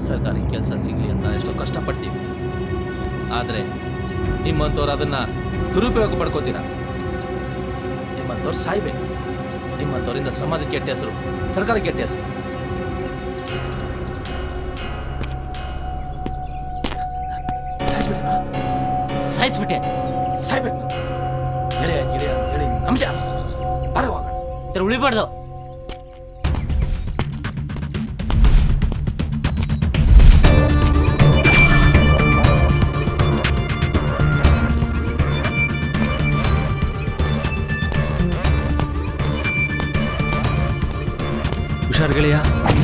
ಸರ್ಕಾರಿ ಕೆಲಸ ಸಿಗಲಿ ಅಂತ ಎಷ್ಟೋ ಕಷ್ಟಪಡ್ತೀವಿ, ಆದರೆ ನಿಮ್ಮಂಥವ್ರು ಅದನ್ನ ದುರುಪಯೋಗ ಪಡ್ಕೋತೀರ. ನಿಮ್ಮಂಥವ್ರು ಸಾಯ್ಬೇಕು. ನಿಮ್ಮಂಥವ್ರಿಂದ ಸಮಾಜಕ್ಕೆ ಕೆಟ್ಟ ಹೆಸರು, ಸರ್ಕಾರಕ್ಕೆ ಕೆಟ್ಟ ಹೆಸರು. ಸಾಯಿಸ್ಬಿಟ್ಟೆ. ಸಾಯ್ಬೇಕು. ಗೆಳೆಯ ಗೆಳೆಯ ಅಂತ ಹೇಳಿ ಅಂಶ ಬರವಾಗ ಉಳಿಬಾರ್ದು. ಹುಷಾರ್ ಗೆಳೆಯ,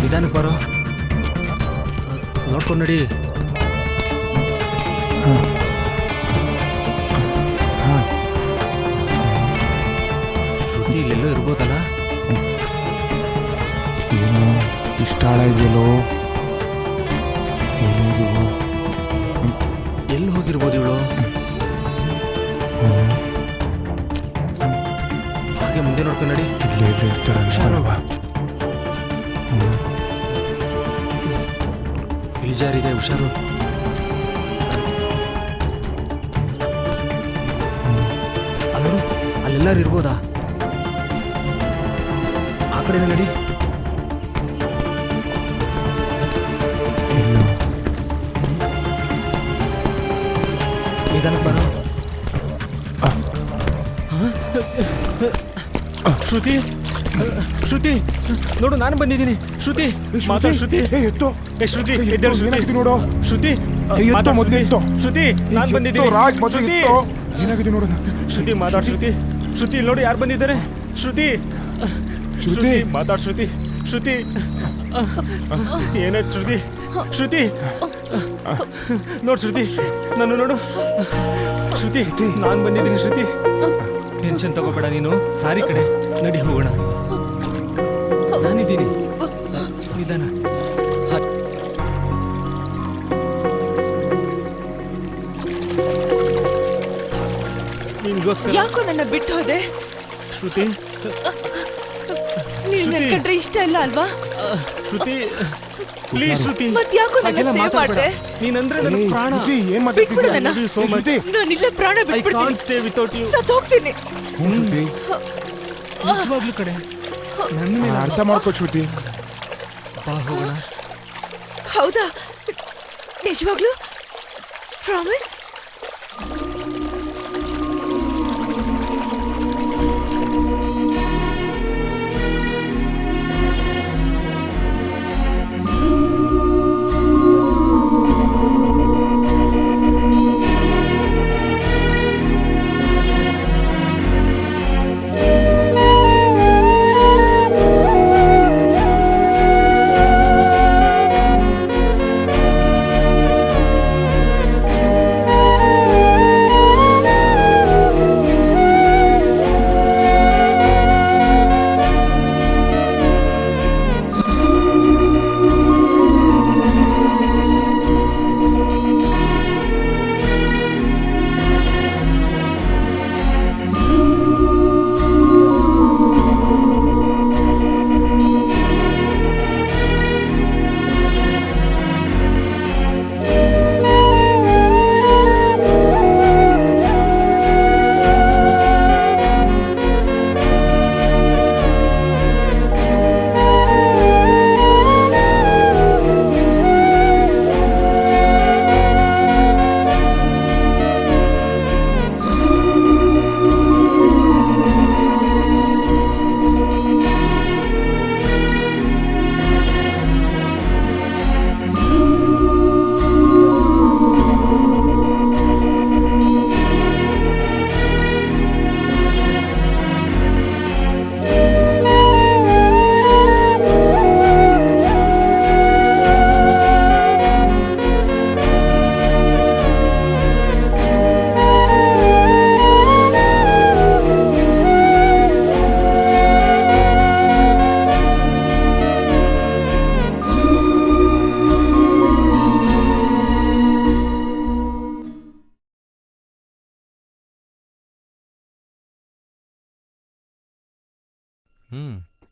ನಿಧಾನಕ್ಕೆ ಬರೋ, ನೋಡ್ಕೊಂಡು ನಡಿ. ಶ್ರುತಿ ಇಲ್ಲೆಲ್ಲೋ ಇರ್ಬೋದಲ್ಲ? ಏನು ಇಷ್ಟ ಆಳ ಇದೆಯಲ್ಲೋ, ಏನಿದು? ಎಲ್ಲಿ ಹೋಗಿರ್ಬೋದು ಇವಳು? ಹಾಗೆ ಮುಂದೆ ನೋಡ್ಕೊಂಡು ನಡಿ. ಇಲ್ಲೇ ಇರ್ತಾರೆ. ಹುಷಾರವಾ? ಇಳಿಜಾರಿದೆ, ಹುಷಾರು. ಅಲ್ಲೋಡು, ಅಲ್ಲೆಲ್ಲಾರು ಇರ್ಬೋದಾ? ಆ ಕಡೆನೇ ನಡಿ. ನಿಧಾನಕ್ಕೆ ಬರೋ. ಶ್ರುತಿ, ಶ್ರುತಿ ನೋಡು, ನಾನು ಬಂದಿದ್ದೀನಿ. ಶ್ರುತಿ ಮಾತಾಡು. ಶ್ರುತಿ ಎತ್ತು. ಶ್ರುತಿ ಎದ್ದೇಳು. ಶ್ರುತಿ ನೋಡು. ಶ್ರುತಿ ಎತ್ತು, ಮೊದಲು ಎತ್ತು. ಶ್ರುತಿ ನಾನು ಬಂದಿದ್ದೀನಿ. ರಾಜ್ ಮೊದಲು ಏನಾಗಿದೆ ನೋಡು. ಶ್ರುತಿ ಮಾತಾಡು. ಶ್ರುತಿ, ಶ್ರುತಿ ಇಲ್ಲಿ ನೋಡಿ ಯಾರು ಬಂದಿದ್ದಾರೆ. ಶ್ರುತಿ, ಶ್ರುತಿ ಮಾತಾಡು. ಶ್ರುತಿ, ಶ್ರುತಿ ಏನಾಯ್ತು? ಶ್ರುತಿ, ಶ್ರುತಿ ನೋಡು. ಶ್ರುತಿ ನಾನು ನೋಡು. ಶ್ರುತಿ ನಾನು ಬಂದಿದ್ದೀನಿ. ಶ್ರುತಿ ಟೆನ್ಷನ್ ತಗೋಬೇಡ ನೀನು. ಸಾರಿ ಕಡೆ ನಡಿ ಹೋಗೋಣ. ನಾನಿದ್ದೀನಿ, ನಿಧಾನ. ನಿನ್ಗೋಸ್ಕರ. ಯಾಕೋ ನನ್ನ ಬಿಟ್ಟು ಹೋದೆ? ಶ್ರುತಿ, ನೀನ್ ನನ್ ಕಂಡ್ರೆ ಇಷ್ಟ ಇಲ್ಲ ಅಲ್ವಾ? ಶ್ರುತಿ ಪ್ಲೀಸ್. ಶ್ರುತಿ ಮತ್ಯಾಕೋ ನನ್ನ ಸೇವ್ ಮಾಡ್ದೆ? ನೀನಂದ್ರೆ ನನ್ನ ಪ್ರಾಣ. ಏನ್ ಬಿಟ್ಬಿಡು ನನ್ನ. So much. ನಾನಿಲ್ಲ ಪ್ರಾಣ ಐ ಬಿಟ್ಬಿಡ್ತೀನಿ. Can't stay without you. ಸತ್ತೋಗ್ತೀನಿ. ನಿಜವಾಗ್ಲೂ ಕಡೆ ನನ್ನ ಮೇಲೆ ಅರ್ಥ ಮಾಡ್ಕೋ ಶ್ರುತಿ. ಬಾ ಹೋಗೋಣ. ಹೌದಾ? ನಿಜವಾಗ್ಲೂ? ಪ್ರಾಮಿಸ್? ಹ್ಮ್